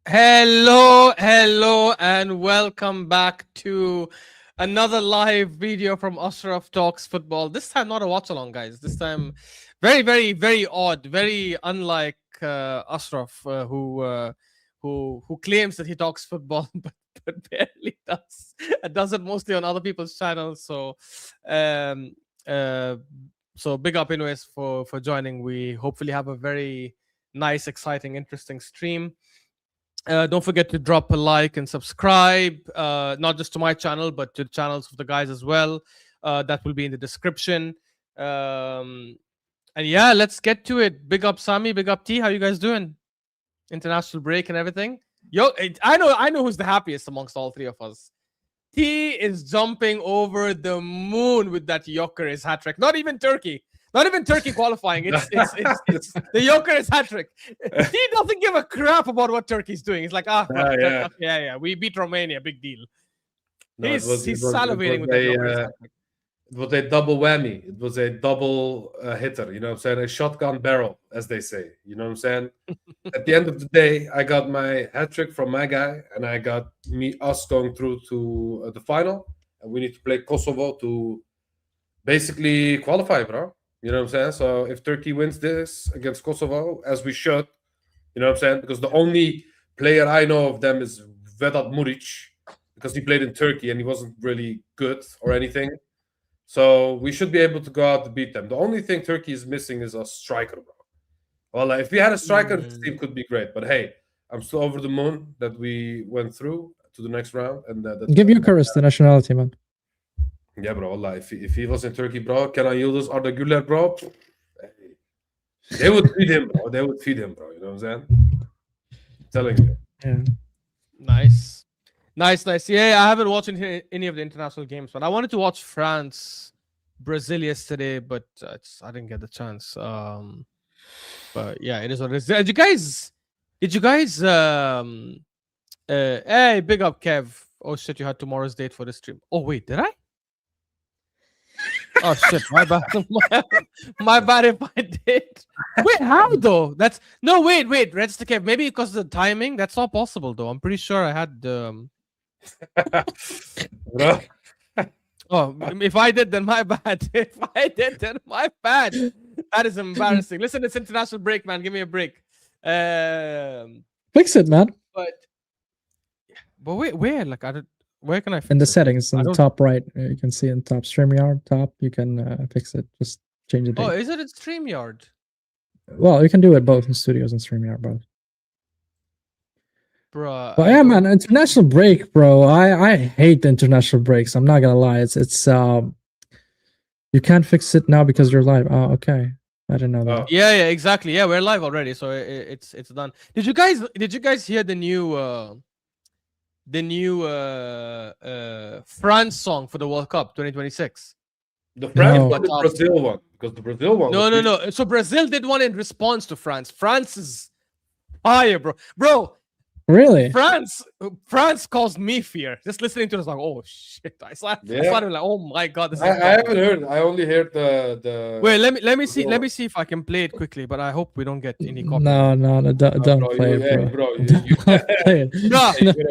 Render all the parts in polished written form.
Hello, and welcome back to another live video from Ashraf Talks Football. This time, not a watch along, guys. This time, very odd, very unlike Ashraf, who claims that he talks football, but barely does. Does it mostly on other people's channels. Um, uh, so big up, anyways, for joining. We hopefully have a very nice, exciting, interesting stream. Don't forget to drop a like and subscribe, not just to my channel, but to the channels of the guys as well. That will be in the description. And yeah, let's get to it. Big up Sami, big up T. How you guys doing? International break and everything. Yo, I know who's the happiest amongst all three of us. T is jumping over the moon with that Gyökeres hat trick. Not even Turkey qualifying. It's the Gyökeres hat trick. He doesn't give a crap about what Turkey's doing. He's like, yeah, we beat Romania, big deal. No, he's salivating with that Gyökeres hat trick. It was a double whammy. It was a double hitter. You know what I'm saying? A shotgun barrel, as they say. You know what I'm saying? At the end of the day, I got my hat trick from my guy, and I got us going through to the final, and we need to play Kosovo to basically qualify, bro. You know what I'm saying? So if Turkey wins this against Kosovo, as we should, you know what I'm saying? Because the only player I know of them is Vedat Muric, because he played in Turkey and he wasn't really good or anything. So we should be able to go out to beat them. The only thing Turkey is missing is a striker, bro. Well, if we had a striker, this team could be great. But hey, I'm still over the moon that we went through to the next round. And give Gyökeres the nationality, man. Yeah, bro. Allah, if he was in Turkey, bro, Kenan Yıldız, Arda Güler, bro, they would feed him, bro. They would feed him, bro. You know what I'm saying? I'm telling you. Yeah. Nice. Yeah, I haven't watched any of the international games, but I wanted to watch France, Brazil yesterday, but I didn't get the chance. But yeah, it is what it is. Did you guys? Hey, big up, Kev. Oh shit, you had tomorrow's date for the stream. Oh wait, did I? Oh shit, my bad. My bad if I did. Wait, how though? That's no wait, Redster Kev. Maybe because of the timing. That's not possible though. I'm pretty sure I had Oh, if I did, then my bad. If I did, then my bad. That is embarrassing. Listen, it's international break, man. Give me a break. Fix it, man. But wait, where? Like, where can I fix in the it? settings in the top right? You can see in top StreamYard top. You can fix it. Just change the date. Oh, is it in StreamYard? Well, you can do it both in Studios and StreamYard, both. Bro, but yeah, man, international break, bro. I hate the international breaks. I'm not gonna lie. It's you can't fix it now because you're live. Oh, okay. I didn't know that. Yeah, exactly. Yeah, we're live already, so it's done. Did you guys hear the new France song for the World Cup 2026? The France or the Brazil one? Because the Brazil one. No. So Brazil did one in response to France. France is fire, bro. Really? France caused me fear. Just listening to it, I was like, oh shit! I started like, oh my god, this I haven't heard. I only heard the. Wait, let me see if I can play it quickly. But I hope we don't get any copy. No, don't play it, bro.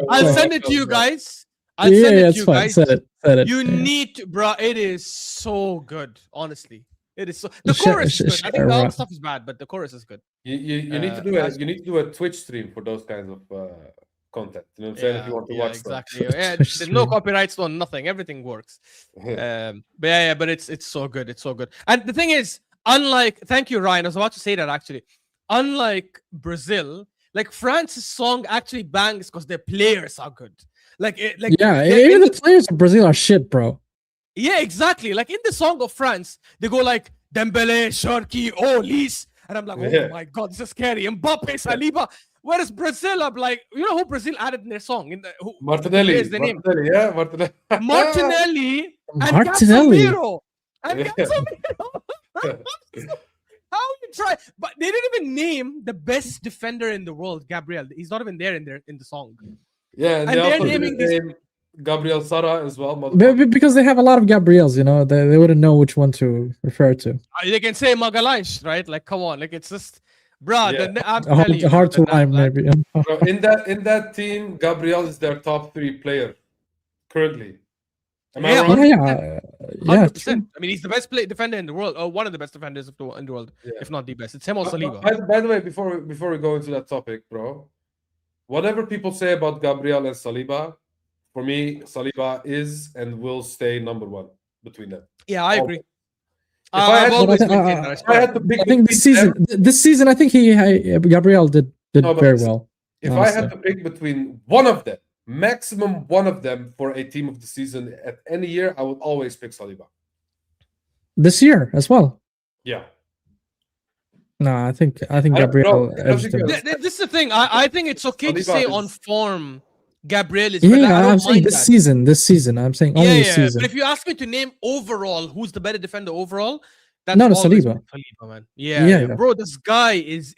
I'll send it to you guys. I'll send it to you guys. Said it. You need to, bro. It is so good, honestly. It is so. The chorus is good. I think the other stuff is bad, but the chorus is good. You need to do it. You need to do a Twitch stream for those kinds of content. You know what I'm saying? If you want to watch exactly. There's no copyrights, no nothing. Everything works. But it's so good. It's so good. And the thing is, thank you, Ryan. I was about to say that actually. Unlike Brazil, like France's song actually bangs because their players are good. Even the players of Brazil are shit, bro. Yeah, exactly. Like in the song of France, they go like Dembele, Cherki, Olis, and I'm like, oh my god, this is scary. Mbappe, Saliba. Whereas Brazil, I'm like, you know who Brazil added in their song? Martinelli. Is the name? Yeah, Martinelli. Martinelli and Casemiro. How you try? But they didn't even name the best defender in the world, Gabriel. He's not even there in the song. Yeah, and they're naming this. Gabriel Sara as well. Because they have a lot of Gabriels, you know, they wouldn't know which one to refer to. They can say Magalhaes, right? Like, come on, like it's just Bruh, Yeah. I'm telling you, Hard to man, rhyme, maybe. Bro, in that team, Gabriel is their top 3 player currently. Am I Yeah, wrong? Yeah, yeah, 100%. true. I mean, he's the best defender in the world, or one of the best defenders in the world, Yeah. if not the best. It's him or But- Saliba. By the way, before we go into that topic, bro, whatever people say about Gabriel and Saliba, for me, Saliba is and will stay number 1 between them. Yeah, I agree. If I had I've to- always But I- maintained that. I If I swear. had to pick I think this season, I think Gabriel did No, but very listen, well. if I honestly. had to pick between one of them, maximum one of them for a team of the season at any year, I would always pick Saliba. This year as well. Yeah. No, I think I don't Gabriel know. I don't edged think him. you- This is the thing. I think it's okay to Saliba say is- on form, Gabriel is better. I Yeah, don't I'm saying mind this that. season. This season, I'm saying only this season. But if you ask me to name overall who's the better defender overall, that's No, always Saliba. been Saliba, man. Yeah, Yeah. bro. This guy is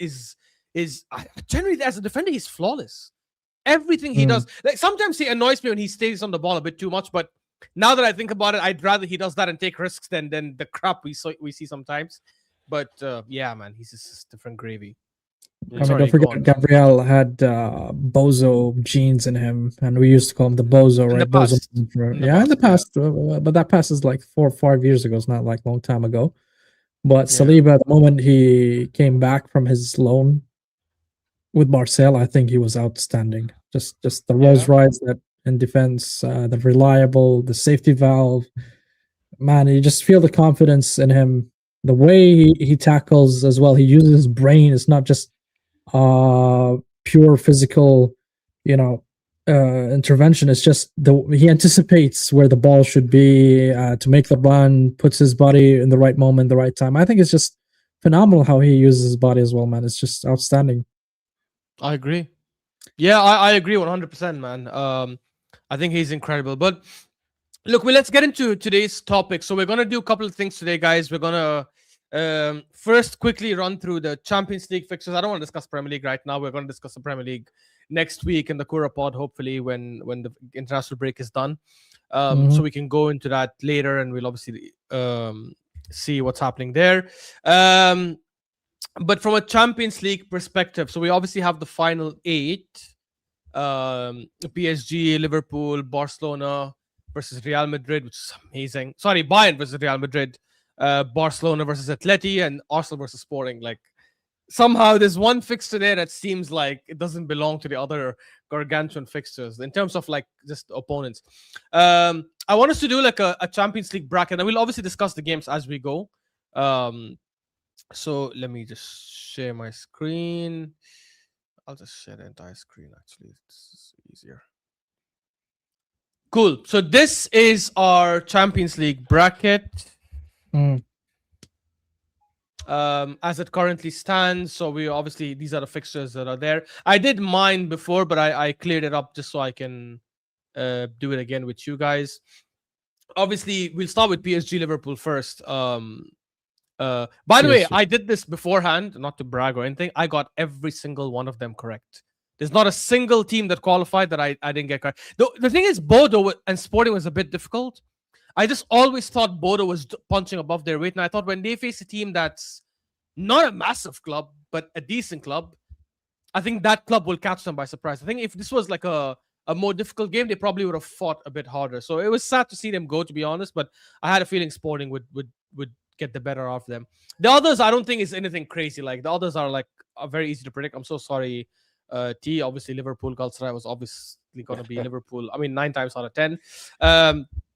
generally as a defender, he's flawless. Everything he Mm. does, like sometimes he annoys me when he stays on the ball a bit too much. But now that I think about it, I'd rather he does that and take risks than the crap we see sometimes. But yeah, man, he's just different gravy. I mean, Sorry, don't go forget on. Gabriel had Bozo genes in him, and we used to call him the Bozo, In right? the past. Bozo. In the Yeah, in the past, past, but that past is like 4 or 5 years ago. It's not like a long time ago. But Yeah. Saliba, the moment he came back from his loan with Marseille, I think he was outstanding. Just the Rolls Royce that in defense, the reliable, the safety valve. Man, you just feel the confidence in him. The way he tackles as well. He uses his brain. It's not just pure physical, intervention. It's just he anticipates where the ball should be to make the run, puts his body in the right moment, the right time. I think it's just phenomenal how he uses his body as well, man. It's just outstanding. I agree. Yeah, I agree 100%, man. I think he's incredible. But look, let's get into today's topic. So we're gonna do a couple of things today, guys. We're gonna first quickly run through the Champions League fixtures. I don't want to discuss Premier League right now. We're gonna discuss the Premier League next week in the Kura Pod, hopefully when the international break is done. So we can go into that later, and we'll obviously see what's happening there. But from a Champions League perspective, so we obviously have the final 8. PSG, Liverpool, Barcelona versus Real Madrid, which is amazing. Sorry, Bayern versus Real Madrid, Barcelona versus Atleti, and Arsenal versus Sporting. Like, somehow there's one fixture there that seems like it doesn't belong to the other gargantuan fixtures in terms of like just opponents. I want us to do like a Champions League bracket, and we'll obviously discuss the games as we go. So let me just share my screen. I'll just share the entire screen, actually. It's easier. Cool. So this is our Champions League bracket. As it currently stands. So we obviously, these are the fixtures that are there. I did mine before, but I cleared it up just so I can do it again with you guys. Obviously, we'll start with PSG Liverpool first. By the way, I did this beforehand, not to brag or anything. I got every single one of them correct. There's not a single team that qualified that I didn't get correct. The thing is, Bodo and Sporting was a bit difficult. I just always thought Bodo was punching above their weight. And I thought when they face a team that's not a massive club, but a decent club, I think that club will catch them by surprise. I think if this was like a more difficult game, they probably would have fought a bit harder. So it was sad to see them go, to be honest. But I had a feeling Sporting would get the better of them. The others, I don't think is anything crazy. Like the others are very easy to predict. I'm so sorry, T. Obviously, Liverpool, Galatasaray was obviously going to be Liverpool. I mean, 9 times out of 10.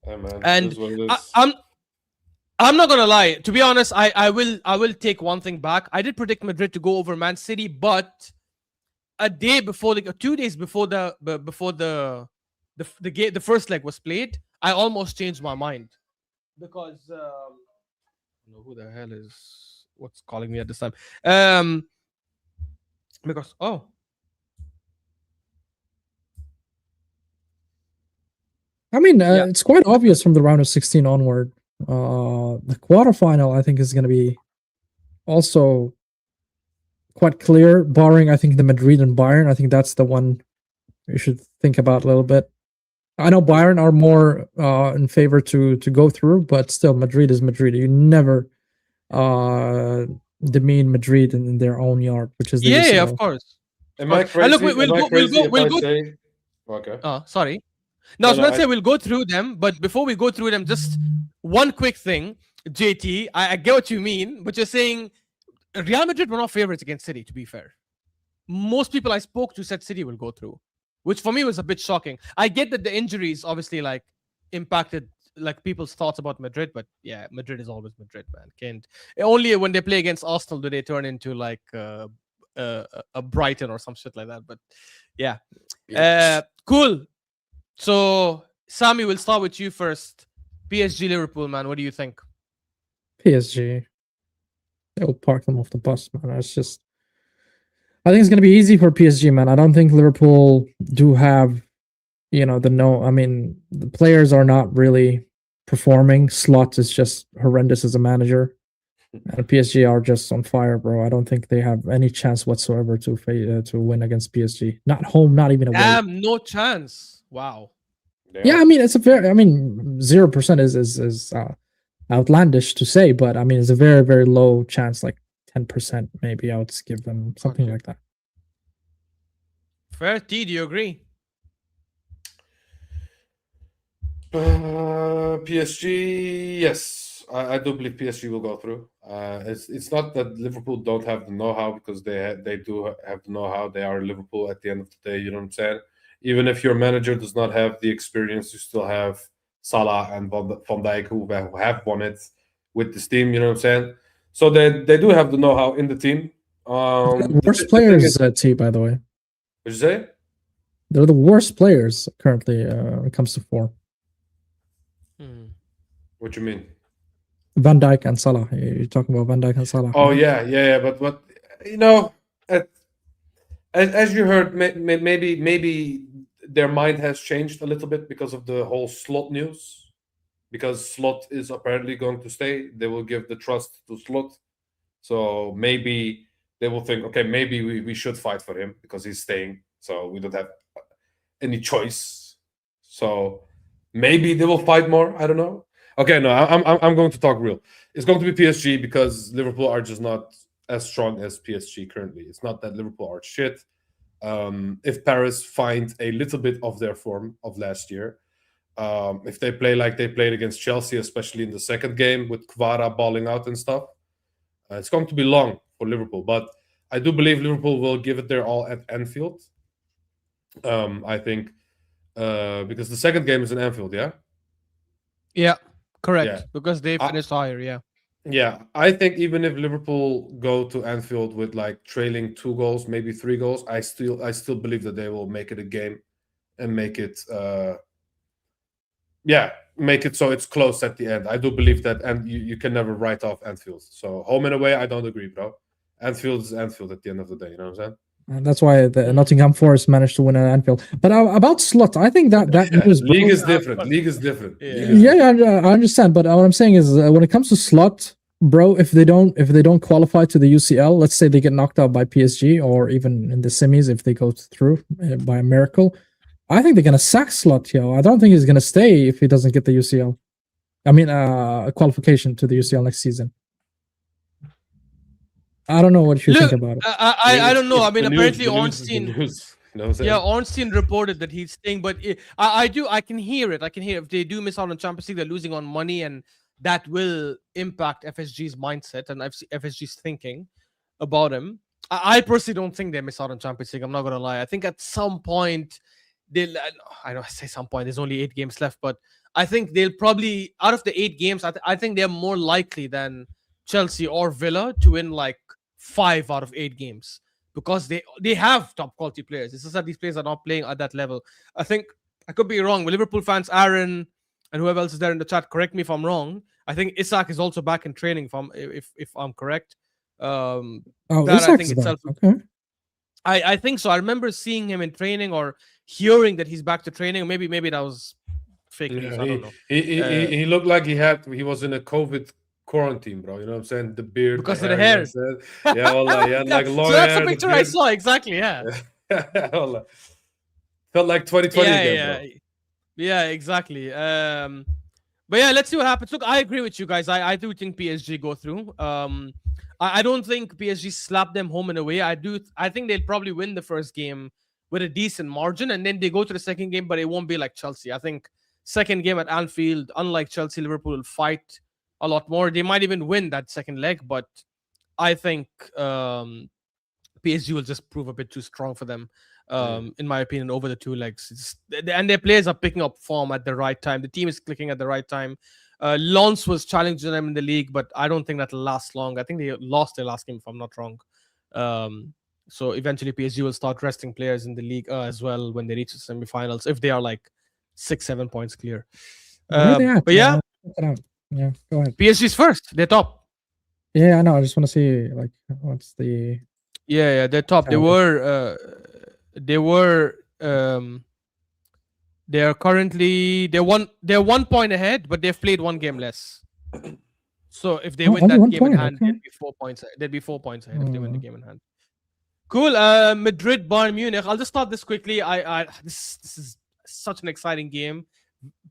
man, and I'm not gonna lie. To be honest, I will take one thing back. I did predict Madrid to go over Man City, but a day before, 2 days before the game, the first leg was played, I almost changed my mind because I don't know who the hell is what's calling me at this time. Because I mean, it's quite obvious from the round of 16 onward. The quarterfinal, I think, is going to be also quite clear, barring, I think, the Madrid and Bayern. I think that's the one you should think about a little bit. I know Bayern are more in favor to go through, but still, Madrid is Madrid. You never demean Madrid in their own yard, which is the Yeah, UCL. of course. Am I And crazy? look, we'll Am I go. crazy if We'll I go. say? Okay. Oh, sorry. No, I was No, going to say we'll go through them, but before we go through them, just one quick thing, JT. I get what you mean, but you're saying Real Madrid were not favorites against City. To be fair, most people I spoke to said City will go through, which for me was a bit shocking. I get that the injuries obviously like impacted like people's thoughts about Madrid, but yeah, Madrid is always Madrid, man. Can't only when they play against Arsenal do they turn into like a Brighton or some shit like that. But yeah, cool. So Sami, we'll start with you first. PSG Liverpool, man. What do you think? PSG. They'll park them off the bus, man. It's just, I think it's gonna be easy for PSG, man. I don't think Liverpool do have, I mean, the players are not really performing. Slot is just horrendous as a manager, and PSG are just on fire, bro. I don't think they have any chance whatsoever to win against PSG. Not home, not even away. No chance. Wow. Yeah, I mean, it's a very, 0% is outlandish to say, but I mean, it's a very, very low chance, like 10% maybe. I would give them something like that. Fair. T, do you agree? PSG, yes, I do believe PSG will go through. It's not that Liverpool don't have the know-how, because they do have the know-how. They are Liverpool at the end of the day. You know what I'm saying? Even if your manager does not have the experience, you still have Salah and Van Dijk who have won it with this team. You know what I'm saying? So they do have the know-how in the team. Worst players, T, by the way. What'd you say? They're the worst players currently when it comes to form. What you mean? Van Dijk and Salah. You're talking about Van Dijk and Salah. Oh, yeah. But as you heard, maybe their mind has changed a little bit because of the whole Slot news. Because Slot is apparently going to stay, they will give the trust to Slot. So maybe they will think, okay, maybe we should fight for him because he's staying. So we don't have any choice. So maybe they will fight more. I don't know. Okay, no, I'm going to talk real. It's going to be PSG because Liverpool are just not as strong as PSG currently. It's not that Liverpool are shit. If Paris find a little bit of their form of last year, if they play like they played against Chelsea, especially in the second game with Kvara balling out and stuff, it's going to be long for Liverpool. But I do believe Liverpool will give it their all at Anfield. I think because the second game is in Anfield, yeah? Yeah, correct. Yeah. Because they finished higher, yeah. Yeah, I think even if Liverpool go to Anfield with like trailing 2 goals, maybe 3 goals, I still believe that they will make it a game and make it make it so it's close at the end. I do believe that, and you can never write off Anfield. So home and away, I don't agree, bro. Anfield is Anfield at the end of the day, you know what I'm saying? And that's why the Nottingham Forest managed to win at Anfield. But about Slot, I think that news, League is different. League is different. Yeah, I understand. But what I'm saying is, when it comes to Slot, bro, if they don't qualify to the UCL, let's say they get knocked out by PSG, or even in the semis if they go through by a miracle, I think they're gonna sack Slot, yo. I don't think he's gonna stay if he doesn't get the UCL. I mean, a qualification to the UCL next season. I don't know what you think about it. I don't know. I mean, apparently Ornstein. You know what I'm saying? Yeah, Ornstein reported that he's staying, but I can hear it. I can hear if they do miss out on Champions League, they're losing on money, and that will impact FSG's mindset and FSG's thinking about him. I personally don't think they miss out on Champions League. I'm not gonna lie. I think at some point they'll. I know I say some point. There's only 8 games left, but I think they'll probably, out of the 8 games, I think they're more likely than Chelsea or Villa to win like 5 out of 8 games, because they have top quality players. It's just that these players are not playing at that level. I think I could be wrong. With Liverpool fans, Aaron and whoever else is there in the chat, correct me if I'm wrong. I think Isak is also back in training. If I'm correct, Isak's back. Okay. I think so. I remember seeing him in training or hearing that he's back to training. Maybe that was fake news. I don't know. He looked like he was in a COVID quarantine, bro. You know what I'm saying? The beard, because of the hair. Yeah, well, he had like long so that's hair, the picture I saw. Exactly. Yeah. Felt like 2020 again, bro. Yeah, exactly. But yeah, let's see what happens. Look, I agree with you guys. I do think PSG go through. I don't think PSG slap them home and away. I think they'll probably win the first game with a decent margin, and then they go to the second game, but it won't be like Chelsea. I think second game at Anfield, unlike Chelsea, Liverpool will fight a lot more. They might even win that second leg, but I think PSG will just prove a bit too strong for them. In my opinion, over the two legs. And their players are picking up form at the right time. The team is clicking at the right time. Lens was challenging them in the league, but I don't think that'll last long. I think they lost their last game, if I'm not wrong. So eventually PSG will start resting players in the league as well when they reach the semifinals, if they are like 6-7 points clear. Where are they at? But yeah, yeah, go ahead. PSG's first. They're top. Yeah, I know. I just want to see like what's the. Yeah, they're top. They are currently they're 1 point ahead, but they've played one game less. So if they win only that 1 game point, in hand, okay. they'd be 4 points. They'd be 4 points ahead if they win the game in hand. Cool. Madrid, Bayern Munich. I'll just start this quickly. This is such an exciting game.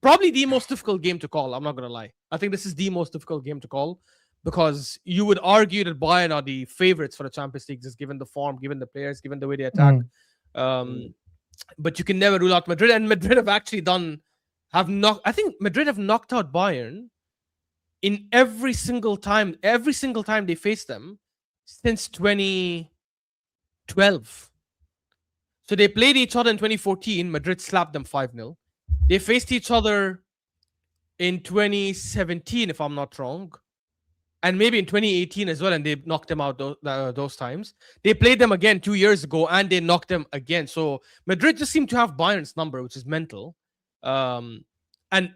Probably the most difficult game to call. I'm not gonna lie. I think this is the most difficult game to call because you would argue that Bayern are the favorites for the Champions League, just given the form, given the players, given the way they attack. But you can never rule out Madrid, and Madrid have actually I think Madrid have knocked out Bayern in every single time they faced them since 2012. So they played each other in 2014. Madrid slapped them 5-0. They faced each other in 2017, if I'm not wrong, and maybe in 2018 as well, and they knocked them out those times. They played them again 2 years ago, and they knocked them again. So Madrid just seem to have Bayern's number, which is mental. And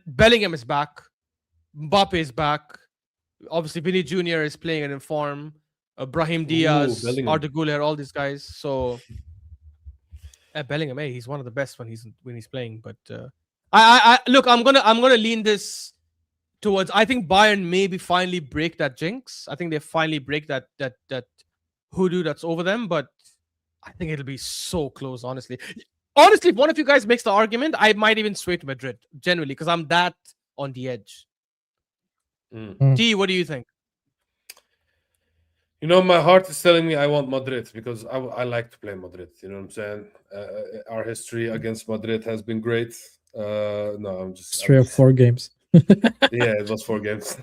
Bellingham is back. Mbappe is back. Obviously, Vinny Jr. is playing and in form. Brahim Diaz, Arda Güler, all these guys. So Bellingham, he's one of the best when he's playing. But I look, I'm gonna lean this towards. I think Bayern maybe finally break that jinx. I think they finally break that hoodoo that's over them. But I think it'll be so close. Honestly, if one of you guys makes the argument, I might even sway to Madrid generally because I'm that on the edge. T, what do you think? You know, my heart is telling me I want Madrid because I like to play Madrid. You know what I'm saying? Our history against Madrid has been great. No, I'm just 3 or 4 games. Yeah, it was 4 games.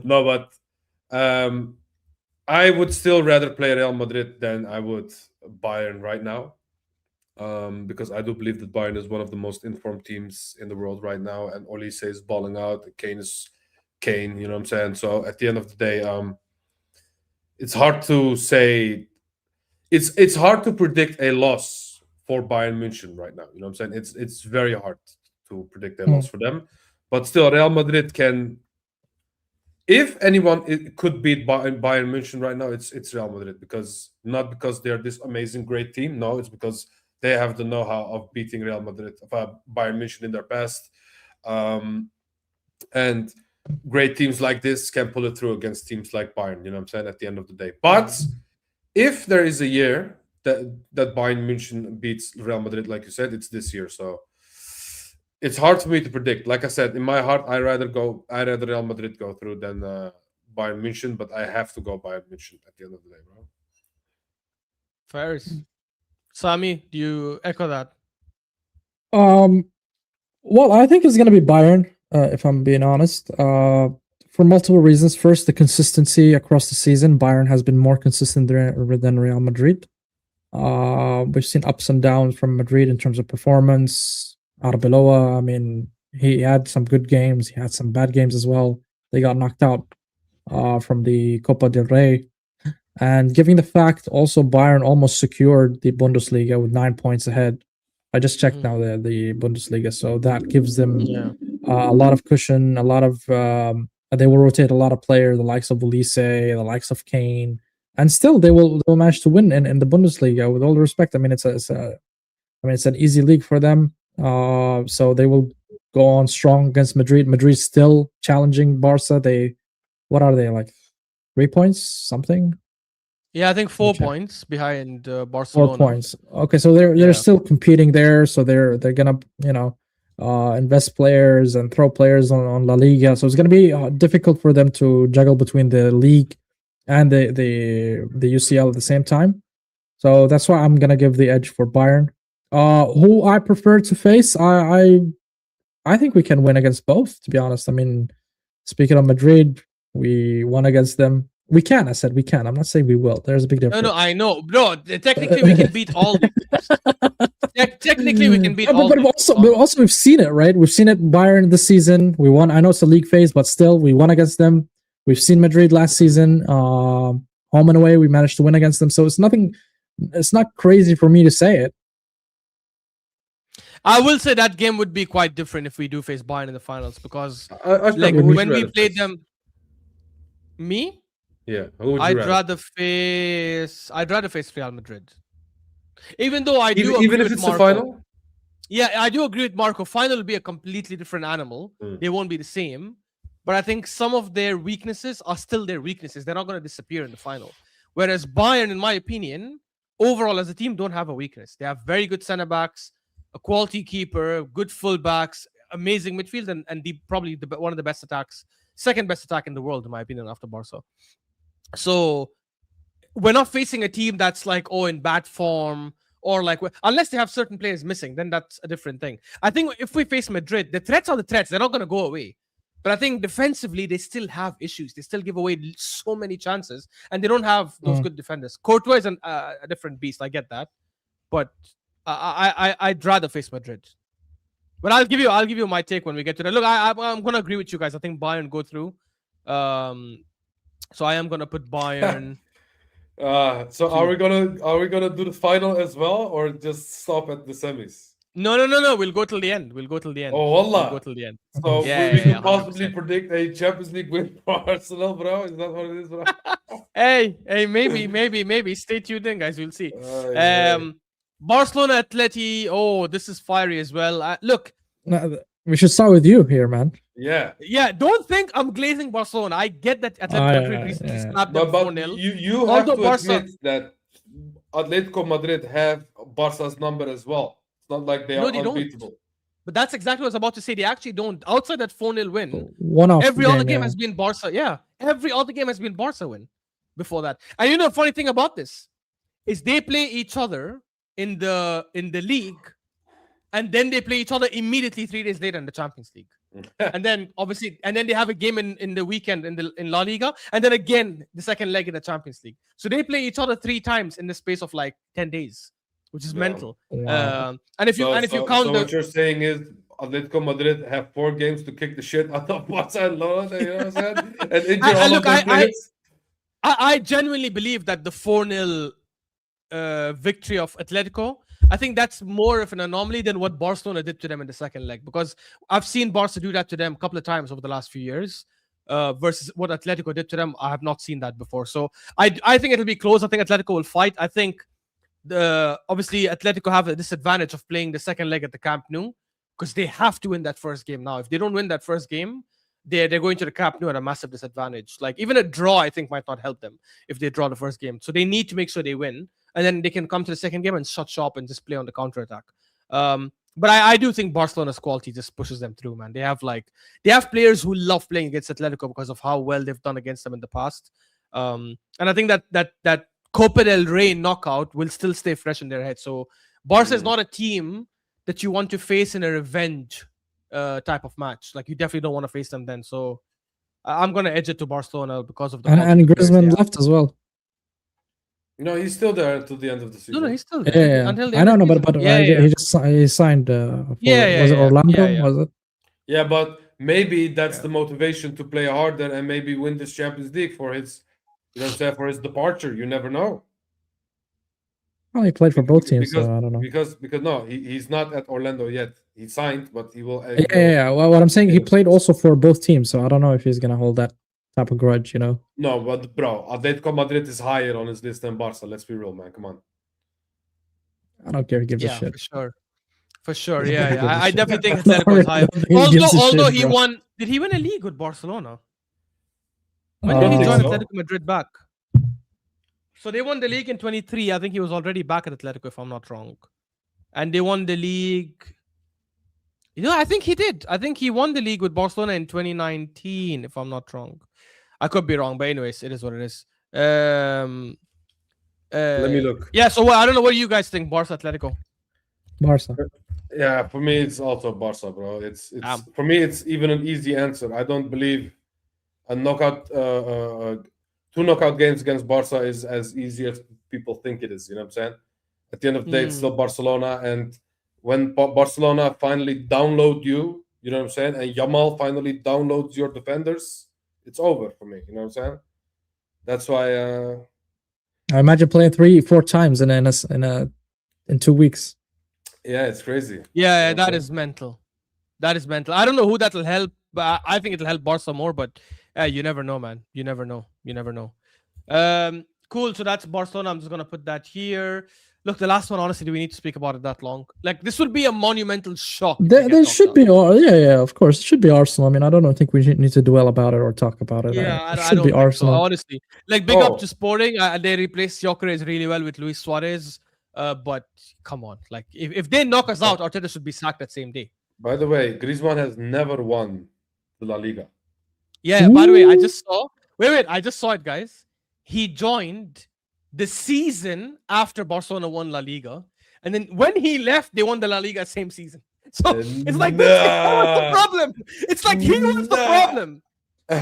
No, but I would still rather play Real Madrid than I would Bayern right now. Because I do believe that Bayern is one of the most informed teams in the world right now, and Olise is balling out. Kane is Kane, you know what I'm saying? So at the end of the day, it's hard to say. It's hard to predict a loss for Bayern München right now. You know what I'm saying? It's very hard to predict a loss for them. But still, Real Madrid can. If anyone could beat Bayern München right now, it's Real Madrid not because they're this amazing great team. No, it's because they have the know-how of beating Real Madrid, Bayern München in their past, and great teams like this can pull it through against teams like Bayern. You know what I'm saying? At the end of the day, but if there is a year that Bayern München beats Real Madrid, like you said, it's this year. So it's hard for me to predict. Like I said, in my heart, I'd rather Real Madrid go through than Bayern München, but I have to go Bayern München at the end of the day, bro. Faris. Sami, do you echo that? Well, I think it's going to be Bayern, if I'm being honest, for multiple reasons. First, the consistency across the season. Bayern has been more consistent than Real Madrid. We've seen ups and downs from Madrid in terms of performance. Arbeloa, I mean, he had some good games. He had some bad games as well. They got knocked out from the Copa del Rey. And given the fact also Bayern almost secured the Bundesliga with 9 points ahead. I just checked now the Bundesliga, so that gives them a lot of cushion, a lot of they will rotate a lot of players, the likes of Olise, the likes of Kane, and still they will manage to win in the Bundesliga. With all the respect, I mean it's an easy league for them. So they will go on strong against Madrid. Madrid's still challenging Barca. What are they, like 3 points something? Yeah, I think 4 points behind Barcelona. 4 points. Okay, so they're still competing there. So they're gonna invest players and throw players on La Liga. So it's going to be difficult for them to juggle between the league and the UCL at the same time. So that's why I'm going to give the edge for Bayern. Who I prefer to face, I think we can win against both, to be honest. I mean, speaking of Madrid, we won against them. We can. I said we can. I'm not saying we will. There's a big difference. No, I know. No, technically we can beat all the teams. Technically we can beat all but also we've seen it, right? We've seen it Bayern this season. We won. I know it's a league phase, but still we won against them. We've seen Madrid last season. Home and away, we managed to win against them. So it's not crazy for me to say it. I will say that game would be quite different if we do face Bayern in the finals, because Like when we played them, me, yeah, who would you I'd rather? rather face Real Madrid. Even though I do Even agree if with it's Marco. the final. Yeah, I do agree with Marco. Final will be a completely different animal. Mm. They won't be the same. But I think some of their weaknesses are still their weaknesses. They're not going to disappear in the final. Whereas Bayern, in my opinion, overall as a team, don't have a weakness. They have very good center backs, a quality keeper, good full backs, amazing midfield, and probably one of the best attacks, second best attack in the world, in my opinion, after Barca. So we're not facing a team that's like, in bad form, or like, unless they have certain players missing, then that's a different thing. I think if we face Madrid, the threats are the threats. They're not going to go away. But I think defensively, they still have issues. They still give away so many chances, and they don't have those good defenders. Courtois is a different beast. I get that, but I'd rather face Madrid. But I'll give you my take when we get to that. Look, I'm gonna agree with you guys. I think Bayern go through. So I am gonna put Bayern. So are we gonna do the final as well, or just stop at the semis? No. We'll go till the end. Oh, We'll wallah. go till the end. So Yeah, we could 100%. possibly predict a Champions League win for Arsenal, bro. Is that what it is, bro? Hey, maybe. Stay tuned in, guys. We'll see. Yeah. Barcelona Atleti. Oh, this is fiery as well. Look, We should start with you here, man. Yeah. Don't think I'm glazing Barcelona. I get that Atletico Madrid recently snapped them But 4-0. you have Although to admit that Atletico Madrid have Barca's number as well. It's not like they No, are they don't. unbeatable. But that's exactly what I was about to say. They actually don't. Outside that 4-0 win, One-off every other game yeah. has been Barca. Yeah, every other game has been Barca win before that. And you know, the funny thing about this is they play each other in the league, and then they play each other immediately 3 days later in the Champions League. And then obviously, they have a game in the weekend in La Liga, and then again the second leg in the Champions League. So they play each other 3 times in the space of like 10 days, which is mental. Wow. And if you count what you're saying is Atletico Madrid have 4 games to kick the shit out of Barcelona, you know what I'm saying? And injure all of their players. I genuinely believe that the 4-0 victory of Atletico, I think that's more of an anomaly than what Barcelona did to them in the second leg, because I've seen Barca do that to them a couple of times over the last few years, versus what Atletico did to them. I have not seen that before. So I think it'll be close. I think Atletico will fight. I think obviously Atletico have a disadvantage of playing the second leg at the Camp Nou, because they have to win that first game now. If they don't win that first game, they're going to the Camp Nou at a massive disadvantage. Like even a draw, I think, might not help them if they draw the first game. So they need to make sure they win, and then they can come to the second game and shut shop and just play on the counter attack. But I do think Barcelona's quality just pushes them through, man. They have players who love playing against Atletico because of how well they've done against them in the past. And I think that Copa del Rey knockout will still stay fresh in their head. So Barca is not a team that you want to face in a revenge type of match. Like you definitely don't want to face them then. So I'm gonna edge it to Barcelona because of the and Griezmann left as well. No, he's still there until the end of the season. No, he's still there. Yeah. Until the I end don't of know, the but season. he signed. Was it Orlando? Yeah. Was it? Yeah, but maybe that's the motivation to play harder and maybe win this Champions League for his, you know what I'm saying, for his departure. You never know. Well, he played for both teams, so I don't know. Because no, he's not at Orlando yet. He signed, but he will. Yeah. Well, what I'm saying, he played also for both teams, so I don't know if he's gonna hold that type of grudge, you know. No, but bro, Atletico Madrid is higher on his list than Barca. Let's be real, man. Come on. I don't care. He gives a shit. For sure. Yeah. I definitely think Atletico is higher. Although he won, did he win a league with Barcelona? When did he join Atletico Madrid back? So they won the league in 23. I think he was already back at Atletico, if I'm not wrong. And they won the league. I think he did. I think he won the league with Barcelona in 2019, if I'm not wrong. I could be wrong, but anyways, it is what it is. Let me look. Yeah, so I don't know what you guys think, Barca Atletico. Barca. Yeah, for me it's also Barca, bro. It's for me it's even an easy answer. I don't believe a knockout, two knockout games against Barca is as easy as people think it is. You know what I'm saying? At the end of the day, it's still Barcelona, and when Barcelona finally download you, you know what I'm saying, and Yamal finally downloads your defenders, it's over for me. You know what I'm saying? That's why. I imagine playing 3-4 times in 2 weeks. Yeah, it's crazy. Yeah, that is mental. That is mental. I don't know who that'll help, but I think it'll help Barca more. But you never know, man. You never know. You never know. Cool. So that's Barcelona. I'm just gonna put that here. Look, the last one. Honestly, do we need to speak about it that long? Like, this would be a monumental shock. There should be. Yeah, of course, it should be Arsenal. I mean, I don't think we need to dwell about it or talk about it. Yeah, it I should don't be think Arsenal. so, honestly. Like, big up to Sporting. They replaced Gyökeres really well with Luis Suarez. But come on, like, if they knock us out, Arteta should be sacked that same day. By the way, Griezmann has never won the La Liga. Yeah. Ooh. By the way, I just saw. Wait! I just saw it, guys. He joined the season after Barcelona won La Liga, and then when he left, they won the La Liga same season. So it's like this was the problem. It's like he was the problem.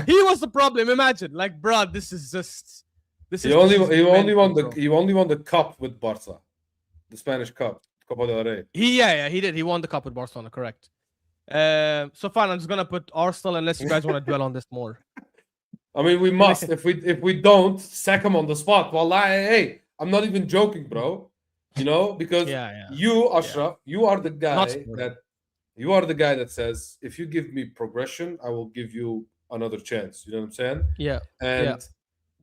He was the problem. Imagine, like, bro, this is just. He only won the cup with Barca, the Spanish Cup, Copa del Rey. He did. He won the cup with Barcelona, correct? So fine. I'm just gonna put Arsenal unless you guys want to dwell on this more. I mean, we must. If we don't, sack him on the spot. Well, hey, I'm not even joking, bro. You know, because you, Ashraf, you are the guy that says, if you give me progression, I will give you another chance. You know what I'm saying? Yeah. And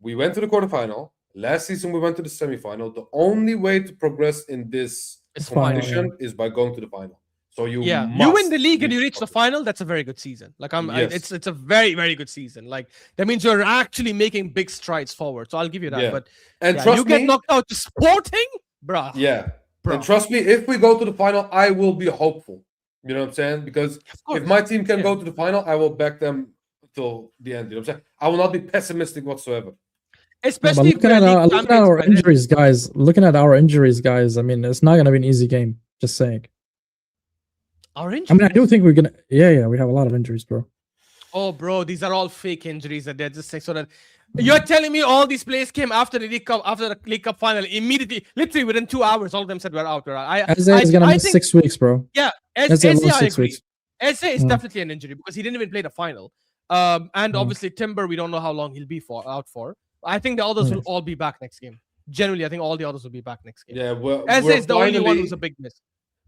we went to the quarterfinal. Last season, we went to the semifinal. The only way to progress in this competition is by going to the final. So you win the league and you reach the final. That's a very good season. Like it's a very, very good season. Like, that means you're actually making big strides forward. So I'll give you that. But trust me, get knocked out to Sporting, bro. Yeah, and trust me, if we go to the final, I will be hopeful. You know what I'm saying? Because if my team can go to the final, I will back them till the end. You know what I'm saying? I will not be pessimistic whatsoever. Especially looking at our injuries, guys. Looking at our injuries, guys. I mean, it's not going to be an easy game. Just saying. Our injuries? I mean, I do think we're gonna. Yeah, we have a lot of injuries, bro. Oh, bro, these are all fake injuries that they're just saying so that you're telling me all these players came after the League Cup final immediately, literally within 2 hours. All of them said we're out. Eze is gonna miss 6 weeks, bro. Yeah, Eze, I agree. Eze is definitely an injury because he didn't even play the final. And obviously Timber, we don't know how long he'll be out for. I think the others will all be back next game. Generally, I think all the others will be back next game. Yeah, Eze is the only one who's a big miss.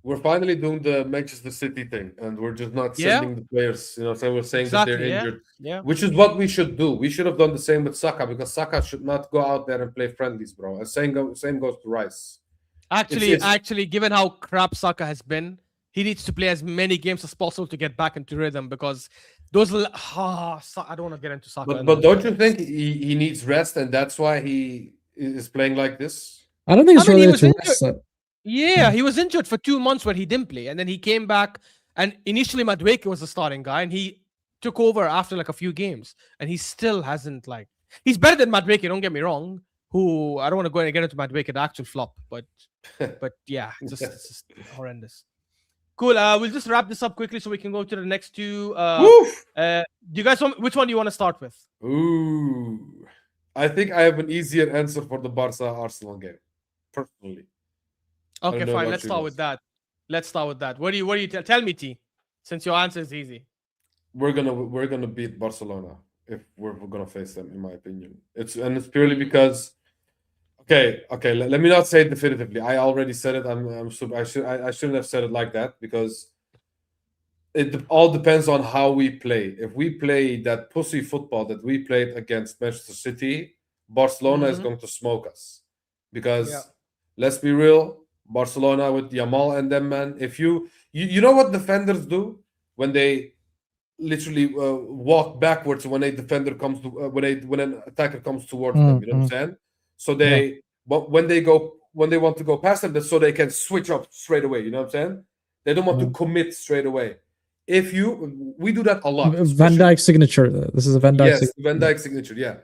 We're finally doing the Manchester City thing, and we're just not sending the players. You know, we're saying that they're injured, which is what we should do. We should have done the same with Saka, because Saka should not go out there and play friendlies, bro. And same goes to Rice. Actually, given how crap Saka has been, he needs to play as many games as possible to get back into rhythm, because those. I don't want to get into Saka. But don't you think he needs rest, and that's why he is playing like this? I don't think it's related to rest. Yeah, he was injured for 2 months where he didn't play, and then he came back. And initially, Madueke was the starting guy, and he took over after like a few games, and he still hasn't he's better than Madueke. Don't get me wrong. Who I don't want to go and get into Madueke, the actual flop, but yeah, it's just horrendous. Cool. We'll just wrap this up quickly so we can go to the next two. Do you guys which one do you want to start with? Ooh, I think I have an easier answer for the Barca Arsenal game, personally. Okay, fine. Let's start with that. What do you tell me, T? Since your answer is easy. We're gonna beat Barcelona if we're gonna face them, in my opinion. It's purely because. Okay. Let me not say it definitively. I already said it. I shouldn't have said it like that, because it all depends on how we play. If we play that pussy football that we played against Manchester City, Barcelona is going to smoke us. Because let's be real. Barcelona with Yamal and them, man. If you know what defenders do when they literally walk backwards when a defender comes to when an attacker comes towards them, you know what I'm saying? So but when they want to go past them, so they can switch up straight away. You know what I'm saying? They don't want to commit straight away. we do that a lot. Van especially- Dijk signature. This is a Van Dijk Yes, signature. Van Dijk signature. Yeah.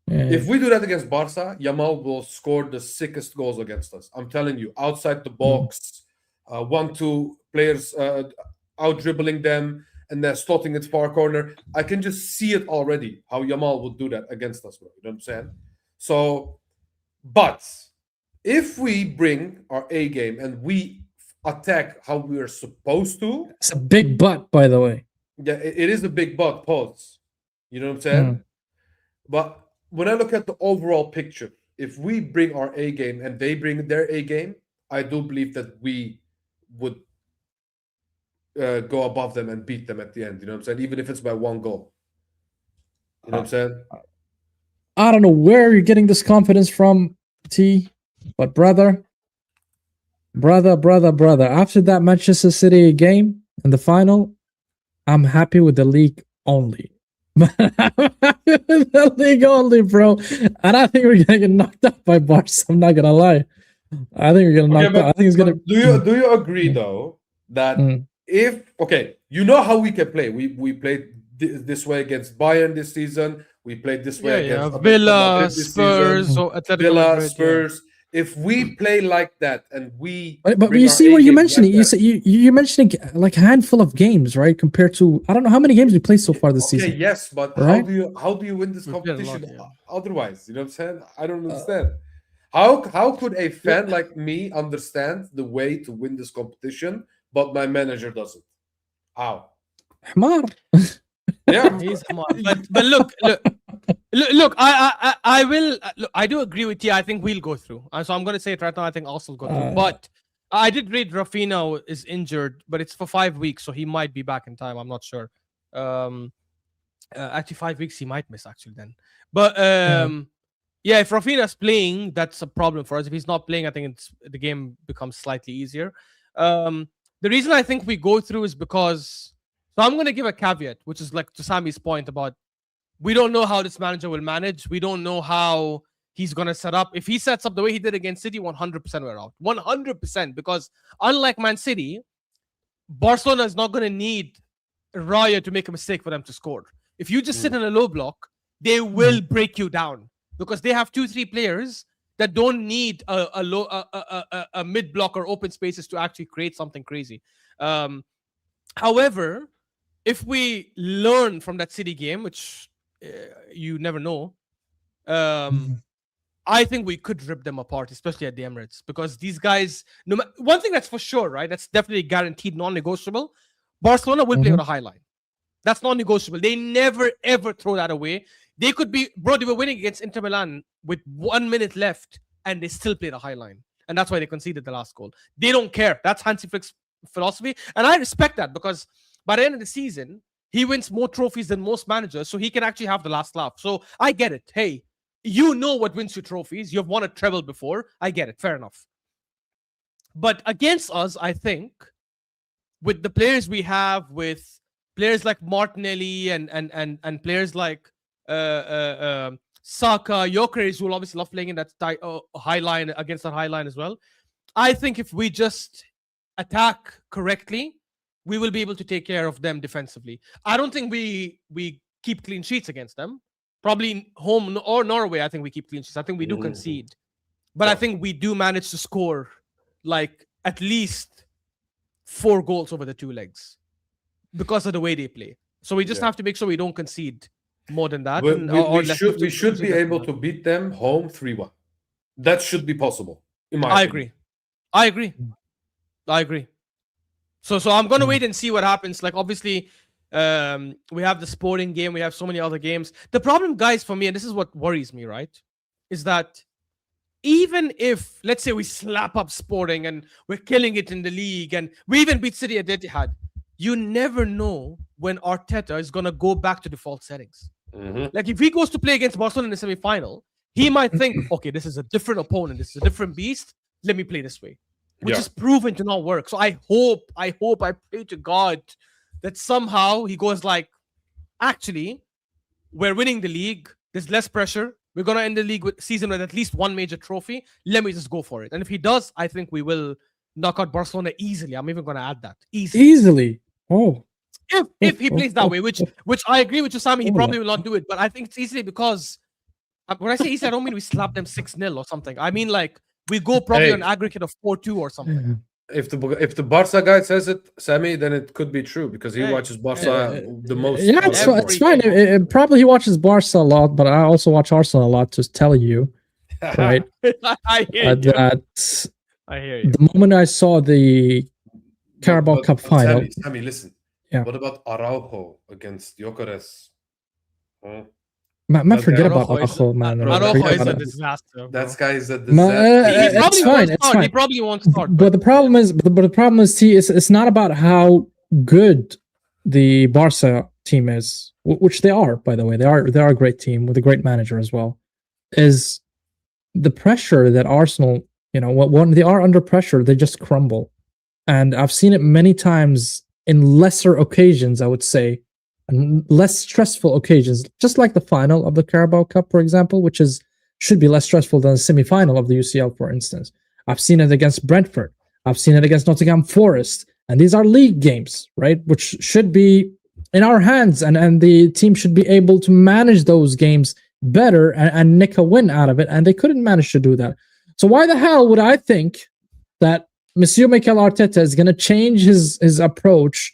Yeah. If we do that against Barca, Yamal will score the sickest goals against us. I'm telling you, outside the box, 1-2 players out dribbling them, and they're slotting it far corner. I can just see it already how Yamal would do that against us, bro. You know what I'm saying? So, but if we bring our A game and we attack how we are supposed to, It's a big butt, by the way. yeah, it is a big but pause. You know what I'm saying? But when I look at the overall picture, if we bring our A game and they bring their A game, I do believe that we would go above them and beat them at the end. You know what I'm saying? Even if it's by 1 goal. You know what I'm saying? I don't know where you're getting this confidence from, T, but brother, after that Manchester City game in the final, I'm happy with the league only. The league only, bro. And I think we're gonna get knocked out by Barca. I'm not gonna lie. I think we're gonna knock out. I think it's gonna. Do you agree though that if you know how we can play? We played this way against Bayern this season. We played this way against Villa, Spurs, or Atletico Villa, Madrid, Spurs. If we play like that and we but you see what you're mentioning. You're mentioning like a handful of games, right? Compared to I don't know how many games we played so far this season. Yes, but right? how do you win this competition lot, otherwise? You know what I'm saying? I don't understand. How could a fan like me understand the way to win this competition, but my manager doesn't? How? Hamar. Yeah, He's but look. I will. Look, I do agree with you. I think we'll go through. So I'm going to say it right now. I think Arsenal go through. But I did read Rafinha is injured, but it's for 5 weeks, so he might be back in time. I'm not sure. Actually, 5 weeks he might miss. Actually, then. But yeah, if Rafinha's playing, that's a problem for us. If he's not playing, I think the game becomes slightly easier. The reason I think we go through is because. So I'm going to give a caveat, which is like to Sami's point about we don't know how this manager will manage. We don't know how he's going to set up. If he sets up the way he did against City, 100% we're out. 100%. Because unlike Man City, Barcelona is not going to need Raya to make a mistake for them to score. If you just sit in a low block, they will break you down. Because they have 2-3 players that don't need a mid block or open spaces to actually create something crazy. However, if we learn from that City game, which you never know, I think we could rip them apart, especially at the Emirates, because these guys. One thing that's for sure, right? That's definitely guaranteed, non-negotiable. Barcelona will play on a high line. That's non-negotiable. They never ever throw that away. They could be, bro. They were winning against Inter Milan with 1 minute left, and they still played a high line, and that's why they conceded the last goal. They don't care. That's Hansi Flick's philosophy, and I respect that because. By the end of the season, he wins more trophies than most managers, so he can actually have the last laugh. So I get it. Hey, you know what wins you trophies. You've won a treble before. I get it. Fair enough. But against us, I think, with the players we have, with players like Martinelli and players like Saka, Gyökeres, who will obviously love playing in that high line against that high line as well. I think if we just attack correctly, we will be able to take care of them defensively. I don't think we keep clean sheets against them. Probably home or Norway, I think we keep clean sheets. I think we do concede. But I think we do manage to score like at least 4 goals over the 2 legs because of the way they play. So we just have to make sure we don't concede more than that. We should be able to beat them home 3-1. That should be possible. I agree. So I'm going to wait and see what happens. Like, obviously, we have the Sporting game. We have so many other games. The problem, guys, for me, and this is what worries me, right, is that even if, let's say, we slap up Sporting and we're killing it in the league and we even beat City at Etihad, you never know when Arteta is going to go back to default settings. Like, if he goes to play against Barcelona in the semi-final, he might think, okay, this is a different opponent. This is a different beast. Let me play this way. Which is proven to not work. So I pray to God that somehow he goes like, actually, we're winning the league. There's less pressure. We're going to end the league season with at least 1 major trophy. Let me just go for it. And if he does, I think we will knock out Barcelona easily. I'm even going to add that. Easily. Oh, if he plays that way, which I agree with you, Sami, he Oh, probably will not do it. But I think it's easily because when I say easy, I don't mean we slap them 6-0 or something. I mean like we go probably Hey. an aggregate of 4-2 or something. If the Barca guy says it, Sammy, then it could be true because he Hey, watches Barca the most. Yeah, out of it's, Every it's fine. game. Probably he watches Barca a lot, but I also watch Arsenal a lot. To tell you, right? I hear you. That I hear you. the moment I saw the Carabao Cup final, Sammy, listen. Yeah. What about Araujo against Gyökeres? Huh? man, But forget about Araujo is- Araujo, man. Araujo Araujo Forget is about a it. disaster. bro. That guy is a Ma- disaster. He it's probably fine, won't it's start. He fine. probably won't start. But the problem is, but the problem is, T, it's not about how good the Barca team is, which they are, by the way. They are a great team with a great manager as well. Is the pressure that Arsenal, when they are under pressure, they just crumble. And I've seen it many times in lesser occasions, I would say, and less stressful occasions, just like the final of the Carabao Cup, for example, which should be less stressful than the semi-final of the UCL, for instance. I've seen it against Brentford. I've seen it against Nottingham Forest. And these are league games, right? Which should be in our hands. And the team should be able to manage those games better and nick a win out of it. And they couldn't manage to do that. So why the hell would I think that Monsieur Mikel Arteta is going to change his approach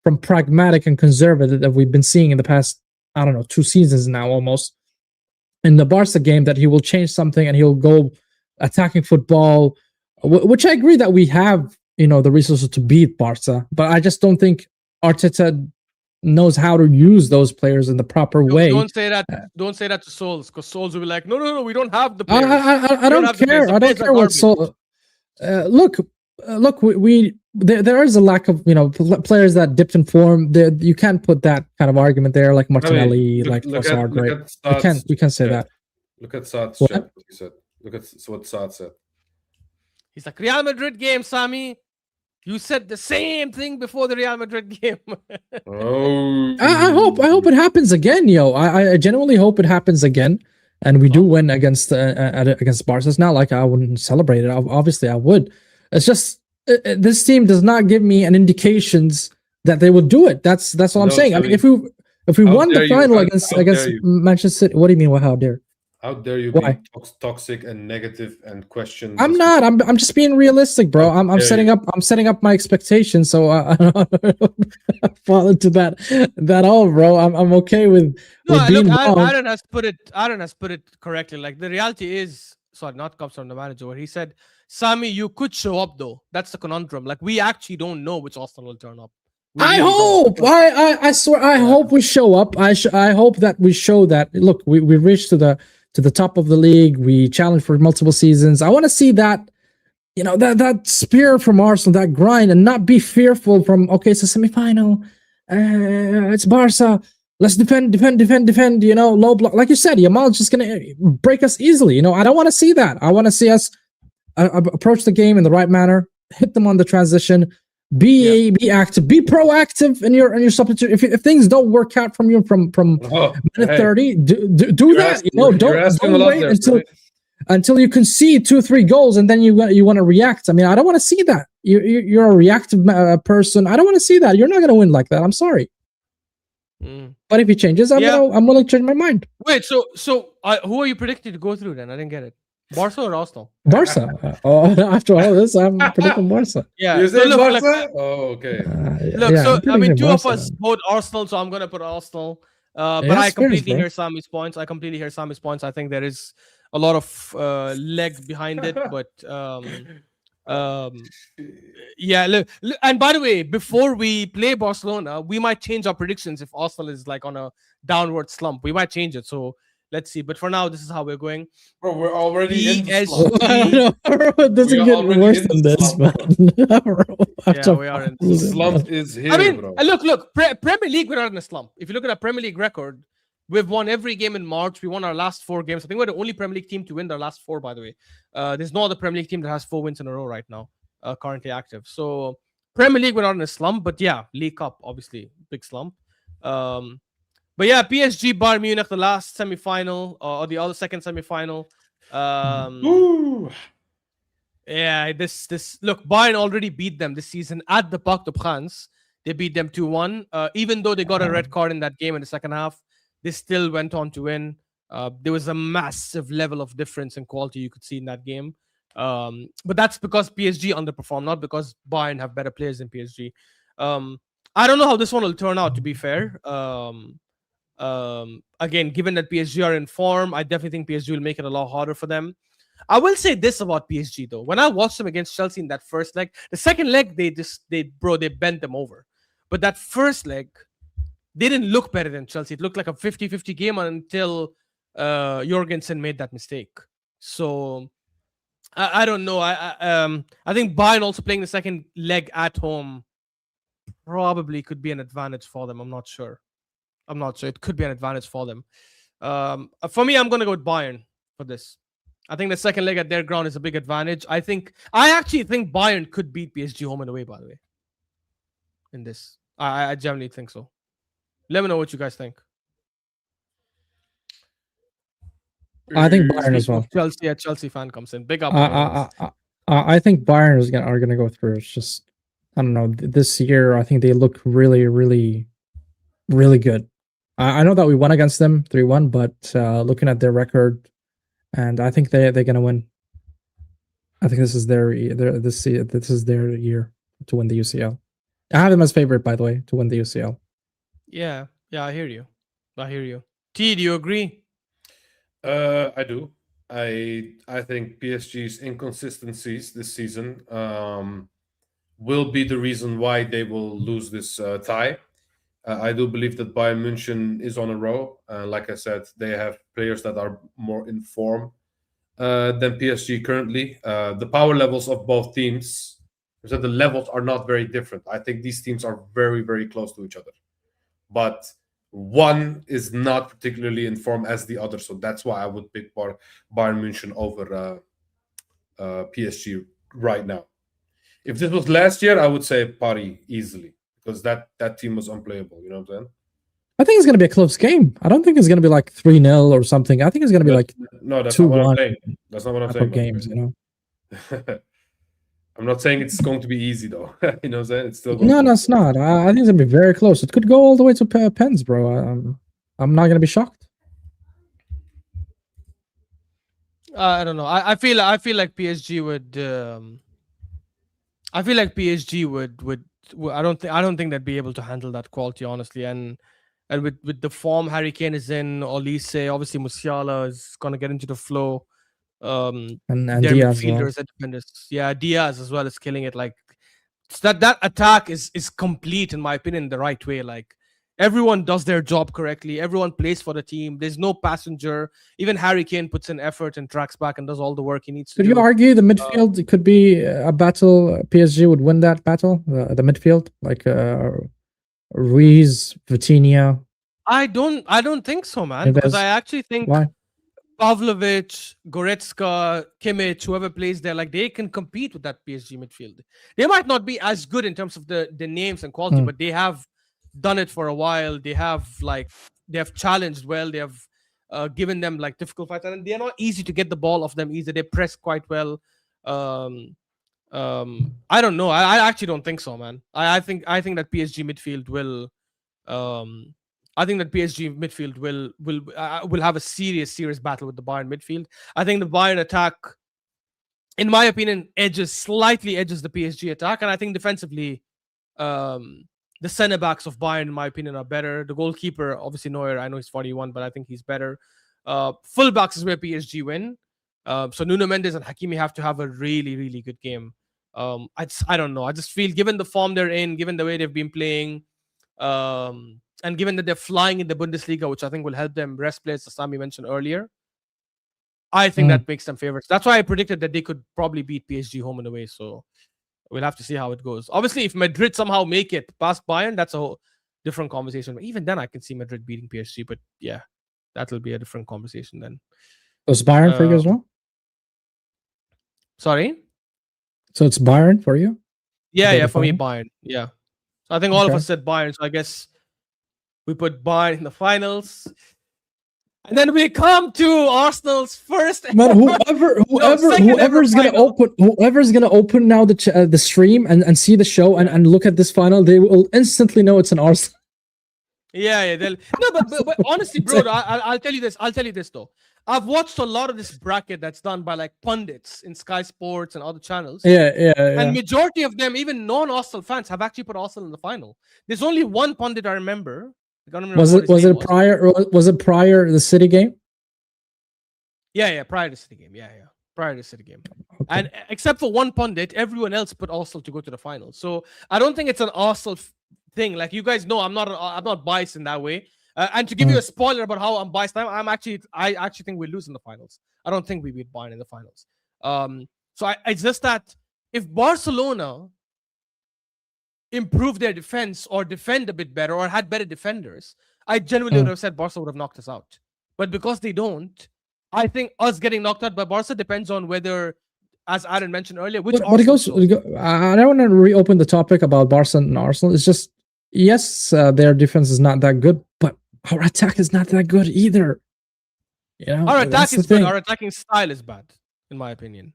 from pragmatic and conservative that we've been seeing in the past, 2 seasons now almost, in the Barca game, that he will change something and he'll go attacking football, which I agree that we have, the resources to beat Barca, but I just don't think Arteta knows how to use those players in the proper way. Don't say that. Don't say that to Souls, because Souls will be like, no, we don't have the players. I don't have the care. players. The I don't players are care what garbage. Soul. Look, there is a lack of players that dipped in form. You can't put that kind of argument there, like Martinelli, like Trossard, right? We can't say that. Look at Saad's What? chat. What he said. Look at what Saad said. He's like, Real Madrid game, Sami. You said the same thing before the Real Madrid game. Oh, I hope it happens again, yo. I genuinely hope it happens again, and we do win against Barca. It's not like I wouldn't celebrate it. Obviously, I would. It's just this team does not give me an indications that they will do it. That's what I'm saying. I mean, if we How won the dare you? final How against dare you? Manchester City, what do you mean? Well, how dare? How dare you Why? be toxic and negative and question? I'm this- not. I'm just being realistic, bro. I'm dare setting you. up. I'm setting up my expectations, so I don't fall into that all, bro. I'm okay with No, being look, wrong. Aaron has put it correctly. Like the reality is, sorry, not comes from the manager, where he said, Sami, you could show up though. That's the conundrum. Like we actually don't know which Arsenal will turn up. We I really hope. don't. I swear. I hope we show up. I hope that we show that. Look, we reached to the top of the league. We challenged for multiple seasons. I want to see that. That spirit from Arsenal, that grind, and not be fearful from. Okay, it's a semi-final. It's Barca. Let's defend. Low block. Like you said, Yamal's just gonna break us easily. I don't want to see that. I want to see us approach the game in the right manner. Hit them on the transition. Be active. Be proactive in your substitute. If things don't work out from minute 30, do that. Don't wait until you concede 2-3 goals and then you want to react. I mean, I don't want to see that. You're a reactive person. I don't want to see that. You're not going to win like that. I'm sorry. But if he changes, I'm willing to change my mind. Wait, so who are you predicting to go through then? I didn't get it. Barca or Arsenal? Barca. After all this, I'm predicting Barca. Yeah. You so saying look, Barca? Oh, okay. I mean, two of Barca. us vote Arsenal, so I'm gonna put Arsenal. But Yeah, I it's fair, completely bro. hear Sami's points. I think there is a lot of leg behind it, but yeah. Look, and by the way, before we play Barcelona, we might change our predictions if Arsenal is like on a downward slump. We might change it. So let's see. But for now, this is how we're going. Bro, we're already in the PSG. slump. It doesn't We are get already worse in than the this, slump, man. Yeah, we are in The slump is here, I mean, bro. look, Premier League, we're not in a slump. If you look at our Premier League record, we've won every game in March. We won our last 4 games. I think we're the only Premier League team to win their last 4, by the way. There's no other Premier League team that has 4 wins in a row right now, currently active. So, Premier League, we're not in a slump. But yeah, League Cup, obviously, big slump. But yeah, PSG, Bayern Munich, the last semi-final, or the other second semi-final. Ooh. Yeah, this look, Bayern already beat them this season at the Parc des Princes. They beat them 2-1. Even though they got a red card in that game in the second half, they still went on to win. There was a massive level of difference in quality you could see in that game. But that's because PSG underperformed, not because Bayern have better players than PSG. I don't know how this one will turn out, to be fair. Again, given that PSG are in form, I definitely think PSG will make it a lot harder for them. I will say this about PSG though. When I watched them against Chelsea in that first leg, the second leg they bent them over. But that first leg, they didn't look better than Chelsea. It looked like a 50-50 game until Jorgensen made that mistake. So I don't know. I think Bayern also playing the second leg at home probably could be an advantage for them. I'm not sure. It could be an advantage for them. For me, I'm going to go with Bayern for this. I think the second leg at their ground is a big advantage. I actually think Bayern could beat PSG home and away, by the way. In this. I generally think so. Let me know what you guys think. I think Bayern as well. A Chelsea fan comes in. Big up. I think Bayern are gonna go through. It's just, I don't know. This year, I think they look really, really, really good. I know that we won against them 3-1, but looking at their record, and I think they're gonna win. I think this is their year to win the UCL. I have them as favorite, by the way, to win the UCL. Yeah, I hear you. T, do you agree? I do. I think PSG's inconsistencies this season will be the reason why they will lose this tie. I do believe that Bayern München is on a roll. Like I said, they have players that are more in form than PSG currently. The power levels of both teams, so the levels are not very different. I think these teams are very, very close to each other. But one is not particularly in form as the other. So that's why I would pick Bayern München over PSG right now. If this was last year, I would say Paris easily, because that team was unplayable. You know what I'm saying? I think it's going to be a close game. I don't think it's going to be like 3-0 or something. I think it's going to be like no, that's not what I'm saying. That's not what I'm saying. Games, you know. I'm not saying it's going to be easy though. You know what I'm saying? It's still no, it's not. I think it's going to be very close. It could go all the way to pens, bro. I'm not going to be shocked. I don't know. I feel like PSG would. I feel like PSG would. I don't think they'd be able to handle that quality, honestly. And with the form Harry Kane is in, Olise, obviously Musiala is gonna get into the flow. And their Diaz, midfielders and defenders. Yeah, Diaz as well is killing it. Like that attack is complete in my opinion, the right way. Like everyone does their job correctly. Everyone plays for the team. There's no passenger. Even Harry Kane puts in effort and tracks back and does all the work he needs to do. Could you argue the midfield could be a battle? PSG would win that battle. The midfield, like Ruiz, Vitinha. I don't think so, man. Because I actually think Pavlovic, Goretzka, Kimmich, whoever plays there, like they can compete with that PSG midfield. They might not be as good in terms of the names and quality, but they have done it for a while. They have challenged well. They have given them like difficult fights, and they're not easy to get the ball off them either. They press quite well. I don't know. I actually don't think so, man. I think that PSG midfield will. I think that PSG midfield will have a serious battle with the Bayern midfield. I think the Bayern attack, in my opinion, slightly edges the PSG attack, and I think defensively, the center backs of Bayern, in my opinion, are better. The goalkeeper, obviously Neuer, I know he's 41, but I think he's better. Fullbacks is where PSG win. So Nuno Mendes and Hakimi have to have a really, really good game. I don't know. I just feel, given the form they're in, given the way they've been playing, and given that they're flying in the Bundesliga, which I think will help them rest players, as Sami mentioned earlier, I think that makes them favorites. That's why I predicted that they could probably beat PSG home and away. So we'll have to see how it goes. Obviously, if Madrid somehow make it past Bayern, that's a whole different conversation. But even then, I can see Madrid beating PSG. But yeah, that will be a different conversation then. Was Bayern for you as well? Sorry? So it's Bayern for you? Yeah, for me, Bayern. Yeah. So I think all of us said Bayern. So I guess we put Bayern in the finals. And then we come to Arsenal's first. But second ever whoever's gonna open now the stream and see the show and look at this final, they will instantly know it's an Arsenal. Yeah. No, but honestly, bro, I'll tell you this. I'll tell you this though. I've watched a lot of this bracket that's done by like pundits in Sky Sports and other channels. Yeah. And majority of them, even non-Arsenal fans, have actually put Arsenal in the final. There's only one pundit I remember. I can't remember Was it prior the City game? Yeah, prior to City game. Yeah. Prior to City game. Okay. And except for one pundit, everyone else put Arsenal to go to the final. So I don't think it's an Arsenal thing. Like you guys know, I'm not biased in that way. And to give you a spoiler about how I'm biased, I actually think we lose in the finals. I don't think we beat Bayern in the finals. So it's just that if Barcelona improve their defense or defend a bit better or had better defenders, I genuinely would have said Barca would have knocked us out. But because they don't, I think us getting knocked out by Barca depends on whether, as Aaron mentioned earlier, which but it goes. I don't want to reopen the topic about Barca and Arsenal. It's just yes, their defense is not that good, but our attack is not that good either. You know, our attack is good. Our attacking style is bad, in my opinion.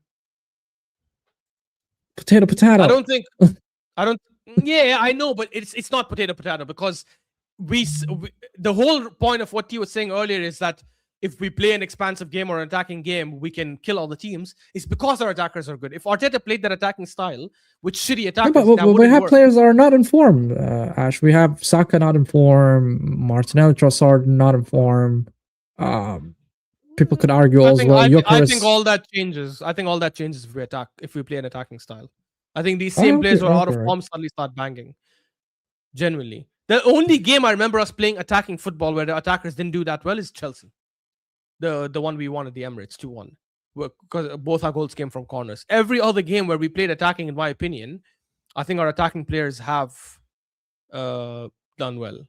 Potato. I don't. Yeah, I know, but it's not potato because the whole point of what he was saying earlier is that if we play an expansive game or an attacking game, we can kill all the teams. It's because our attackers are good. If Arteta played that attacking style with shitty attackers, but we have players that are not in form. Ash, we have Saka not in form, Martinelli, Trossard not in form. People could argue as well. I think all that changes. I think all that changes if we play an attacking style. I think these same players who are out of form suddenly start banging. Genuinely. The only game I remember us playing attacking football where the attackers didn't do that well is Chelsea. The one we won at the Emirates 2-1. Because both our goals came from corners. Every other game where we played attacking, in my opinion, I think our attacking players have done well.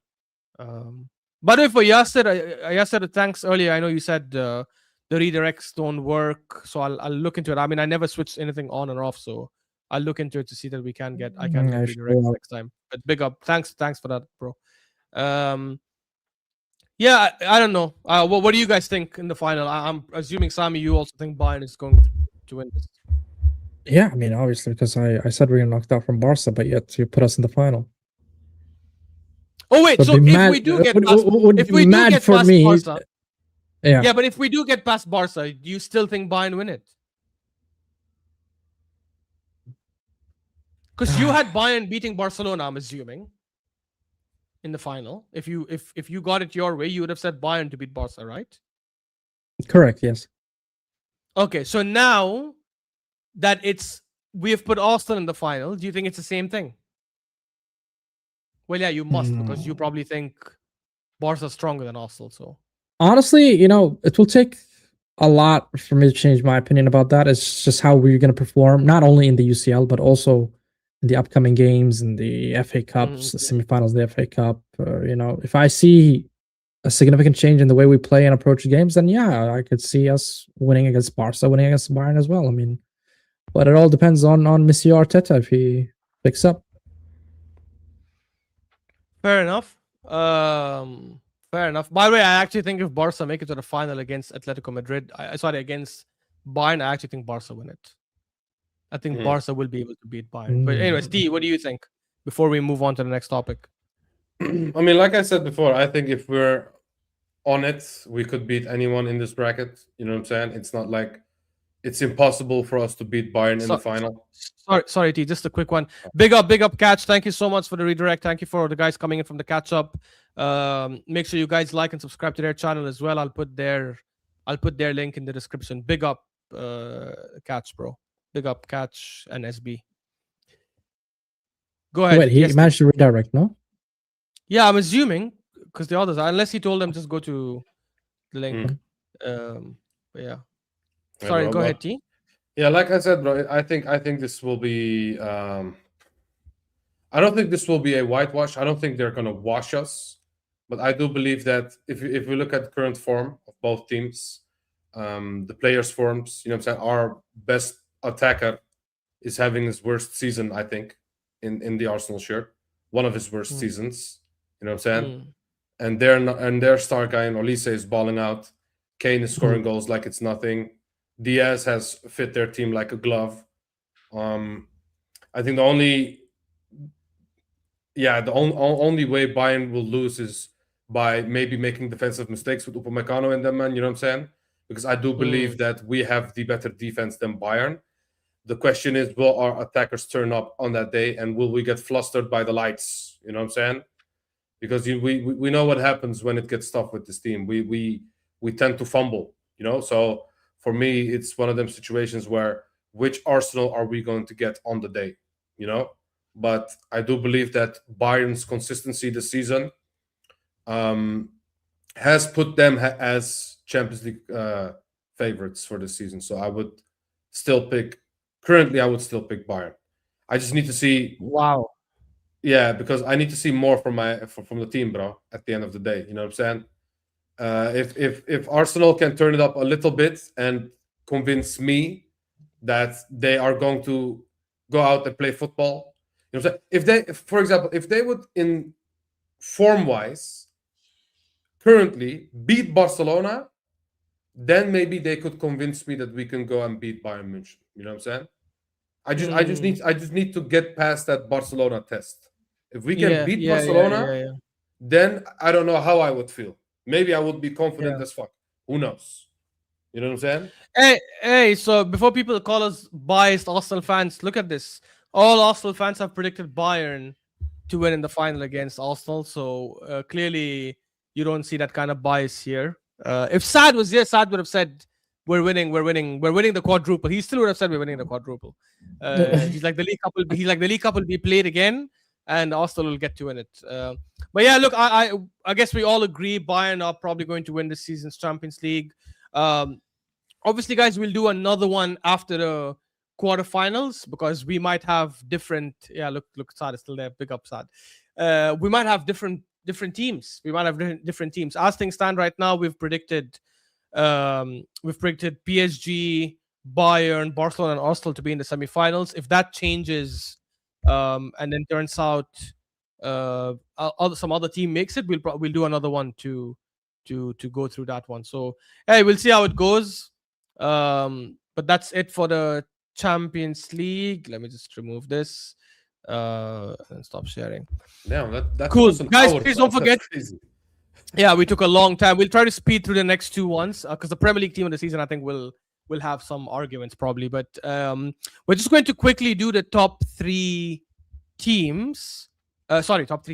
By the way, for Yasser, thanks earlier. I know you said the redirects don't work, so I'll look into it. I mean, I never switched anything on or off, so I'll look into it to see that I can get redirects next time. But big up, thanks for that, bro. Yeah, I don't know. What do you guys think in the final? I'm assuming Sami, you also think Bayern is going to win this. Yeah, I mean, obviously, because I said we were knocked out from Barca, but yet you put us in the final. Oh wait, so if we do get past, Barca, yeah, but if we do get past Barca, do you still think Bayern win it? Because you had Bayern beating Barcelona, I'm assuming, in the final. If you got it your way, you would have said Bayern to beat Barca, right? Correct. Yes. Okay, so now that we have put Arsenal in the final, do you think it's the same thing? Well, yeah, you must because you probably think Barca's stronger than Arsenal. So honestly, it will take a lot for me to change my opinion about that. It's just how we're going to perform, not only in the UCL but also in the upcoming games in the FA Cups, the semifinals of the FA Cup. If I see a significant change in the way we play and approach games, then yeah, I could see us winning against Barca, winning against Bayern as well. I mean, but it all depends on Monsieur Arteta if he picks up. Fair enough. Fair enough. By the way, I actually think if Barca make it to the final against Atletico Madrid, against Bayern, I actually think Barca win it. I think Barca will be able to beat Bayern. But anyways, D, what do you think before we move on to the next topic? I mean, like I said before, I think if we're on it, we could beat anyone in this bracket. You know what I'm saying? It's not like it's impossible for us to beat Bayern in the final. Sorry, T, just a quick one. Big up, Catch. Thank you so much for the redirect. Thank you for the guys coming in from the catch up. Make sure you guys like and subscribe to their channel as well. I'll put their link in the description. Big up, Catch, bro. Big up, Catch and SB. Go ahead. Wait, he managed to redirect, no? Yeah, I'm assuming because the others, unless he told them just go to the link. But yeah. Sorry, go ahead, T. Yeah, like I said, bro, I think this will be. I don't think this will be a whitewash. I don't think they're gonna wash us, but I do believe that if we look at the current form of both teams, the players' forms, you know what I'm saying, our best attacker is having his worst season, I think, in the Arsenal shirt, one of his worst seasons. You know what I'm saying? and their star guy in Olise is balling out. Kane is scoring goals like it's nothing. Diaz has fit their team like a glove. I think the only way Bayern will lose is by maybe making defensive mistakes with Upamecano and them, man. You know what I'm saying? Because I do believe that we have the better defense than Bayern. The question is, will our attackers turn up on that day, and will we get flustered by the lights? You know what I'm saying? Because we know what happens when it gets tough with this team. We tend to fumble, you know. So for me, it's one of them situations where which Arsenal are we going to get on the day, you know? But I do believe that Bayern's consistency this season has put them as Champions League favorites for this season. So I would still pick. Currently, I would still pick Bayern. I just need to see. Wow. Yeah, because I need to see more from the team, bro. At the end of the day, you know what I'm saying? If Arsenal can turn it up a little bit and convince me that they are going to go out and play football, you know what I'm saying? For example, if they would in form wise currently beat Barcelona, then maybe they could convince me that we can go and beat Bayern München. You know what I'm saying? I just need to get past that Barcelona test. If we can beat Barcelona, then I don't know how I would feel. Maybe I would be confident as fuck. Who knows? You know what I'm saying? Hey, so before people call us biased Arsenal fans, look at this. All Arsenal fans have predicted Bayern to win in the final against Arsenal. So clearly you don't see that kind of bias here. If Sad was here, Sad would have said, we're winning the quadruple. He still would have said we're winning the quadruple. He's like the League Cup will be played again, and Arsenal will get to win it. But yeah, look, I guess we all agree Bayern are probably going to win this season's Champions League. Obviously, guys, we'll do another one after the quarterfinals because we might have different. Yeah, look, Sad is still there. Big up, Sad. We might have different teams. We might have different teams. As things stand right now, we've predicted PSG, Bayern, Barcelona, and Arsenal to be in the semifinals. If that changes, and then turns out some other team makes it, we'll do another one to go through that one. So hey, we'll see how it goes. But that's it for the Champions League. Let me just remove this and stop sharing. Yeah, that's cool, guys. Please don't forget. Yeah, we took a long time. We'll try to speed through the next two ones because the Premier League team of the season, I think, will have some arguments probably. But we're just going to quickly do the top three teams. Top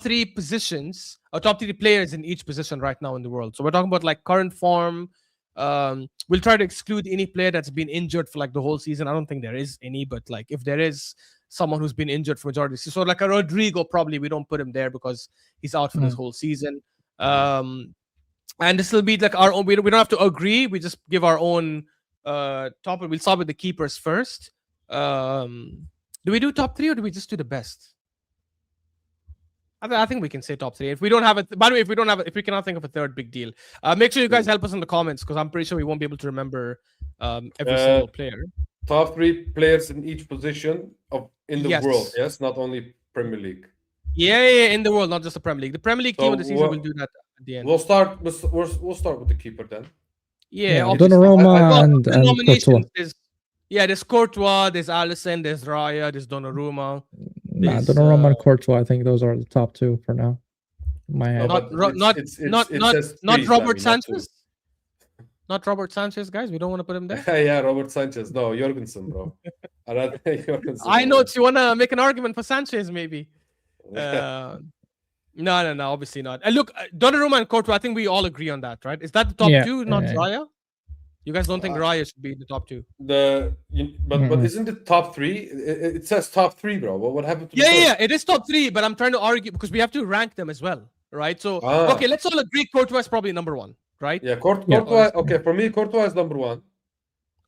three positions, or top three players in each position right now in the world. So we're talking about like current form. We'll try to exclude any player that's been injured for like the whole season. I don't think there is any, but like if there is someone who's been injured for majority, so like a Rodrigo, probably we don't put him there because he's out for this whole season. And this will be like our own. We don't have to agree. We just give our own top. We'll start with the keepers first. Do we do top three or do we just do the best? I think we can say top three. If we don't have it, by the way, if we cannot think of a third, big deal. Make sure you guys help us in the comments because I'm pretty sure we won't be able to remember every single player. Top three players in each position in the world. Yes, not only Premier League. Yeah, in the world, not just the Premier League. The Premier League team of the season will do that at the end. We'll start with the keeper then. Yeah, Donnarumma and Courtois. There's Courtois, there's Alisson, there's Raya, there's Donnarumma. Donnarumma and Courtois. I think those are the top two for now. Not Robert Sanchez. Not Robert Sanchez, guys. We don't want to put him there. Yeah, Robert Sanchez. No, Jorgensen, bro. I know. You want to make an argument for Sanchez, maybe. No, obviously not. And look, Donnarumma and Courtois, I think we all agree on that, right? Is that the top two, not Raya? You guys don't think Raya should be in the top two? But isn't it top three? It says top three, bro. What happened to it is top three, but I'm trying to argue because we have to rank them as well, right? So okay, let's all agree Courtois is probably number one, right? Yeah, Courtois. Okay, for me, Courtois is number one.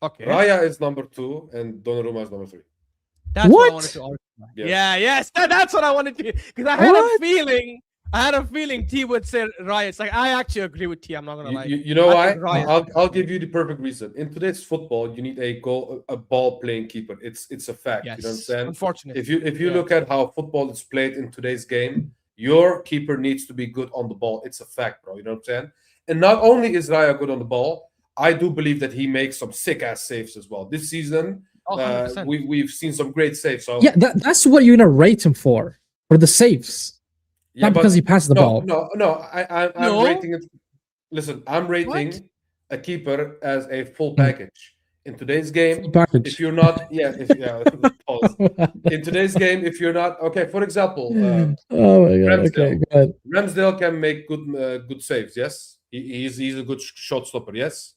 Okay. Raya is number two, and Donnarumma is number three. That's what I wanted to argue. Yes. That's what I wanted to, because I had a feeling T would say Raya. It's like I actually agree with T. I'm not gonna lie. You know why? I'll give you the perfect reason. In today's football, you need a ball playing keeper. It's a fact. Yes. You know what I'm saying? Unfortunately, if you look at how football is played in today's game, your keeper needs to be good on the ball. It's a fact, bro. You know what I'm saying? And not only is Raya good on the ball, I do believe that he makes some sick ass saves as well. This season, Oh, 100%. we've seen some great saves. So Yeah, that's what you're gonna rate him for the saves, yeah, not but because he passes the ball. I'm No? rating it. Listen, I'm rating What? a keeper as a full Hmm. package. In today's game, Full package. if you're not, pause. In today's game, if you're not, okay, for example, Oh my god. Ramsdale. Okay, go ahead. Ramsdale can make good saves. Yes, he's a good shot stopper. Yes,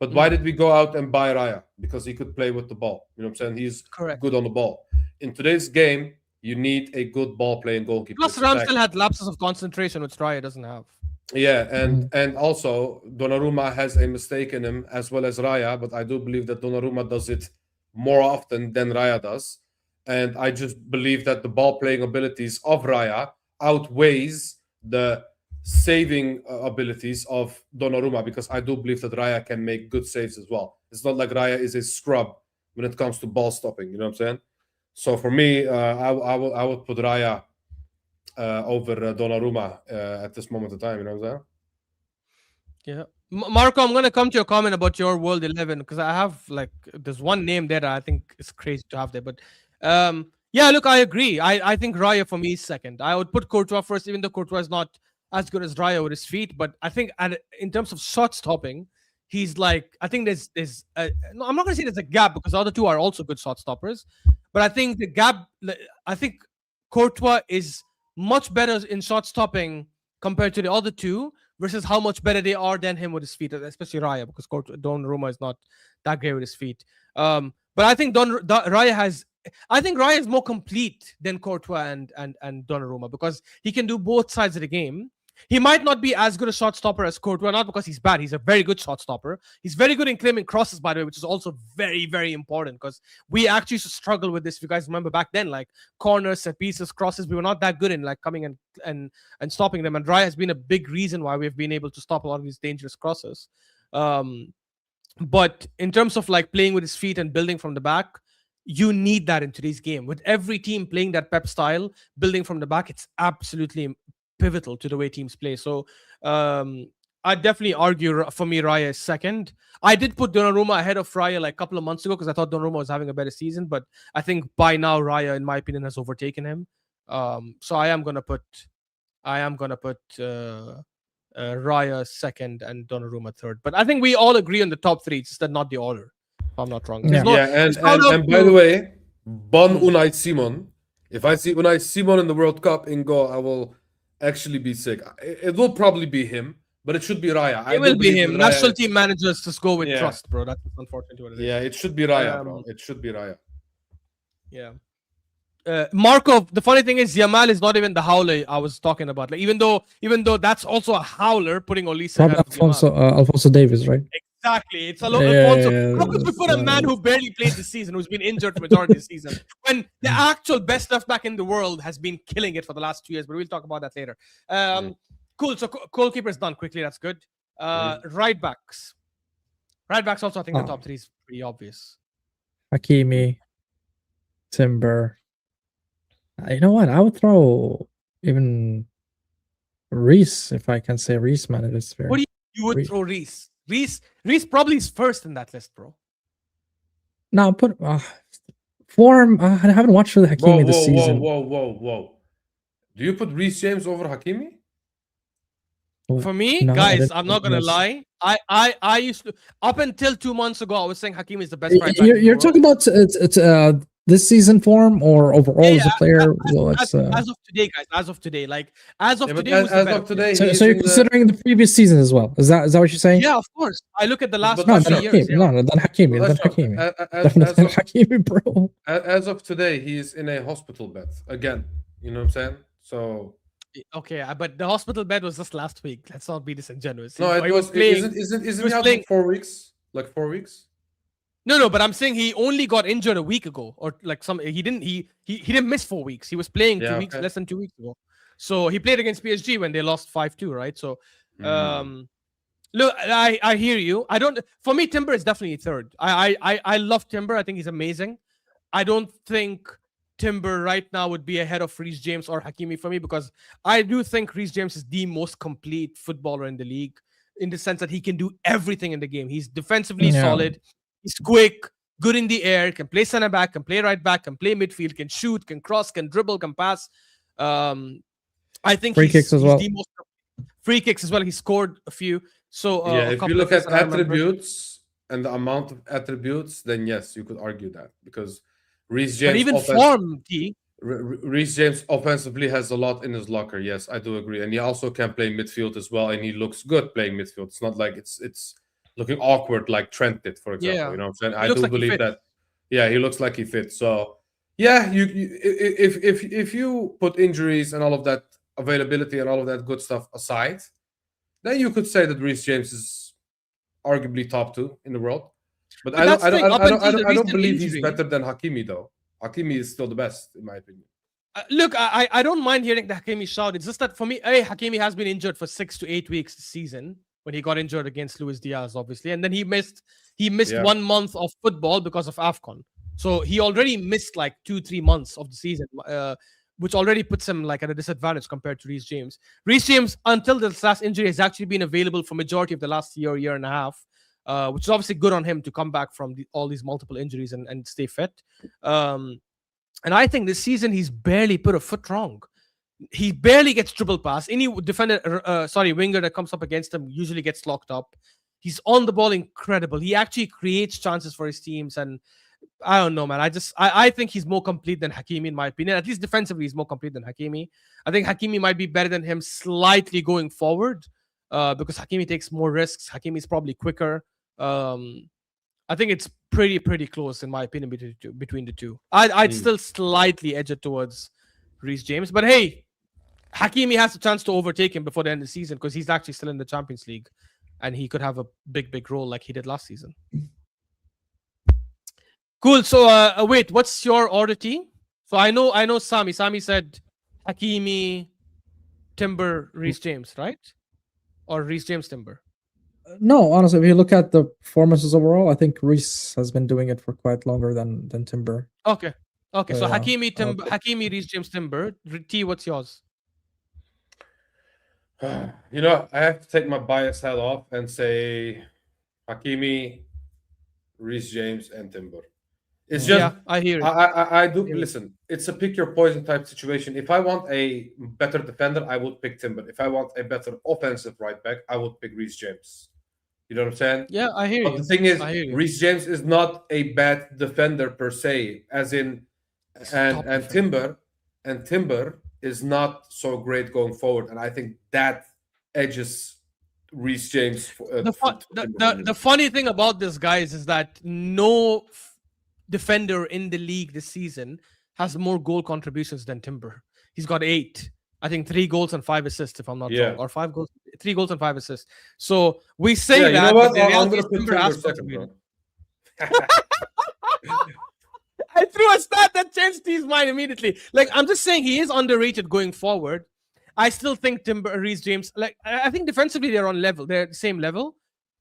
but why did we go out and buy Raya? Because he could play with the ball. You know what I'm saying? He's Correct. good on the ball. In today's game, you need a good ball playing goalkeeper. Plus, It's a fact. Ramsdale had lapses of concentration, which Raya doesn't have. Yeah, and also Donnarumma has a mistake in him as well as Raya, but I do believe that Donnarumma does it more often than Raya does, and I just believe that the ball playing abilities of Raya outweighs the saving abilities of Donnarumma, because I do believe that Raya can make good saves as well. It's not like Raya is a scrub when it comes to ball stopping. You know what I'm saying? So for me, I would put Raya over Donnarumma at this moment in time. You know what I'm saying? Yeah. Marco, I'm going to come to your comment about your World 11 because I have there's one name there that I think is crazy to have there. But yeah, look, I agree. I think Raya for me is second. I would put Courtois first, even though Courtois is not as good as Raya with his feet. But I think in terms of shot stopping, he's I think there's no, I'm not going to say there's a gap because the other two are also good shot stoppers. But I think the gap, I think Courtois is much better in shot stopping compared to the other two versus how much better they are than him with his feet, especially Raya, because Donnarumma is not that great with his feet. But I think Raya is more complete than Courtois and Donnarumma because he can do both sides of the game. He might not be as good a shot stopper as Courtois, not because he's bad. He's a very good shot stopper. He's very good in claiming crosses, by the way, which is also very, very important because we actually used to struggle with this. If you guys remember back then, like corners, set pieces, crosses, we were not that good in coming and stopping them. And Raya has been a big reason why we've been able to stop a lot of these dangerous crosses. But in terms of playing with his feet and building from the back, you need that in today's game. With every team playing that Pep style, building from the back, it's absolutely pivotal to the way teams play. So I definitely argue for me Raya is second. I did put Donnarumma ahead of Raya a couple of months ago because I thought Donnarumma was having a better season, but I think by now Raya, in my opinion, has overtaken him. So I am gonna put Raya second and Donnarumma third. But I think we all agree on the top three. It's just that not the order. If I'm not wrong. Yeah. And by the way, Bon Unai Simon. If I see Unai Simon in the World Cup in goal, I will actually be sick. It will probably be him, but it should be Raya. It will be him. National team managers just go with trust, bro. That's unfortunately what it is. Yeah, it should be Raya, bro. It should be Raya. Yeah. Marco, the funny thing is Yamal is not even the howler I was talking about. Even though that's also a howler, putting Olise ahead of Yamal. Alfonso Davies, right? Exactly. It's Alfonso. How could you put a man who barely played this season, who's been injured for majority of the season, when the actual best left back in the world has been killing it for the last 2 years? But we'll talk about that later. Cool. So goalkeeper's done quickly. That's good. Right backs. Right backs also, I think the top three is pretty obvious. Hakimi, Timber. You know what? I would throw even Reece, if I can say Reece, man. It is fair. What do you would throw Reece? Reece probably is first in that list, bro. No, put form. I haven't watched the Hakimi this season. Whoa. Do you put Reece James over Hakimi? For me, guys, I'm not gonna lie. I used to, up until 2 months ago, I was saying Hakimi is the best. You're talking about this season form or overall as a player? As of today, guys. As of today, today. So you're considering the previous season as well? Is that what you're saying? Yeah, of course. I look at the last 2 years. No, then Hakimi. Hakimi, bro. As of today, he is in a hospital bed again. You know what I'm saying? So. Okay, but the hospital bed was just last week. Let's not be disingenuous. No, it was playing. Isn't he out for 4 weeks? Like 4 weeks? No, but I'm saying he only got injured a week ago, or he didn't miss 4 weeks. He was playing 2 weeks, less than 2 weeks ago. So he played against PSG when they lost 5-2, right? So, look, I hear you. For me, Timber is definitely third. I love Timber. I think he's amazing. I don't think Timber right now would be ahead of Reece James or Hakimi for me, because I do think Reece James is the most complete footballer in the league, in the sense that he can do everything in the game. He's defensively Yeah. solid, he's quick, good in the air, can play center back, can play right back, can play midfield, can shoot, can cross, can dribble, can pass. I think Free kicks as well. the most free kicks as well. He scored a few. So Yeah, a if you couple look of his at that I remember. attributes and the amount of attributes, then yes, you could argue that, because Reece But James even form, T. Reece James offensively has a lot in his locker. Yes, I do agree, and he also can play midfield as well, and he looks good playing midfield. It's not like it's looking awkward like Trent did, for example. Yeah. You know what I'm saying? He I looks do like he believe fits. that. Yeah, he looks like he fits. So yeah, if you put injuries and all of that availability and all of that good stuff aside, then you could say that Reece James is arguably top 2 in the world. But I that's the thing, up until the don't recent believe he's injury- better than Hakimi though. Hakimi is still the best in my opinion. Look, I don't mind hearing the Hakimi shout. It's just that for me, Hakimi has been injured for 6 to 8 weeks this season, when he got injured against Luis Diaz, obviously, and then he missed Yeah. 1 month of football because of AFCON. So he already missed like 2-3 months of the season, which already puts him like at a disadvantage compared to Reece James. Reece James, until this last injury, has actually been available for majority of the last year and a half, which is obviously good on him to come back from all these multiple injuries and stay fit. And I think this season he's barely put a foot wrong. He barely gets dribble pass. Any defender, winger that comes up against him usually gets locked up. He's on the ball incredible. He actually creates chances for his teams, and I don't know, man. I think he's more complete than Hakimi, in my opinion. At least defensively, he's more complete than Hakimi. I think Hakimi might be better than him slightly going forward, because Hakimi takes more risks. Hakimi is probably quicker. I think it's pretty close, in my opinion, between the two. I'd still slightly edge it towards Reece James, but hey, Hakimi has a chance to overtake him before the end of the season, because he's actually still in the Champions League, and he could have a big role like he did last season. Cool. So wait, what's your order, T? So I know Sami. Sami said Hakimi, Timber, Reece James, right? Or Reece James, Timber. No, honestly, if you look at the performances overall, I think Reece has been doing it for quite longer than Timber. Okay. So Yeah, Hakimi, Timber, Hakimi, Reece James, Timber. T, what's yours? You know, I have to take my bias hat off and say Hakimi, Reece James, and Timber. It's just Yeah, I hear it. I do Hear it. listen. It's a pick your poison type situation. If I want a better defender, I would pick Timber. If I want a better offensive right back, I would pick Reece James. You know what I'm saying? Yeah, I hear But you. the thing is, I hear you. Reece James is not a bad defender per se, as in, He's a top defender. Timber is not so great going forward, and I think that edges Reece James. The funny thing about this, guys, is that no defender in the league this season has more goal contributions than Timber. He's got 8. I think 3 goals and 5 assists, if I'm not wrong, or 5 goals, 3 goals and 5 assists. So we say yeah, that. you know what? But the I'm reality gonna is put Timber Timber has second, contributed. bro. I threw a stat that changed his mind immediately. Like, I'm just saying he is underrated going forward. I still think Timber, Reece James, like, I think defensively they're on level. They're the same level.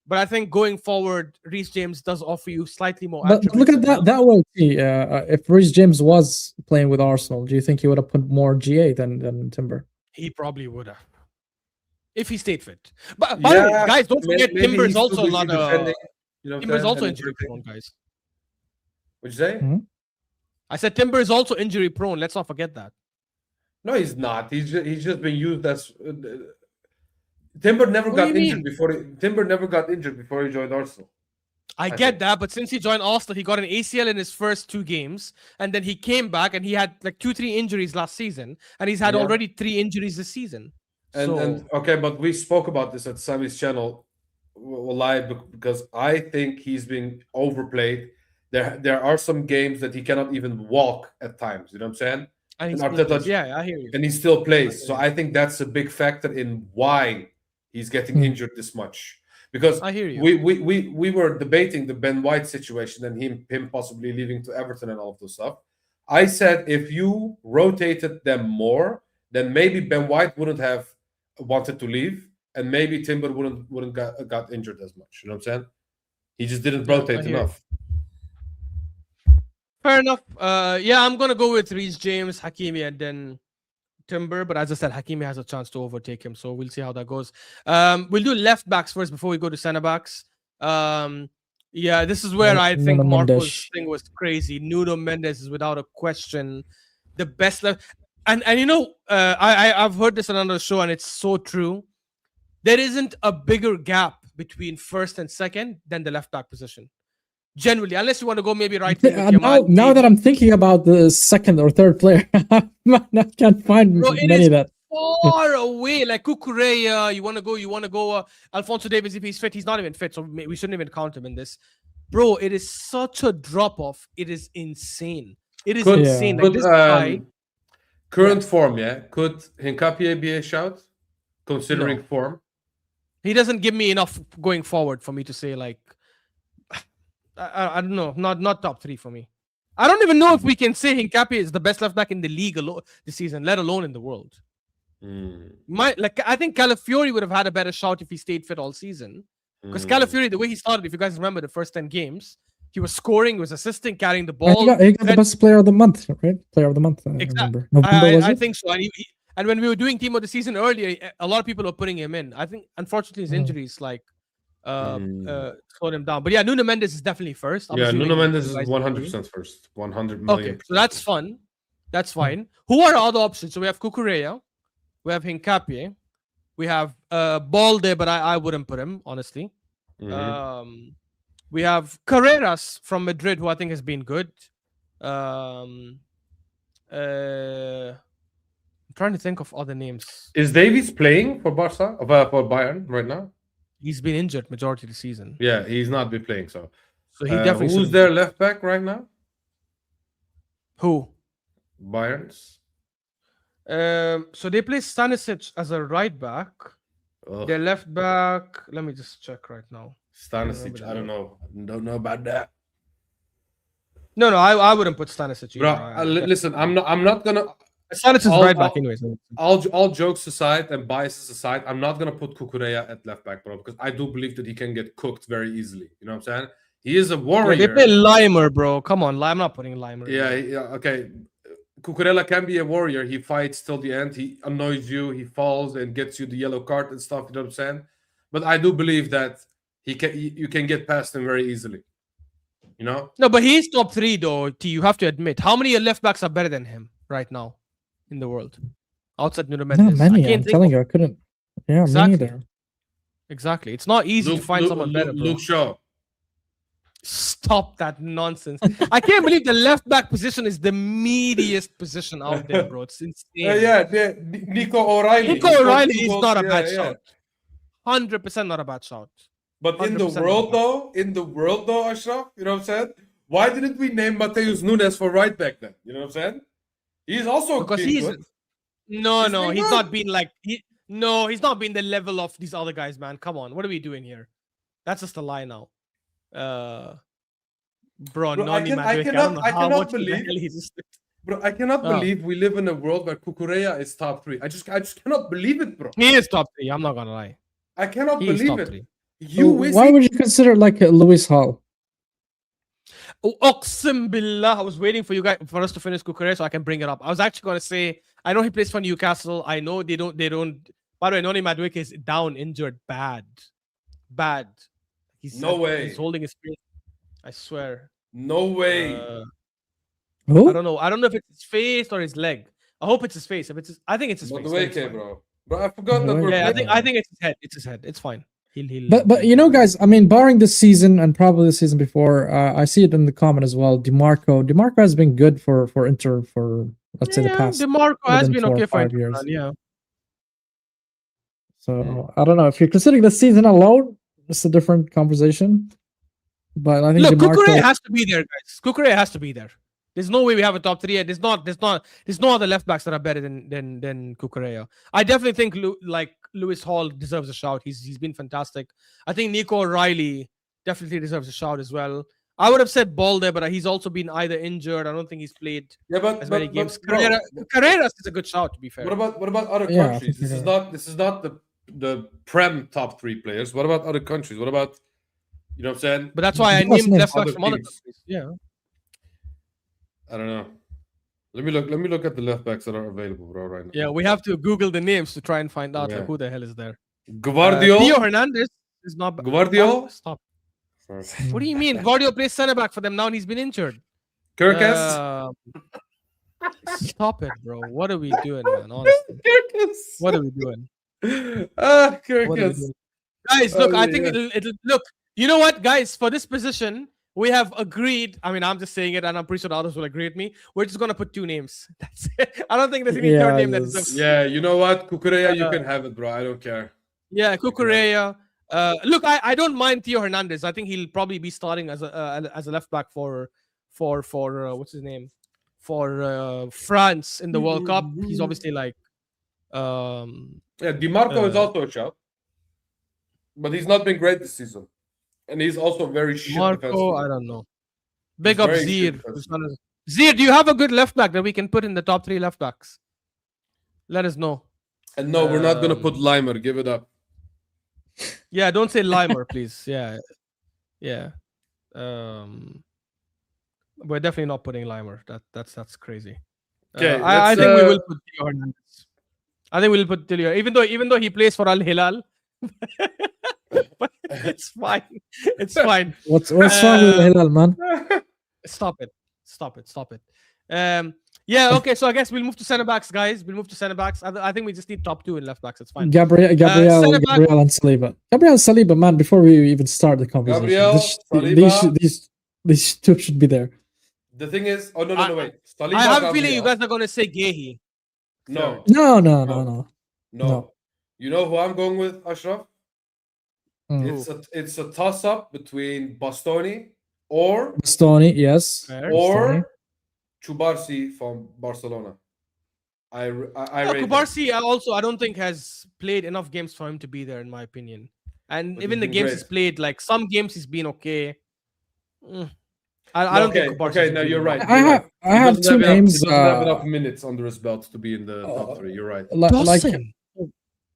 But I think going forward, Reece James does offer you slightly more. But look at that way. T. If Reece James was playing with Arsenal, do you think he would have put more GA than Timber? He probably would have, if he stayed fit. But by the way, guys, don't forget maybe Timber is he's too also busy not a. defending, you know what I'm Timber is saying, also and injury everything. prone, guys. What'd you say? Mhm. I said Timber is also injury prone. Let's not forget that. No, he's not. He's just been used as. Timber never What got do you injured before. Timber never got injured before he joined Arsenal. I think. get that, but since he joined Arsenal, he got an ACL in his first 2 games, and then he came back and he had like 2-3 injuries last season, and he's had Yeah. already 3 injuries this season. And okay, but we spoke about this at Sami's channel live because I think he's been overplayed. There are some games that he cannot even walk at times. You know what I'm saying? And and Arteta- yeah, I hear you. And he still plays. So I think that's a big factor in why he's getting injured this much. Because I hear you. we were debating the Ben White situation and him possibly leaving to Everton and all of this stuff. I said if you rotated them more, then maybe Ben White wouldn't have wanted to leave, and maybe Timber wouldn't got injured as much. You know what I'm saying? He just didn't Yeah, rotate I hear enough. Fair enough. Yeah, I'm gonna go with Reece James, Hakimi, and then Timber. But as I said, Hakimi has a chance to overtake him, so we'll see how that goes. We'll do left backs first before we go to centre backs. Yeah, this is where I think Nuno Marco's Mendes. thing was crazy. Nuno Mendes is without a question the best left. And you know, I've heard this on another show, and it's so true. There isn't a bigger gap between first and second than the left back position. Generally, unless you want to go maybe right wing with Yamal, now that I'm thinking about the second or third player, I can't find Bro, it many is that. far away. Like Kukureya, you want to go. Alfonso Davies, if he's fit, he's not even fit, so we shouldn't even count him in this. Bro, it is such a drop off. It is insane. It is insane. Like this guy. Current form, yeah. Could Hincapié be a shout, considering form? He doesn't give me enough going forward for me to say like. I don't know. Not top 3 for me. I don't even know if we can say Hincapié is the best left back in the league this season, let alone in the world. I think Calafiori would have had a better shout if he stayed fit all season. Because Calafiori, the way he started, if you guys remember the first 10 games, he was scoring, he was assisting, carrying the ball. He got the best player of the month, right? Player of the month. Exactly. I think so. And when we were doing team of the season earlier, a lot of people were putting him in. I think, unfortunately, his injuries slowed him down. But yeah, Nuno Mendes is definitely first. Yeah, Nuno Mendes is 100% first. 100 million. Okay, so that's fun. That's fine. Who are our other options? So we have Kukureya, we have Hincapié, we have Balde, but I wouldn't put him, honestly. We have Carreras from Madrid, who I think has been good. I'm trying to think of other names. Is Davies playing for Barca, for Bayern right now? He's been injured majority of the season. Yeah, he's not been playing. So he definitely. Who's their left back right now? Who? Bayern's. So they play Stanisic as a right back. Their left back. Let me just check right now. Stanisic, I don't know. Don't know about that. No, I wouldn't put Stanisic. Bro, listen, I'm not gonna. Stanisic is right back, anyways. All jokes aside and biases aside, I'm not gonna put Kukureya at left back, bro, because I do believe that he can get cooked very easily. You know what I'm saying? He is a warrior. Yeah, they play Limer, bro. Come on, I'm not putting Limer. Yeah, okay. Kukurela can be a warrior. He fights till the end. He annoys you. He falls and gets you the yellow card and stuff. You know what I'm saying? But I do believe that you can get past him very easily. You know? No, but he's top 3 though. You have to admit. How many left backs are better than him right now in the world? Outside Nuno Mendes. Not many. I'm telling you, I couldn't. Yeah, exactly. Me neither. Exactly. It's not easy to find someone better. Bro. Luke Shaw. Stop that nonsense. I can't believe the left back position is the meatiest position out there, bro. It's insane. Yeah. Nico O'Reilly. Nico O'Reilly is not a bad shot. 100% not a bad shot. But in the world though, Ashraf, you know what I'm saying? Why didn't we name Mateus Nunes for right back then? You know what I'm saying? He's also because he's good. He's not been like he's not been the level of these other guys, man. Come on, what are we doing here? That's just a lie now. Bro, I cannot believe we live in a world where Kukureya is top 3. I just cannot believe it, bro. He is top 3. I'm not gonna lie. I cannot believe it. 3. Why would you consider like Lewis Hall? Oqsim billah, I was waiting for for us to finish Kukureya so I can bring it up. I was actually gonna say I know he plays for Newcastle. I know they don't. By the way, Noni Madueke is down, injured, bad. He's holding his face. I swear. No way. Who? I don't know. I don't know if it's his face or his leg. I hope it's his face. I think it's his face. Madueke, bro. Bro, I forgot that. Yeah, I think it's his head. It's his head. It's fine. He'll. But you know, guys. I mean, barring this season and probably the season before, I see it in the comment as well. Dimarco has been good for Inter for let's say the past. Dimarco has been okay for 5 years. Yeah. So I don't know if you're considering the season alone. It's a different conversation. But I think Kukureya has to be there, guys. Kukureya has to be there. There's no way we have a top 3. There's no other left backs that are better than Kukureya. I definitely think Lewis Hall deserves a shout. He's been fantastic. I think Nico O'Reilly definitely deserves a shout as well. I would have said Balde, but he's also been either injured. I don't think he's played as many games. Carreras is a good shout, to be fair. What about other countries? This is not the Prem top 3 players. What about other countries? What about, you know what I'm saying? But that's why I named left backs from other countries. Yeah. I don't know. Let me look at the left backs that are available, bro, right now. Yeah, we have to Google the names to try and find out like, Yeah. who the hell is there. Gvardiol. Theo Hernandez is not. Gvardiol. Stop. What do you mean? Gvardiol plays centre back for them now, and he's been injured. Kirkus. Stop it, bro. What are we doing, man? Honestly, Kirkus. what are we doing? Ah, What are we Kirkus. doing? Guys, look, Oh, I think yeah. it'll look. You know what, guys? For this position, we have agreed. I mean, I'm just saying it, and I'm pretty sure the others will agree with me. We're just gonna put two names. That's it. I don't think there's any third name that deserves. Yeah, you know what? Kukureya, you can have it, bro. I don't care. Yeah, Cucurella. Look, I don't mind Theo Hernandez. I think he'll probably be starting as a left back for what's his name, for France in the World Cup. He's obviously like Yeah, DiMarco is also a shout, but he's not been great this season, and he's also very shit Marco. defensively. I don't know. Big He's up very Zir. shit defensively. Zir, do you have a good left back that we can put in the top 3 left backs? Let us know. And no, we're not gonna put Limer. Give it up. Yeah, don't say Limer, please. Yeah. We're definitely not putting Limer. That's crazy. Okay, I think we will put Theo Hernandez. I think we'll put Theo, even though he plays for Al Hilal. But it's fine. It's fine. What's wrong with Hilal, man? Stop it. Yeah, okay, so I guess we'll move to centre backs, guys. We'll move to centre backs. I think we just need top 2 in left backs. It's fine. Gabriel, centre-back- and Saliba. Gabriel and Saliba, man. Before we even start the conversation, Gabriel, Saliba. these two should be there. The thing is, oh no, wait. Saliba, I have a feeling Gabriel. you guys are going to say Gehi. No, No. You know who I'm going with, Ashraf? Mm. It's a toss up between Bastoni or Bastoni, yes. Fair. or Chubarsi from Barcelona. I rate him. Kubarsi I don't think has played enough games for him to be there, in my opinion. And But even he's the been games great. he's played, like some games he's been okay. I don't think Kubarsi. Okay, no, you're right. I have He two doesn't names. He doesn't have enough minutes under his belt to be in the top 3. You're right.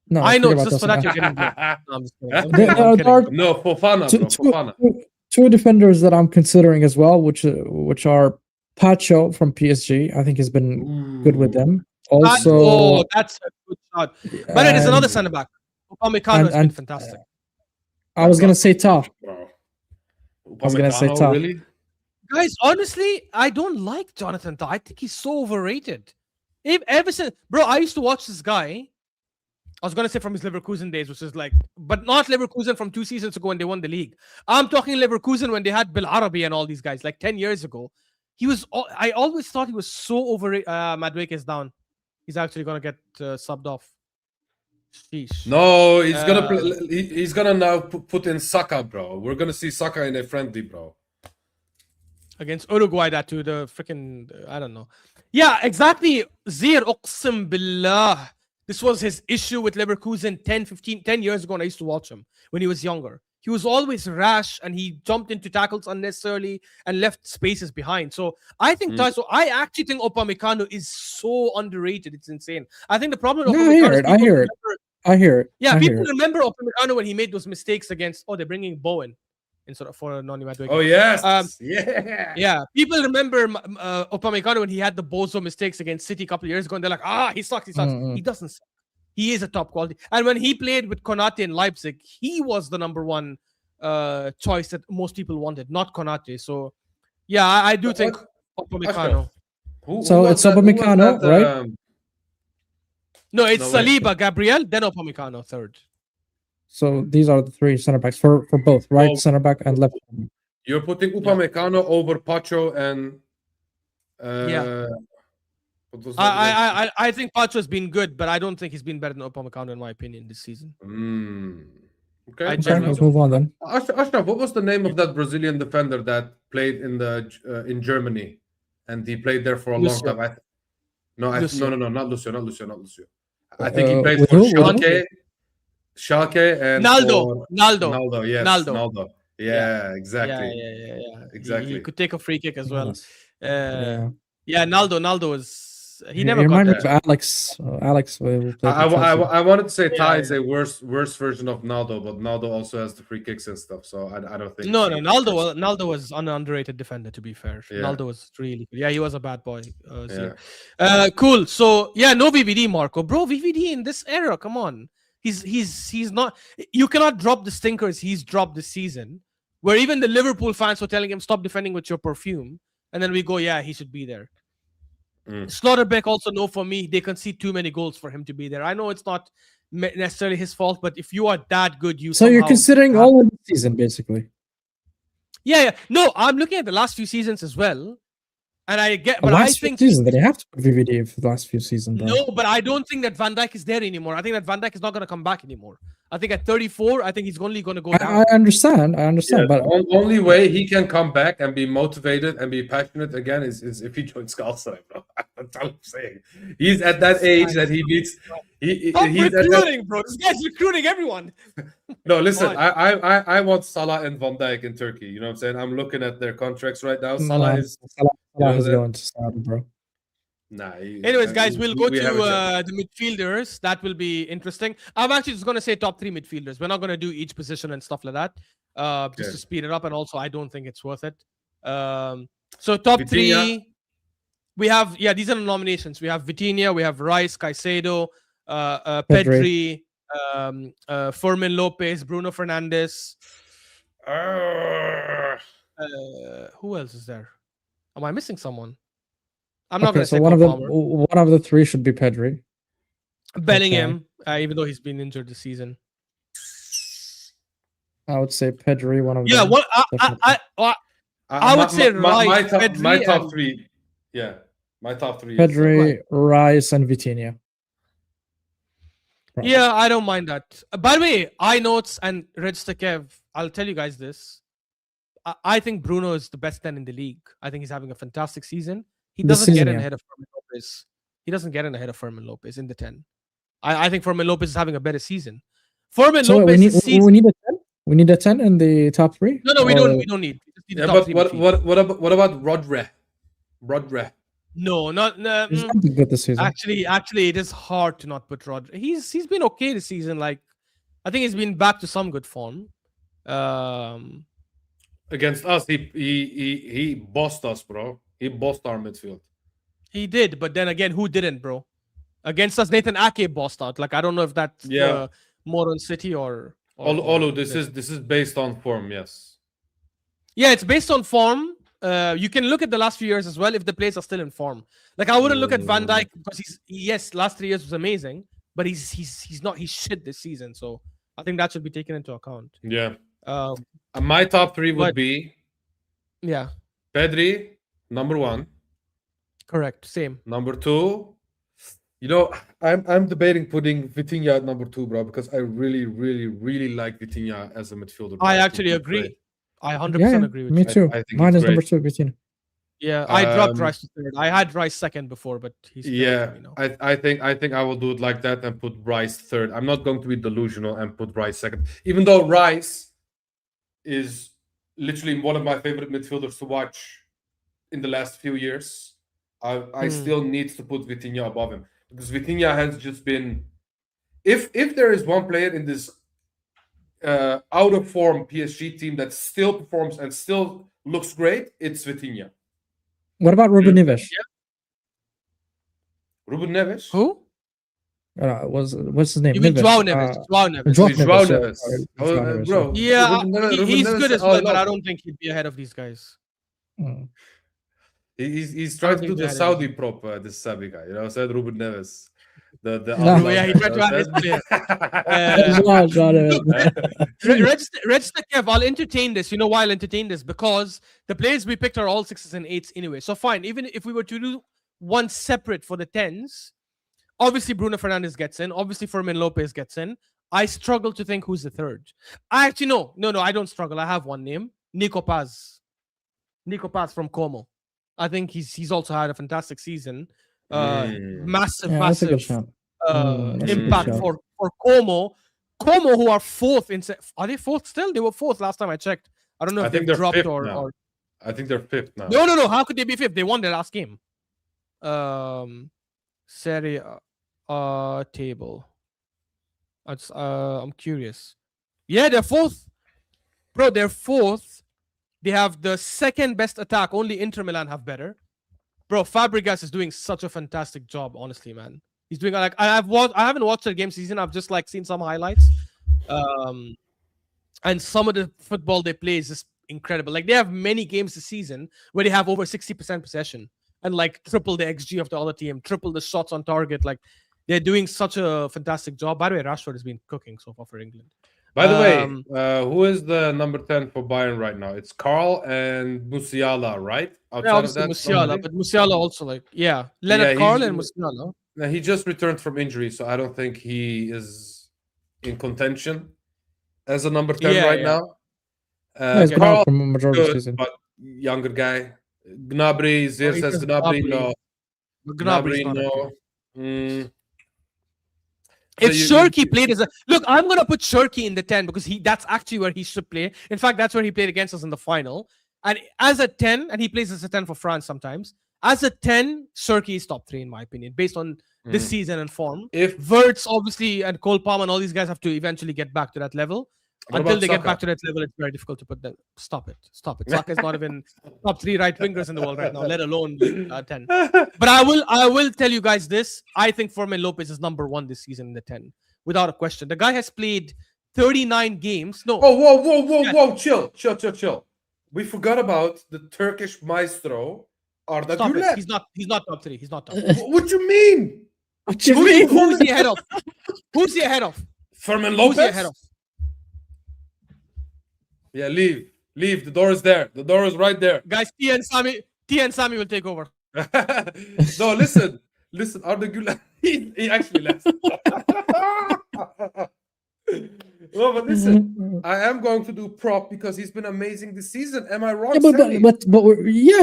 No, I know, forget it's just for about that Dawson. you're getting blamed. No, I'm just kidding. I'm There kidding. are No, Fofana, bro. Fofana. two defenders that I'm considering as well, which are Pacho from PSG. I think he's been good with them. Also, That's a good shot. But it is another and- centre back. Upamecano has been and- fantastic. I was gonna say Ta. Bro. I was gonna say Upamecano, tough. really? Guys, honestly, I don't like Jonathan Tah. I think he's so overrated. Ever since, bro, I used to watch this guy. I was gonna say from his Leverkusen days, which is like, but not Leverkusen from 2 seasons ago when they won the league. I'm talking Leverkusen when they had Bil Arabi and all these guys, like 10 years ago. He was. I always thought he was so overrated. Madueke is down. He's actually gonna get subbed off. Sheesh. No, he's gonna he's gonna now put in Saka, bro. We're gonna see Saka in a friendly, bro. Against Uruguay, that too. The freaking I don't know. Yeah, exactly. Zir Uqsim Billah. This was his issue with Leverkusen 10 years ago, and I used to watch him when he was younger. He was always rash, and he jumped into tackles unnecessarily and left spaces behind. So I think so I actually think Upamecano is so underrated. It's insane. I think the problem with No, Upamecano I hear it. I hear it. Yeah, I people hear it. remember Upamecano when he made those mistakes against. Oh, they're bringing Bowen instead of for Noni Madueke. Oh yes, Yeah, people remember Upamecano when he had the bozo mistakes against City a couple of years ago, and they're like, he sucks. He doesn't suck. He is a top quality. And when he played with Konate in Leipzig, he was the number 1 choice that most people wanted, not Konate. So, yeah, I do think Upamecano. So it's Upamecano, right? No, it's No, wait. Saliba, Gabriel, then Upamecano third. So these are the 3 center backs for both, right? Oh. Center back and left. You're putting Upamecano over Pacho and Yeah. what was that again? I think Pacho's been good, but I don't think he's been better than Upamecano in my opinion this season. Okay. I Okay, generally let's move on then. Ashraf, what was the name of that Brazilian defender that played in Germany, and he played there for a Lucio. long time? No, Lucio. no, not Lucio. I think he played with for who? With who? Schalke and Naldo. Naldo, yes, Naldo. Naldo. Yeah, exactly. Yeah. Exactly. He could take a free kick as well. Yeah. Yeah, Naldo is he You never got remind me that. of Alex. Alex who played I, for I, Chelsea. I wanted to say Yeah, Ty is a worse version of Naldo, but Naldo also has the free kicks and stuff. So I don't think. No, Naldo was an underrated defender. To be fair, Yeah. Naldo was really good. Yeah, he was a bad boy. Yeah. Cool. So yeah, no VVD, Marco, bro. VVD in this era, come on. He's not. You cannot drop the stinkers he's dropped this season. Where even the Liverpool fans were telling him stop defending with your perfume, and then we go, yeah, he should be there. Slaughterbeck also no for me. They concede too many goals for him to be there. I know it's not necessarily his fault, but if you are that good, you So you're somehow considering have- all of the season, basically. Yeah. No, I'm looking at the last few seasons as well, and I get. The But I last few think seasons, they have to put VVD for the last few seasons, bro. no, but I don't think that Van Dijk is there anymore. I think that Van Dijk is not going to come back anymore. I think at 34, I think he's only going to go down. I understand, Yeah, but the only way he can come back and be motivated and be passionate again is if he joins Galatasaray, bro. That's all I'm saying. He's at that age that he needs. Stop He's at that, recruiting, bro. This guy's recruiting everyone. no, listen. Fine. I want Salah and Van Dijk in Turkey. You know what I'm saying? I'm looking at their contracts right now. Salah is Salah is that- going to Saudi, bro. nah. Anyways, guys, we'll go to have a chat. the midfielders. That will be interesting. I'm actually just going to say top 3 midfielders. We're not going to do each position and stuff like that, just Okay. to speed it up. And also, I don't think it's worth it. So top Vitinha. 3, we have these are the nominations. We have Vitinha, we have Rice, Caicedo, Pedri, Fermin Lopez, Bruno Fernandes. Who else is there? Am I missing someone? I'm not Okay, going to so say one Palmer. of the 3 should be Pedri. Bellingham, even though he's been injured this season. I would say Pedri, one of Yeah, them. what I would say my Rice, top, my Pedri, top and- 3. Yeah, my top 3. Pedri, Rice, and Vitinha. Probably. Yeah, I don't mind that. By the way, iNotes and Register Kev, I'll tell you guys this. I think Bruno is the best 10 in the league. I think he's having a fantastic season. He This doesn't get season, in yeah. ahead of Fermin Lopez. He doesn't get in ahead of Fermin Lopez in the 10. I think Fermin Lopez is having a better season. Fermin So Lopez we this season. need a 10. We need a 10 in the top 3. No, we don't. We don't need. We just need the Yeah, top but 3 what midfielders. what about Rodre? Rodre. No, no. He's not good this season. Actually, it is hard to not put Rodri. He's been okay this season. Like, I think he's been back to some good form. Against us, he bossed us, bro. He bossed our midfield. He did, but then again, who didn't, bro? Against us, Nathan Ake bossed out. Like, I don't know if that's Yeah. more on City or Olu, this is based on form, yes. yeah, it's based on form. You can look at the last few years as well if the players are still in form. Like, I wouldn't look at Van Dijk because last 3 years was amazing, but he's not shit this season. So I think that should be taken into account. Yeah. Um, My top 3 would But- be yeah, Pedri, number 1. correct, same. Number 2, you know, I'm debating putting Vitinha at number 2, bro, because I really, really, really like Vitinha as a midfielder. bro. I think actually he's agree. great. I 100% Yeah, agree with me you. too. I think Mine he's is number great. 2, Vitinha. Yeah, I dropped Um, Rice to 3rd. I had Rice 2nd before, but he's Yeah, me now. I think I will do it like that and put Rice 3rd. I'm not going to be delusional and put Rice 2nd, even though Rice is literally one of my favorite midfielders to watch in the last few years. I still need to put Vitinha above him because Vitinha has just been. If there is one player in this out of form PSG team that still performs and still looks great, it's Vitinha. What about Ruben Neves? Ruben Neves. Who? What's his name? You mean Neves. Joao Neves? Joao Neves. Joao Joao Neves, yeah, Neves. sorry, Oh, Joao Neves, bro. Yeah, Ruben he's Neves good is as well, all but I over. don't think he'd be ahead of these guys. Mm. He's trying to think do the that is- Saudi prop, this Sabi guy. You know, said Ruben Neves. The No. Yeah, he tried to add his player. Joao Neves. Register Kev, I'll entertain this. You know why I'll entertain this? Because the players we picked are all 6s and 8s anyway. So fine, even if we were to do one separate for the 10s, obviously Bruno Fernandes gets in. Obviously Fermin Lopez gets in. I struggle to think who's the 3rd. I actually no, I don't struggle. I have one name. Nico Paz. Nico Paz from Como. I think he's also had a fantastic season. Massive, Yeah, that's a good massive shot. That's a good impact shout. for Como. Como, who are 4th in are they 4th still? They were 4th last time I checked. I don't know I if think they've they're dropped 5th or now. I think they're 5th now. no. How could they be 5th? They won their last game. Serie table. I'm curious. Yeah, they're fourth. Bro, they're fourth. They have the second best attack. Only Inter Milan have better. Bro, Fabregas is doing such a fantastic job, honestly, man. He's doing like I haven't watched the game season. I've just like seen some highlights. And some of the football they play is just incredible. Like they have many games this season where they have over 60% possession and like triple the XG of the other team, triple the shots on target. Like they're doing such a fantastic job. By the way, Rashford has been cooking so far for England. By the way, who is the number 10 for Bayern right now? It's Carl and Musiala, right? Yeah, obviously Musiala, but Musiala also like Leonard Carl and Musiala. Now, he just returned from injury, so I don't think he is in contention as a number 10 right now. He's been Carl, out from majority of the season. but younger guy. Gnabry, Zir says Gnabry, no. Gnabry's not no. If Shirky played as a look, I'm gonna put Shirky in the 10 because that's actually where he should play. In fact, that's where he played against us in the final. And as a 10, and he plays as a 10 for France sometimes. As a 10, Shirky is top 3 in my opinion, based on this season and form. If Wirtz, obviously, and Cole Palmer and all these guys have to eventually get back to that level. Until they get back to that level, it's very difficult to put them. Stop it. Saka is not even top 3 right wingers in the world right now, let alone 10. But I will tell you guys this. I think Fermin Lopez is number 1 this season in the 10, without a question. The guy has played 39 games. No. Oh, whoa! Chill. We forgot about the Turkish maestro Arda Güler. He's not top 3. He's not top 3. What do you mean? What you mean? Who's he ahead of? Who's he ahead of? Fermin Lopez. Who's he ahead of? Yeah, leave. The door is there. The door is right there. Guys, T and Sami will take over. No, listen. Arda Güler, he actually left. No, but listen, I am going to do prop because he's been amazing this season. Am I wrong? Yeah, but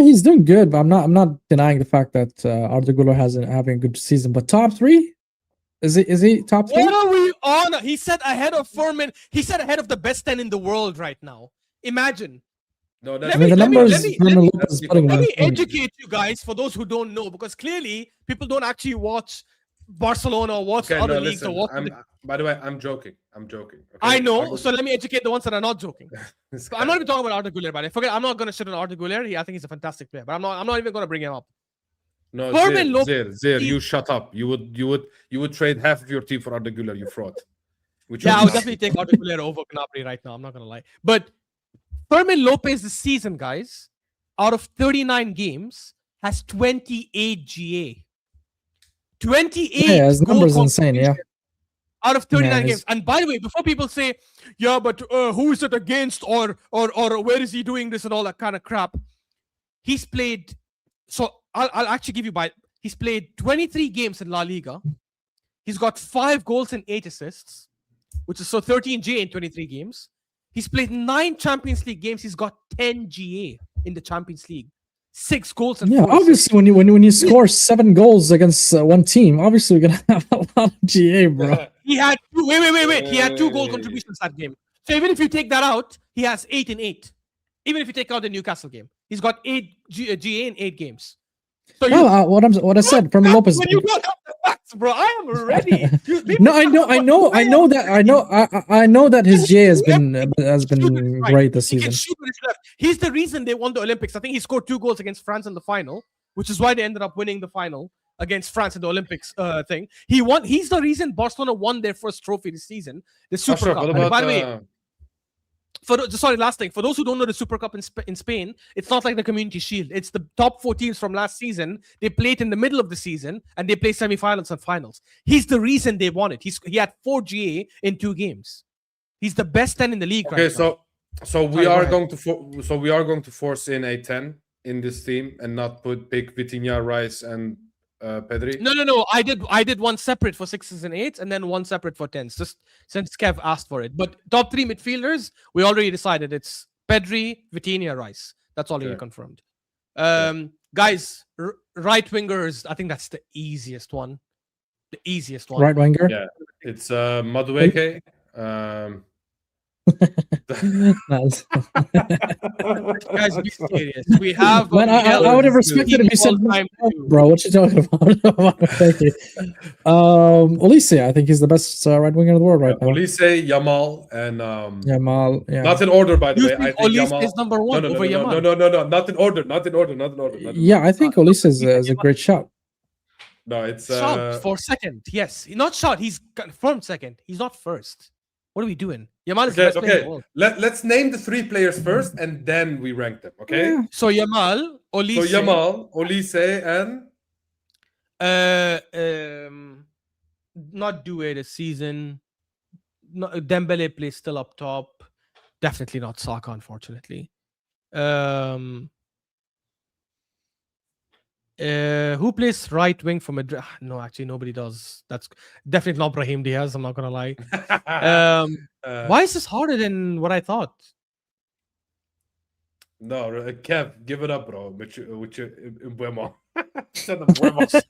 he's doing good. But I'm not denying the fact that Arda Güler having a good season. But top 3, is he top 3? What are we on? He said ahead of Fermin. He said ahead of the best 10 in the world right now. Imagine. No, let me educate you guys for those who don't know, because clearly people don't actually watch Barcelona or watch other leagues. By the way, I'm joking. Okay? I know. So let me educate the ones that are not joking. I'm not even talking about Arda Güler, but forget. I'm not going to shit on Arda Güler. I think he's a fantastic player, but I'm not even going to bring him up. No, Zir, you shut up. You would trade half of your team for Arda Güler, you fraud. I would definitely take Arda Güler over Gnabry right now. I'm not going to lie. But Fermin Lopez this season, guys, out of 39 games, has 28 GA. 28. Yeah, his number's insane. Yeah. Out of 39 games. And by the way, before people say, yeah, but who is it against, or where is he doing this and all that kind of crap, he's played. So I'll actually give you he's played 23 games in La Liga. He's got 5 goals and 8 assists, which is 13 GA in 23 games. He's played 9 Champions League games. He's got 10 GA in the Champions League. 6 goals and 4 obviously assists. when you score 7 goals against one team, obviously we're gonna have a lot of GA, bro. He had wait. He had 2 goal contributions that game. So even if you take that out, he has 8 and 8. Even if you take out the Newcastle game, he's got 8 GA in 8 games. So what I said from Lopez. When you don't have the facts, bro, I am ready. No, I know that his GA has been great this season. He's the reason they won the Olympics. I think he scored 2 goals against France in the final, which is why they ended up winning the final against France in the Olympics thing. He's the reason Barcelona won their first trophy this season, the Super Cup. And by the way, last thing. For those who don't know the Super Cup in Spain, it's not like the Community Shield. It's the top 4 teams from last season. They play it in the middle of the season, and they play semi-finals and finals. He's the reason they won it. He had 4 GA in 2 games. He's the best 10 in the league right now. So we are going to force in a 10 in this team and not pick Vitinha, Rice, and Pedri? No. I did one separate for 6s and 8s, and then one separate for 10s, just since Kev asked for it. But top 3 midfielders, we already decided it's Pedri, Vitinha, Rice. That's already confirmed. Guys, right wingers, I think that's the easiest one. Right winger? Yeah, it's Madueke. Nice. Guys, be serious. We have. Man, I would have respected if you said time, bro. What you talking about? Thank you. Olise, I think he's the best right winger in the world right now. Olise, Yamal, and Yamal, yeah. not in order, by the You way. think I think Olise Yamal is number one over Yamal? No, not in order, not in order, not in order. Yeah, I think Olise is a great shot. No, it's Shot for second. Yes, not shot. He's confirmed second. He's not first. What are we doing? Yamal is the best player in the world. Let's name the 3 players first, and then we rank them. Okay. Yeah. So Yamal, Olise, So Yamal, Olise, and not Doué this season. No, Dembele plays still up top. Definitely not Saka, unfortunately. Who plays right wing for Madrid? No, actually, nobody does. That's definitely not Brahim Diaz. I'm not gonna lie. Why is this harder than what I thought? No, Kev, give it up, bro. With your Mbeumo. Send him Mbeumo.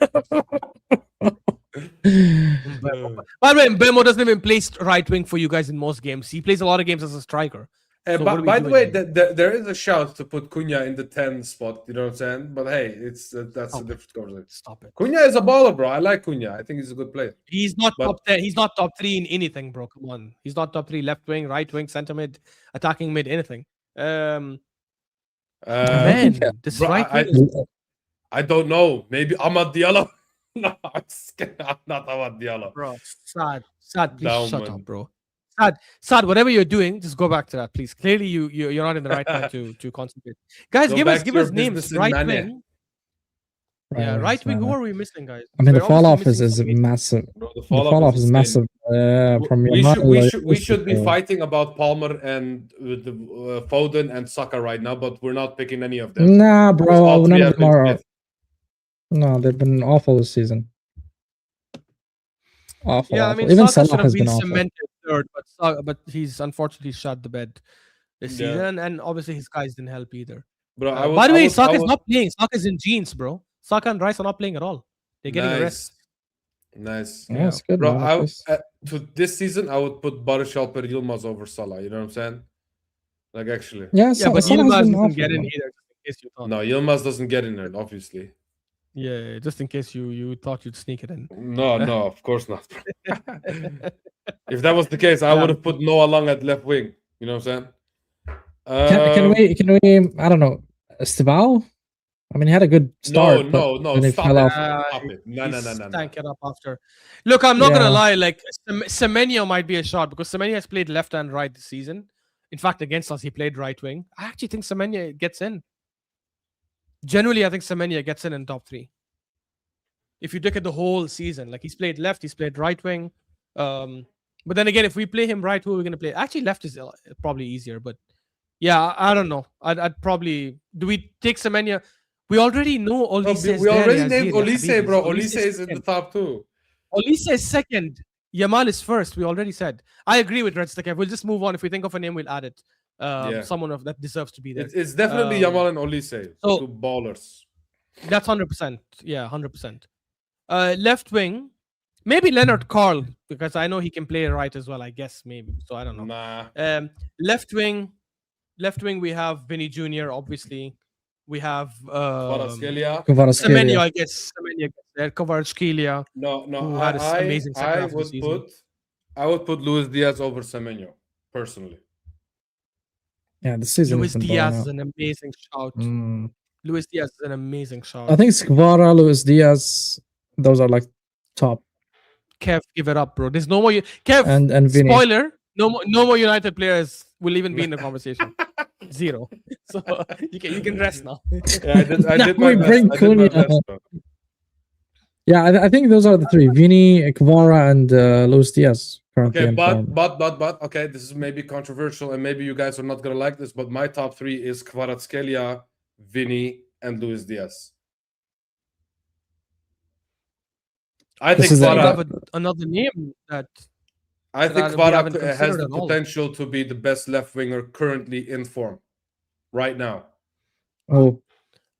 By the way, Mbeumo doesn't even play right wing for you guys in most games. He plays a lot of games as a striker. So what are we by the doing way, here? there is a shout to put Cunha in the 10 spot. You know what I'm saying? But hey, that's a different conversation. Stop it. Cunha is a baller, bro. I like Cunha. I think he's a good player. He's not But- top 10. He's not top 3 in anything, bro. Come on. He's not top 3 left wing, right wing, center mid, attacking mid, anything. Man, this bro, right I- wing. I don't know. Maybe Ahmad Diallo. No, I'm scared. I'm not Ahmad Diallo. Bro, Sad, please Down, shut man. up, bro. Sad, whatever you're doing, just go back to that, please. Clearly, you're not in the right time to concentrate. Guys, Go give back us to your names. business in Right Mane. wing. Yeah, right wing. Who are we missing, guys? I mean, the We're fall off obviously is missing some massive. Bro, the The fall off is insane. massive from we Yamal. should be fighting about Palmer and the Foden and Saka right now, but we're not picking any of them. Nah, Because bro, all three none have of them been are. fit. No, they've been awful this season. Awful. Yeah, I awful. mean, Even Saka should Salah have has been been awful. cemented third, but he's unfortunately shot the bed this Yeah. season, and obviously his guys didn't help either. Bro, By the way, Saka's not playing. Saka's in jeans, bro. Saka and Rice are not playing at all. They're getting a rest. Nice. Yeah, it's good, Bro, man, at least. to this season, I would put Barış Alper Yilmaz over Salah. You know what I'm saying? Like, actually. Yeah, Yeah, but Salah Yilmaz has been doesn't awful, get in man. either. Just in case you thought. No, Yilmaz doesn't get in there, obviously. Yeah, just in case you thought you'd sneak it in. No, of course not. If that was the case, I would have put Noah Long at left wing. You know what I'm saying? Can we I don't know, Estival? I mean, he had a good start. No, then he stop fell it. off. Stop it. No. Stank it up after. Look, I'm not Yeah. gonna lie. Like Semenyo might be a shot because Semenyo has played left and right this season. In fact, against us, he played right wing. I actually think Semenyo gets in. Generally, I think Semenyo gets in top 3. If you look at the whole season, like he's played left, he's played right wing. But then again, if we play him right, who are we gonna play? Actually, left is probably easier. But yeah, I don't know. I'd probably. Do we take Semenyo? We already know Olise. We already named Olise, bro. Olise is in the top 2. Olise is second. Yamal is first. We already said. I agree with Red Stick. We'll just move on. If we think of a name, we'll add it. Someone that deserves to be there. It's definitely Yamal and Olise. so- 2 ballers. That's 100%. Yeah, 100%. Left wing, maybe Leonard Carl because I know he can play right as well. I guess maybe. So I don't know. Nah. Left wing, we have Vinny Jr. Obviously. We have Kvaratskhelia. Semenyo. I guess Semenyo gets there. Kvaratskhelia. No. Who had an amazing second half of the season. I would put Luis Diaz over Semenyo, personally. Yeah, the season Luis has been Diaz blown is an amazing shout. out. Luis Diaz is an amazing shout. I think Skvara, Luis Diaz, those are like top. Kev, give it up, bro. There's no more. Kev, And Vinny. spoiler: no more United players will even be in the conversation. 0. So you can rest now. Yeah, I Now did my we best. bring I did my Cunha. best, bro. Yeah, I think those are the 3: Vinny, Kvara, and Luis Diaz. Currently Okay, in form. but okay, this is maybe controversial, and maybe you guys are not gonna like this, but my top 3 is Kvaratskhelia, Vinny, and Luis Diaz. I This think is a- You Kvara, have another name that I think that we haven't Kvara has considered the at all. potential to be the best left winger currently in form right now. Oh,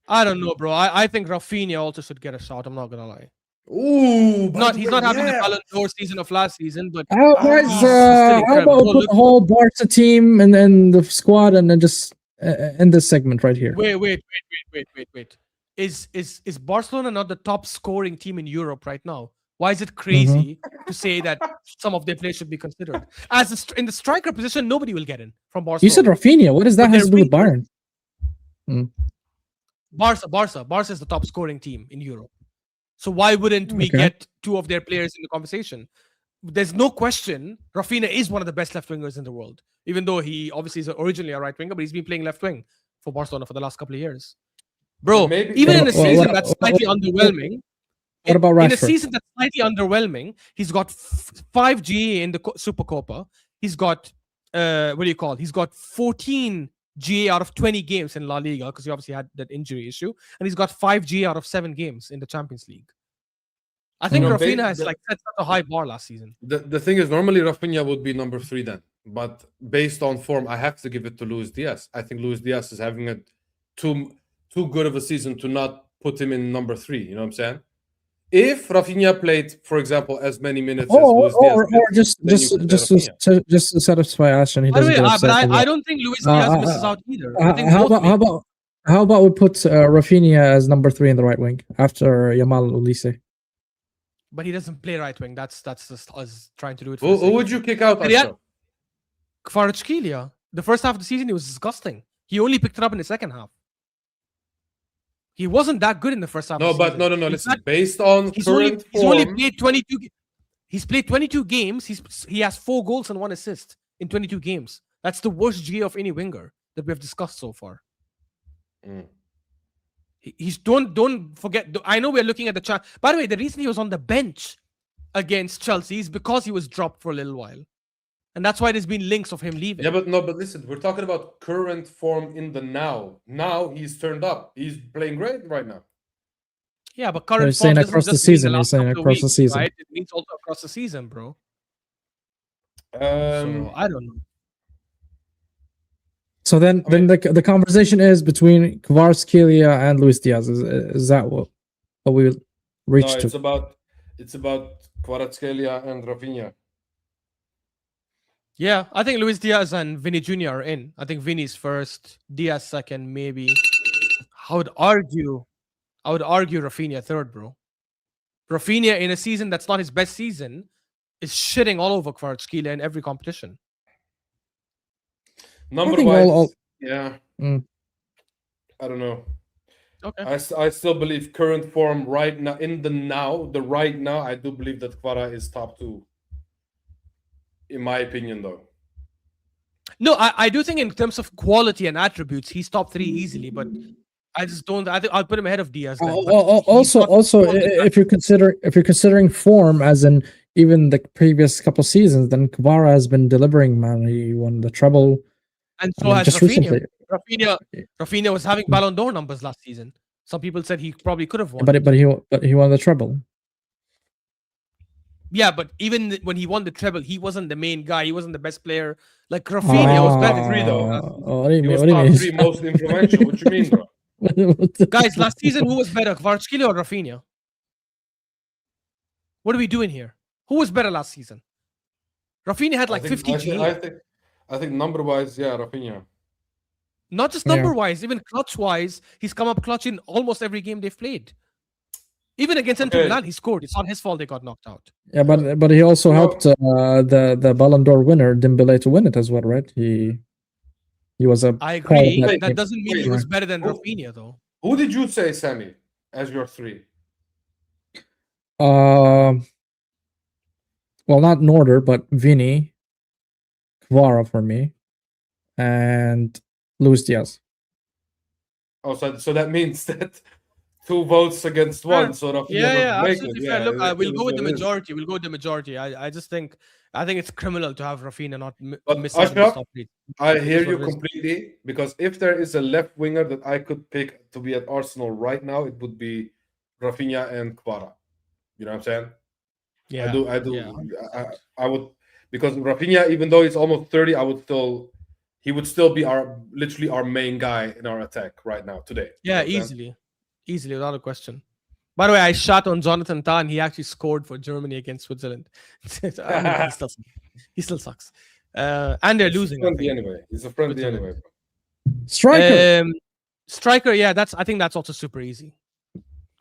I don't know, bro. I think Rafinha also should get a shot. I'm not gonna lie. Ooh, by Not the he's way, not having the yeah. Ballon d'Or season of last season, but How, Ah, guys, he's still how incredible. about Bro, we put look, the whole Barca team and then the squad and then just end this segment right here? wait. Is Barcelona not the top scoring team in Europe right now? Why is it Mm-hmm. crazy to say that some of their players should be considered? In the striker position, nobody will get in from You said Barcelona. Rafinha. What does that But have their to do with wingers- Bayern? Barca is the top scoring team in Europe. So why wouldn't we Okay. get two of their players in the conversation? There's no question Rafinha is one of the best left wingers in the world, even though he obviously is originally a right winger, but he's been playing left wing for Barcelona for the last couple of years. Bro, Maybe- even in a What- season what- that's what- slightly what- underwhelming, What about in a Rashford? season that's slightly underwhelming, he's got 5 GA in the Super Copa. He's got what do you call? He's got 14 GA out of 20 games in La Liga because he obviously had that injury issue, and he's got 5 GA out of 7 games in the Champions League. I think You know, Rafinha ba- has the- like set such a high bar last season. The thing is, normally Rafinha would be number 3 then, but based on form, I have to give it to Luis Diaz. I think Luis Diaz is having a too good of a season to not put him in number 3. You know what I'm saying? If Rafinha played, for example, as many minutes as Luis Diaz Or did, just then you could say Rafinha. just to satisfy Ashton, he By the doesn't way, get upset. but as well. I don't think Luis Diaz misses out either. I think how both about make- how about we put Rafinha as number 3 in the right wing after Yamal Ulisse? but he doesn't play right wing. That's just us trying to do it. For Who the sake would of you it. kick out? Yeah. Ashraf? Kvaratskhelia. The first half of the season, he was disgusting. He only picked it up in the second half. He wasn't that good in the first half. No, of the but season. no. In Listen, fact, based on he's current only form, played 22. He's played 22 games. He has 4 goals and 1 assist in 22 games. That's the worst GA of any winger that we have discussed so far. Mm. He's don't forget. I know we're looking at the chart. By the way, the reason he was on the bench against Chelsea is because he was dropped for a little while, and that's why there's been links of him leaving. Yeah, but listen, we're talking about current form in the now. Now he's turned up. He's playing great right now. Yeah, but You're current saying form doesn't across the just mean season, you're last saying couple of across the weeks, season. right? It means also across the season, bro. Um, So I don't know. So then the conversation is between Kvaratskhelia and Luis Diaz. Is that what we no, reached it's to? about Kvaratskhelia and Rafinha. Yeah, I think Luis Diaz and Vinny Jr. are in. I think Vinny's first, Diaz second, maybe. I would argue Rafinha third, bro. Rafinha in a season that's not his best season is shitting all over Kvaratskhelia in every competition. Number think wise, yeah. Mm. I don't know. Okay. I still believe current form right now right now. I do believe that Kvara is top 2. In my opinion, though. No, I do think in terms of quality and attributes, he's top 3 easily, but I just don't. I think I'll put him ahead of Diaz. Then, but he's not Also, quality if you're considering form, as in even the previous couple seasons, then Kvara has been delivering. Man, he won the treble. and I so mean, has just Rafinha. recently. Rafinha was having Ballon d'Or numbers last season. Some people said he probably could have won. But he won the treble. Yeah, but even when he won the treble, he wasn't the main guy. He wasn't the best player. Like Rafinha was better. 3 though. What do you He mean? was What do top you 3 mean? most influential. What you mean, bro? Guys, last season, who was better, Kvaratskhelia or Rafinha? What are we doing here? Who was better last season? Rafinha had like 50 GA. I think number wise, yeah, Rafinha. Not just Yeah. number wise, even clutch wise, he's come up clutch in almost every game they've played. Even against Inter Okay. Milan, he scored. It's not his fault they got knocked out. Yeah, but he also Well- helped the Ballon d'Or winner Dembele to win it as well, right? He was a I part of agree. that That team. doesn't mean he wait. was better than Oh. Rafinha, though. Who did you say, Sammy, as your 3? Well, not in order, but Vinny, Kvara for me, and Luis Diaz. Oh, so that means that 2 votes against 1. Fair. So Rafinha Yeah, doesn't make absolutely it. fair. Look, it we'll is go with what the it is. majority. We'll go with the majority. I just think it's criminal to have Rafinha not But miss out on the Ashraf, top 3. I It hear is you what it is. completely, because if there is a left winger that I could pick to be at Arsenal right now, it would be Rafinha and Kvara. You know what I'm saying? Yeah, I do. yeah. I would, because Rafinha, even though he's almost 30, he would still be literally our main guy in our attack right now today. Yeah, You know what I'm saying? easily, without a question. By the way, I shot on Jonathan Tah, and he actually scored for Germany against Switzerland. I mean, he still sucks. And they're losing. Friendly anyway. He's a friendly Switzerland. anyway. Striker. Striker, yeah, I think that's also super easy.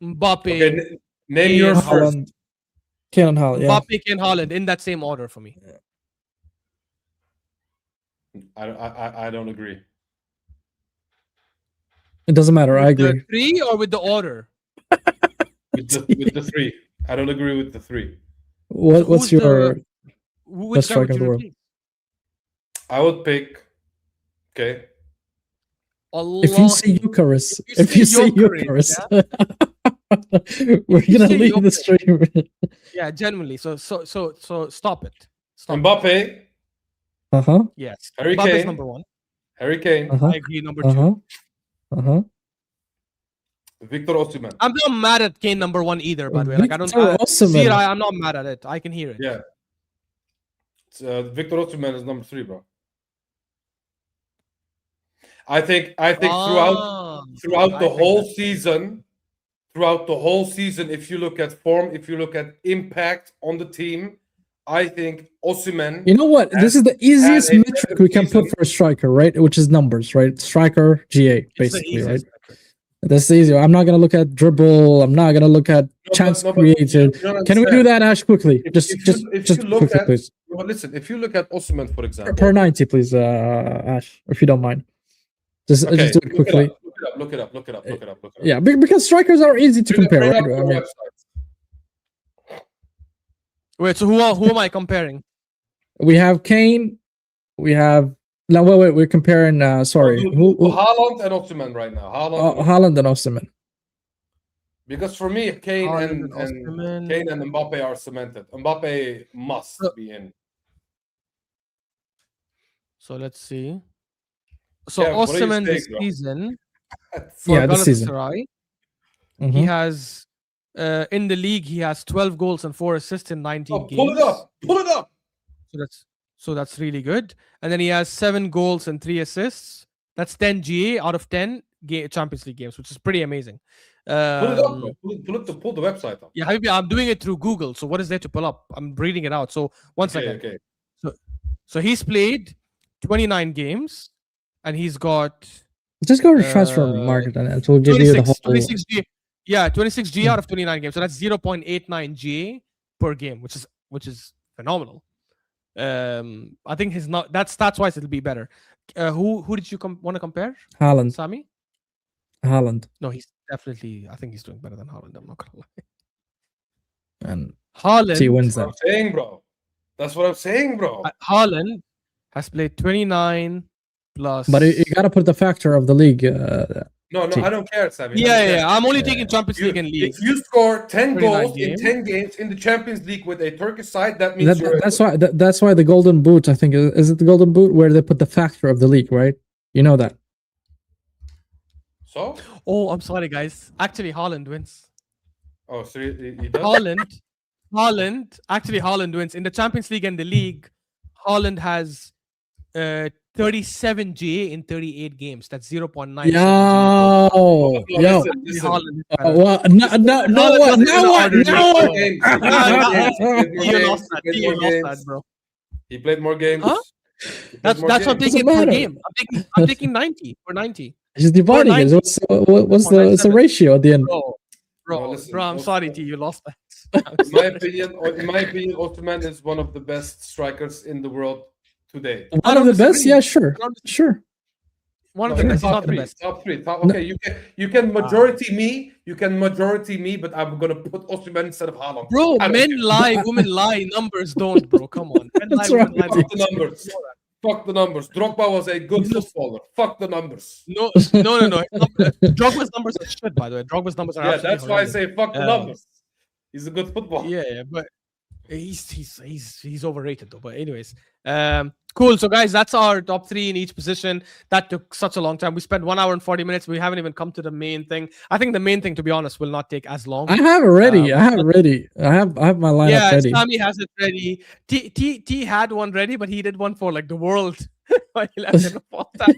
Mbappe, Okay, name your first. Haaland. Kane Haaland. Yeah. Mbappe, Kane, Haaland in that same order for me. I don't agree. It doesn't matter. I With the agree. 3 or with the order? With the 3. I don't agree with the 3. What's who's your Which best guy would striker in the you world? replace? I would pick. Okay. If you say Eucharist, if you say Eucharist, we're gonna say leave the stream. Yeah, genuinely. So stop it. Stop. Mbappe, Uh-huh. Yes. Harry Mbappe is Kane. number 1. Harry Kane, Uh-huh. I agree. Number 2. Uh-huh. Uh-huh. Victor Osimhen. I'm not mad at Kane number 1 either. By the way, like I don't. Victor Osimhen. See, I'm not mad at it. I can hear it. Yeah. Victor Osimhen is number 3, bro. I think throughout the whole season, if you look at form, if you look at impact on the team, I think Osimhen. You know what? This is the easiest had a metric better we can put season. for a striker, right? Which is numbers, right? Striker, GA, It's the basically, right? easiest metric. That's easy. I'm not gonna look at dribble. I'm not gonna look at chance but created. you don't Can we do understand. that, Ash? Quickly, If just you look quickly, at- please. Well, listen, if you look at Osimhen, for example. Per 90, please, Ash, if you don't mind. Just do it look quickly. Look it up. Yeah, because strikers are easy to Bring it compare, up right? on I the mean, website. Wait, so who am I comparing? we have Kane. We have no. Wait. We're comparing. Sorry, who? Haaland and Osimhen right now. Haaland and Osimhen. Because for me, Kane Haaland and Osimhen. Kane and Mbappe are cemented. Mbappe must So- be in. So let's see. So Kev, what do you Osimhen say, this bro? season for Yeah, this season. Galatasaray, he Mhm. has in the league he has 12 goals and 4 assists in 19 Oh, games. pull it up. So that's really good. And then he has 7 goals and 3 assists. That's 10 GA out of 10 Champions League games, which is pretty amazing. Pull it up, bro. Pull the website up. Yeah, Habibi, I'm doing it through Google. So what is there to pull up? I'm reading it out. So one second. Okay. So he's played 29 games, and he's got Just go to transfer market and it will give you the 26, whole. 26 G. Yeah, 26 G out of 29 games. So that's 0.89 GA per game, which is phenomenal. I think his not that stats wise it'll be better. Who did you want to compare? Haaland. Sami? Haaland. No, he's definitely. I think he's doing better than Haaland. I'm not gonna lie. And Haaland. he wins That's that. what I'm saying, bro. That's what I'm saying, bro. Haaland has played 29 plus. But you got to put the factor of the league. No, I don't care, Sammy. I don't care. Yeah. I'm only taking Champions League and League. If you score 10 29 goals in games. 10 games in the Champions League with a Turkish side, that means That's why the Golden Boot, I think, is it the Golden Boot where they put the factor of the league, right? You know that. So? Oh, I'm sorry, guys. Actually, Haaland wins. Oh, so he does? Haaland wins. In the Champions League and the league, Haaland has 37 GA in 38 games. That's 0.9. Yo. Listen. Haaland is better. Well, no, what? You lost that, bro. He played more games. Huh? He played That's more what I'm games. taking Doesn't per matter. game. I'm taking 90 for 90. He's dividing it. What's the 97. ratio at the end? Bro, listen, I'm also- sorry, T. You lost that. In my opinion, Osimhen is one of the best strikers in the world today. One of the best? Yeah, sure. One of the best, not the best. Top three. Okay, you can majority me, but I'm gonna put Osimhen instead of Haaland. Bro, I don't men care. lie, women lie, numbers don't, bro. Come on. Men lie, That's women right. lie. Fuck the numbers. Fuck the numbers. Drogba was a good footballer. Fuck the numbers. No. Drogba's numbers are shit, by the way. Drogba's numbers are Yeah, absolutely that's why I horrendous. say fuck the numbers. He's a good footballer. Yeah, but he's overrated though. But anyways, cool. So guys, that's our top 3 in each position. That took such a long time. We spent 1 hour and 40 minutes. We haven't even come to the main thing. I think the main thing, to be honest, will not take as long. I have it ready. I have my lineup Yeah, ready. Sami has it ready. T had one ready, but he did one for like the world 11 of all time.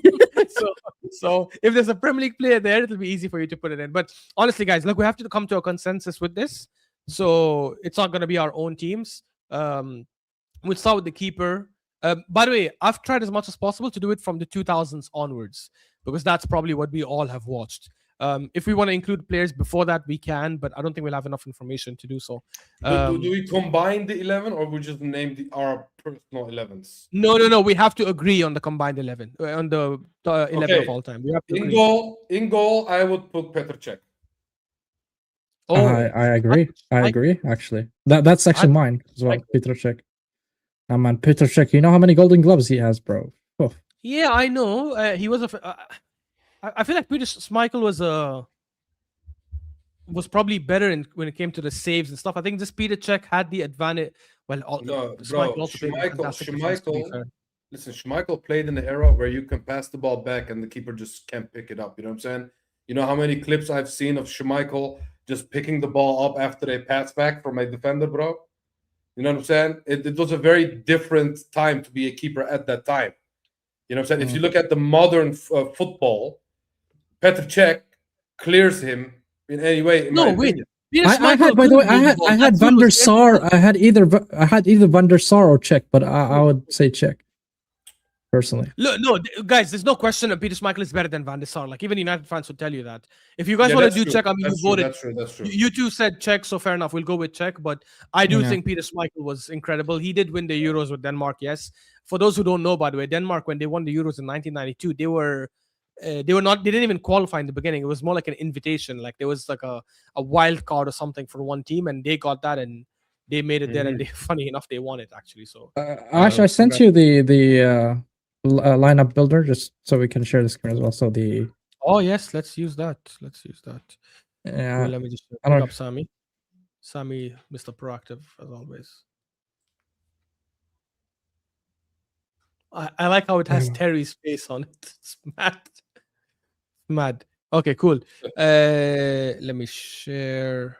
So if there's a Premier League player there, it'll be easy for you to put it in. But honestly, guys, look, we have to come to a consensus with this. So it's not going to be our own teams. We'll start with the keeper. By the way, I've tried as much as possible to do it from the 2000s onwards, because that's probably what we all have watched. If we want to include players before that, we can, but I don't think we'll have enough information to do so. Do we combine the 11 or we just name our personal 11s? No. We have to agree on the combined 11, on the 11 Okay. of all time. We have to In agree. goal, I would put Petr Cech. Oh, I agree. I agree. Actually, that's actually mine as well. Petr Cech. Man, Petr Cech. You know how many Golden Gloves he has, bro? Oh. yeah, I know. He was I feel like Peter Schmeichel was probably better when it came to the saves and stuff. I think just Petr Cech had the advantage. Well, No, Schmeichel bro. also played a fantastic defense, to be fair. Listen, Schmeichel played in the era where you can pass the ball back and the keeper just can't pick it up. You know what I'm saying? You know how many clips I've seen of Schmeichel just picking the ball up after they pass back from a defender, bro? You know what I'm saying? It was a very different time to be a keeper at that time. You know what I'm saying? If you look at the modern football, Petr Cech clears him in any way. In my opinion. I had, by the way, I had Van der Sar. I had either Van der Sar or Cech, but I would say Cech personally. Look, no, guys, there's no question that Peter Schmeichel is better than Van der Sar. Like, even United fans would tell you that. If you guys want to do Cech, I mean, you voted. That's true. You two said Cech, so fair enough. We'll go with Cech, but I do think Peter Schmeichel was incredible. He did win the Euros with Denmark, yes. For those who don't know, by the way, Denmark, when they won the Euros in 1992, they didn't even qualify in the beginning. It was more like an invitation. Like, there was like a wild card or something for one team, and they got that and they made it there. And they, funny enough, they won it actually. So actually, I sent you the lineup builder just so we can share the screen as well. So the yes, let's use that. Yeah, well, let me just pick up Sammy, Mr. Proactive as always. I like how it has Terry's face on it. It's mad. Okay, cool. Let me share.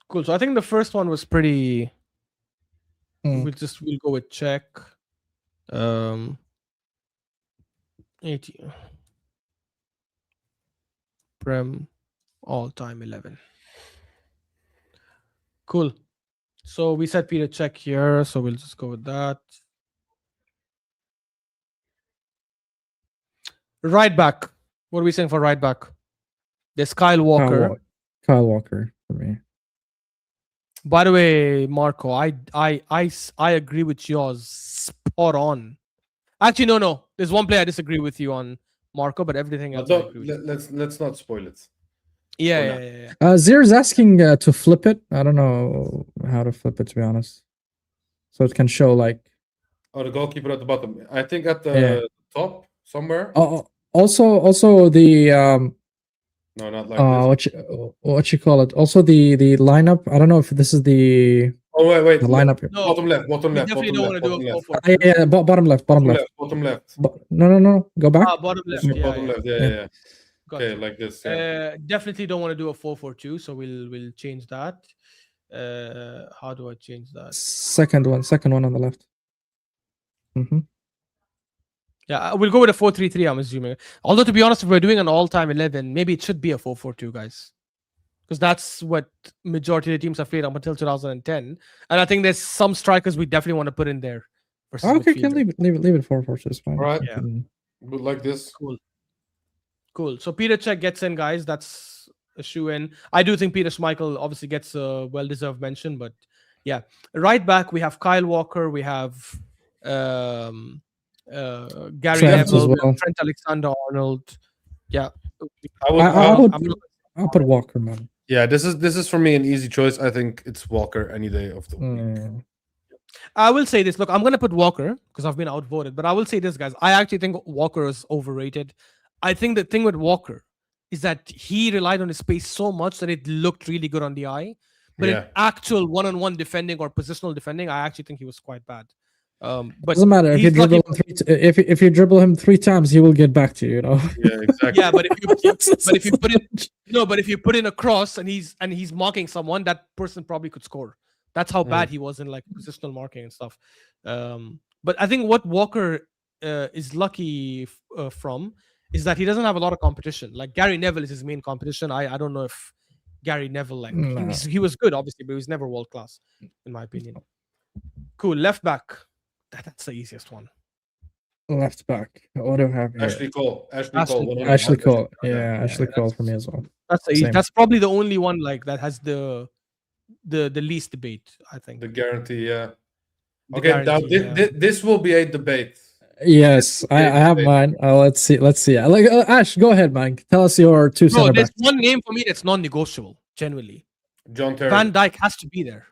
Cool. So I think the first one was pretty. We'll go with Cech. 80. Prem all-time 11. Cool. So we said Petr Cech here, so we'll just go with that. Right back. What are we saying for right back? There's Kyle Walker. Kyle Walker for me. By the way, Marco, I agree with yours. Spot on. Actually, no. There's one player I disagree with you on, Marco, but everything else. Let's not spoil it. Yeah. Zir's asking to flip it. I don't know how to flip it, to be honest. So it can show like. Oh, the goalkeeper at the bottom. I think at the top somewhere. Also the no, not like this. What you call it? Also the lineup. I don't know if this is the. Oh wait. The lineup here. No, bottom left. Definitely don't want to do a 4-4. Yeah, bottom left. Bottom left. No. Go back. Bottom left. Bottom left. Yeah. Gotcha. Okay, like this. Yeah. Definitely don't want to do a 4-4-2, so we'll change that. How do I change that? Second one on the left. Yeah, we'll go with a 4-3-3, I'm assuming. Although, to be honest, if we're doing an all-time 11, maybe it should be a 4-4-2, guys. Because that's what majority of the teams have played up until 2010. And I think there's some strikers we definitely want to put in there. Okay, can leave it 4-4-2. It's fine. All right. Yeah. But like this. Cool. So Petr Cech gets in, guys. That's a shoe in. I do think Peter Schmeichel obviously gets a well-deserved mention, but yeah. Right back, we have Kyle Walker. We have Gary Neville, well. Trent Alexander-Arnold. Yeah. I'll put Walker, man. Yeah, this is for me an easy choice. I think it's Walker any day of the week. I will say this. Look, I'm going to put Walker because I've been outvoted, but I will say this, guys. I actually think Walker is overrated. I think the thing with Walker is that he relied on his pace so much that it looked really good on the eye. But in actual one-on-one defending or positional defending, I actually think he was quite bad. But doesn't matter if you dribble him if you dribble him 3 times, he will get back to you. You know. Yeah, exactly. Yeah, but if you put in No, but if you put in a cross and he's marking someone, that person probably could score. That's how bad he was in like positional marking and stuff. But I think what Walker is lucky from is that he doesn't have a lot of competition. Like Gary Neville is his main competition. I don't know if Gary Neville he was good obviously, but he was never world class in my opinion. Cool. Left back. That's the easiest one. Left back. What do I have here? Ashley Cole. Ashley Cole. Yeah, Ashley Cole for me as well. That's probably the only one like that has the least debate, I think. The guarantee, yeah. The Okay, guarantee, now this will be a debate. Yes, I have mine. Let's see. Like Ash, go ahead, man. Tell us your two center there's backs. one name for me that's non-negotiable. Genuinely, John Terry. Van Dijk has to be there.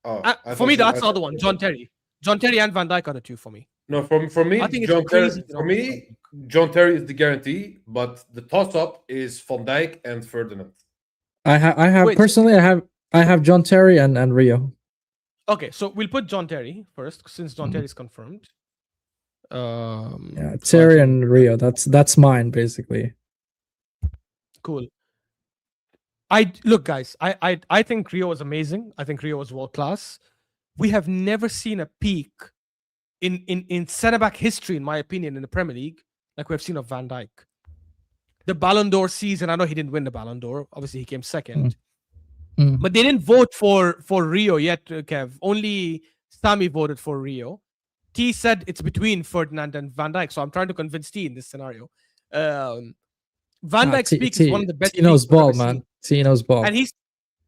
Oh, For me, that's the other one. John Terry. John Terry and Van Dijk are the two for me. No, for me, I think John it's Terry. crazy. For me, John Terry is the guarantee, but the toss-up is Van Dijk and Ferdinand. I have Wait. personally. I have John Terry and Rio. Okay, so we'll put John Terry first since John Terry is confirmed. Yeah, Terry and Rio. That's mine basically. Cool. Look, guys. I think Rio was amazing. I think Rio was world class. We have never seen a peak in centre back history, in my opinion, in the Premier League, like we have seen of Van Dijk. The Ballon d'Or season. I know he didn't win the Ballon d'Or. Obviously, he came second. But they didn't vote for Rio yet, Kev. Only Sami voted for Rio. T said it's between Ferdinand and Van Dijk, so I'm trying to convince T in this scenario. Van Dijk's peak is one of the best. He knows peaks we've ball, ever man. seen. He knows ball. And he's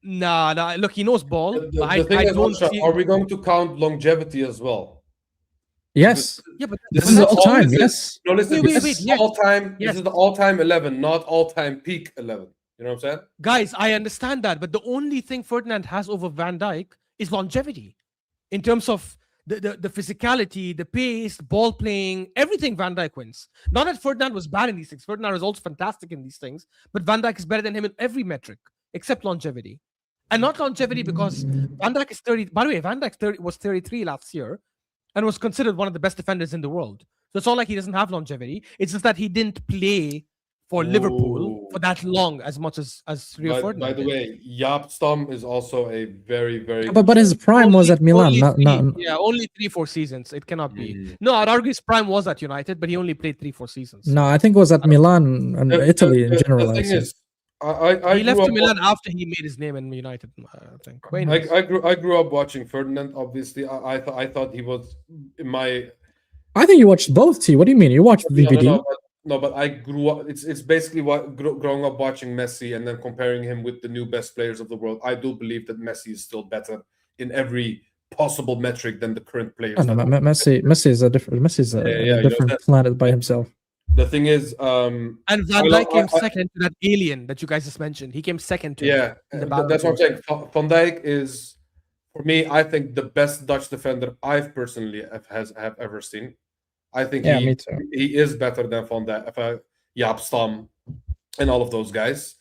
nah. Look, he knows ball. The But thing I is, don't Ashraf, see. are we going to count longevity as well? Yes, Yeah, but this is all time. Listen, Yes. No, listen. Wait, This wait, is yes. all time. Yes. This is the all-time 11, not all-time peak 11. You know what I'm saying? guys, I understand that, but the only thing Ferdinand has over Van Dijk is longevity, in terms of the physicality, the pace, ball playing, everything. Van Dijk wins. Not that Ferdinand was bad in these things. Ferdinand was also fantastic in these things, but Van Dijk is better than him in every metric except longevity, and not longevity because Van Dijk is 30. By the way, Van Dijk was 33 last year, and was considered one of the best defenders in the world. So it's not like he doesn't have longevity. It's just that he didn't play for Liverpool for that long as much as Rio Ferdinand. By the did. way, Jaap Stam is also a very, very. But his prime was at Milan. Only 3-4 seasons. It cannot be. No, I'd argue his prime was at United, but he only played 3-4 seasons. No, I think it was at Milan and Italy in general. The thing is, I he left grew to up Milan after he made his name in United. I think. I grew up watching Ferdinand. Obviously, I thought he was in my. I think you watched both. T. What do you mean? You watched VVD? No, but I grew up. It's basically growing up watching Messi and then comparing him with the new best players of the world. I do believe that Messi is still better in every possible metric than the current players. Oh, no, Messi is a different. Messi is a different planet by himself. The thing is, and Van Dijk came second to that alien that you guys just mentioned. He came second to him. That's what I'm saying. Van Dijk is, for me, I think the best Dutch defender I've personally have ever seen. I think he is better than Van Dijk, Jaap Stam, and all of those guys,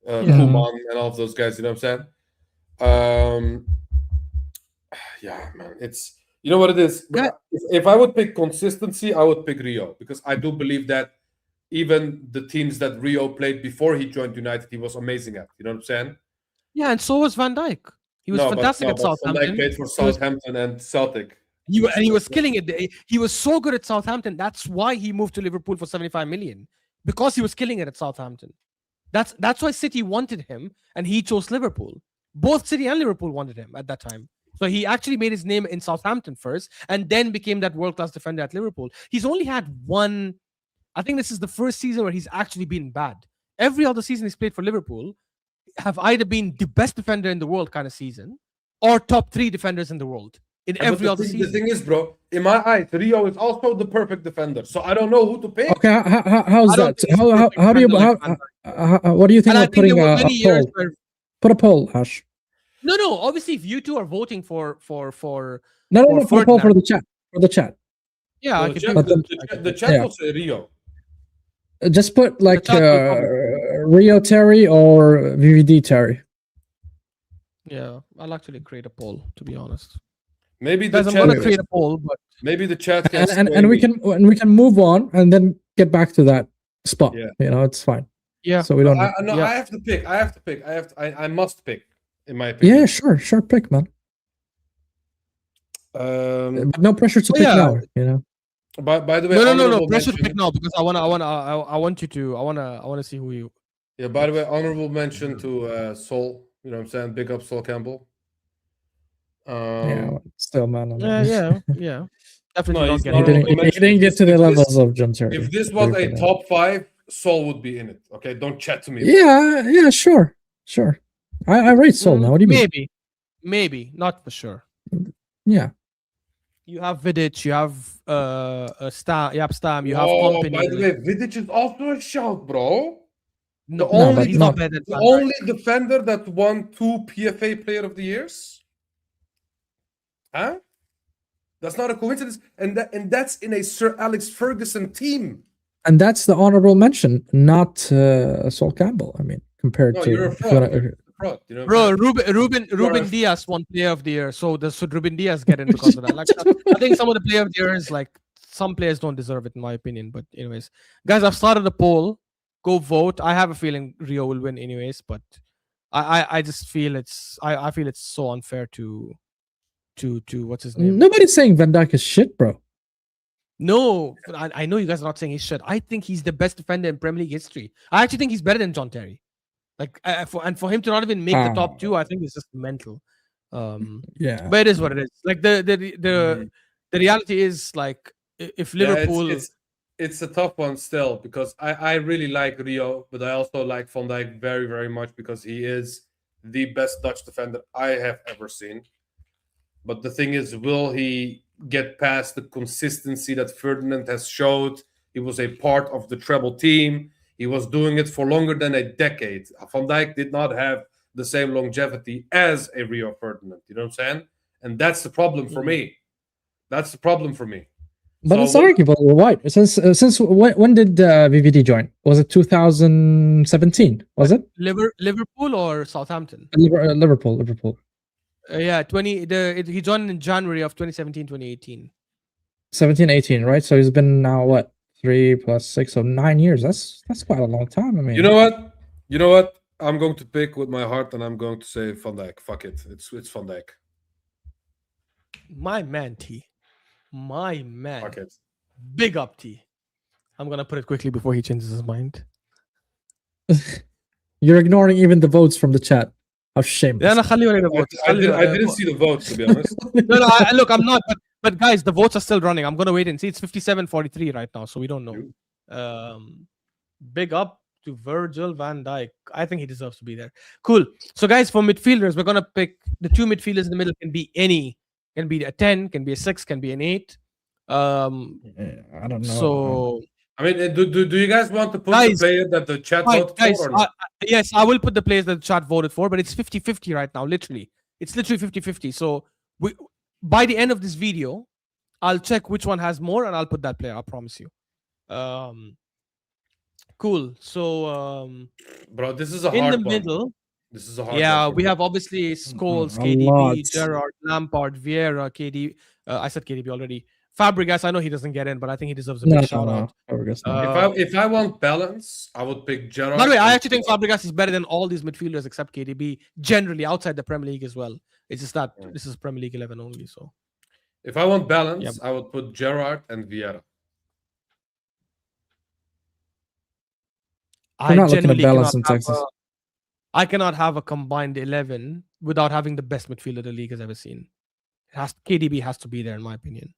Koeman and all of those guys. You know what I'm saying? Yeah, man. It's, you know what it is. Yeah. If I would pick consistency, I would pick Rio, because I do believe that even the teams that Rio played before he joined United, he was amazing at. You know what I'm saying? Yeah, and so was Van Dijk. He was fantastic at Southampton. Van Dijk played for Southampton and Celtic. He was killing it. He was so good at Southampton. That's why he moved to Liverpool for 75 million, because he was killing it at Southampton. That's why City wanted him, and he chose Liverpool. Both City and Liverpool wanted him at that time. So he actually made his name in Southampton first, and then became that world-class defender at Liverpool. He's only had one. I think this is the first season where he's actually been bad. Every other season he's played for Liverpool have either been the best defender in the world kind of season, or top 3 defenders in the world. In every other season. The thing is, bro, in my eyes, Rio is also the perfect defender. So I don't know who to pick. Okay, how's that? How do you what do you think of putting a poll? Put a poll, Ash. No. Obviously, if you two are voting for no, put a poll for the chat. For the chat. Yeah, I can the chat will say Rio. Just put like Rio Terry or VVD Terry. Yeah, I'll actually create a poll, to be honest. Maybe the I'm gonna create a poll, but maybe the chat and we can move on and then get back to that spot. Yeah. You know, it's fine. Yeah. So we don't. No, Yeah. I have to pick. I must pick, in my opinion. Yeah, sure, pick, man. But no pressure to Oh, pick yeah. now. You know. By the way, No. honorable Pressure to mention. pick now because I want you to. I wanna see who you. Yeah, by the way, honorable mention to Sol. You know what I'm saying? Big up Sol Campbell. Yeah, well, still, man. I mean, Yeah. Definitely No, not he's getting. not he honorable didn't. He mention. didn't If get this- to the if this- levels of John Terry. If this was Sorry a for that. top 5, Sol would be in it. Okay, don't chat to me. Yeah, sure. I rate Sol now. What do you mean? Maybe, not for sure. Yeah. You have Vidic, you have Stam, you have Oh, Company. by the way, Vidic is also a shout, bro. No, only- he's not better than The Van Dijk. only defender that won 2 PFA Player of the Years. Huh? That's not a coincidence, and that's in a Sir Alex Ferguson team. And that's the honorable mention, not Sol Campbell. I mean, compared No, to you're a if you fraud. wanna- You're a fraud, you know. Bro, what I'm saying? Ruben Diaz won Player of the Year, so should Ruben Diaz get in because of that? Like, I think some of the Player of the Year is like some players don't deserve it in my opinion. But anyways, guys, I've started a poll. Go vote. I have a feeling Rio will win anyways, but I just feel I feel it's so unfair to what's his name? Nobody's saying Van Dijk is shit, bro. No, I know you guys are not saying he's shit. I think he's the best defender in Premier League history. I actually think he's better than John Terry. Like, for him to not even make the top 2, I think it's just mental. Yeah. But it is what it is. Like the reality is like if Liverpool. It's a tough one still because I really like Rio, but I also like Van Dijk very, very much because he is the best Dutch defender I have ever seen. But the thing is, will he get past the consistency that Ferdinand has showed? He was a part of the treble team. He was doing it for longer than a decade. Van Dijk did not have the same longevity as a Rio Ferdinand. You know what I'm saying? And that's the problem for me. That's the problem for me. But So it's arguable. Why? Since when did VVD join? Was it 2017? Was it Liverpool or Southampton? Liverpool. Yeah, he joined in January of 2017-2018. 17-18, right? So he's been now what 3 + 6, so 9 years. That's quite a long time. I mean, You know what? I'm going to pick with my heart, and I'm going to say Van Dijk. Fuck it, it's Van Dijk. My man, T. My man. Fuck it. Big up, T. I'm gonna put it quickly before he changes his mind. you're ignoring even the votes from the chat. How shameless. Yeah, خليه ورينا votes. I didn't see the votes, to be honest. No, look, I'm not. But guys, the votes are still running. I'm gonna wait and see. It's 57-43 right now, so we don't know. Big up to Virgil van Dijk. I think he deserves to be there. Cool. So, guys, for midfielders, we're gonna pick the 2 midfielders in the middle. Can be any. Can be a 10. Can be a 6. Can be an 8. I don't know. So. I mean, do you guys want to put the player that the chat voted for? Or not? Yes, I will put the players that the chat voted for, but it's 50-50 right now, literally. It's literally 50-50. So by the end of this video, I'll check which one has more and I'll put that player, I promise you. Cool. So bro, this is a hard in the one. middle. This is a hard yeah, one. we have obviously Scholes, A KDB, lot. Gerrard, Lampard, Vieira, KD. I said KDB already. Fabregas, I know he doesn't get in, but I think he deserves a big shout out. Fabregas, no. If I want balance, I would pick Gerrard. By the way, I actually think Fabregas is better than all these midfielders except KDB, generally outside the Premier League as well. It's just that this is Premier League 11 only. So if I want balance, I would put Gerrard and Vieira. We're not looking at balance in Texas. I cannot have a combined 11 without having the best midfielder the league has ever seen. KDB has to be there, in my opinion.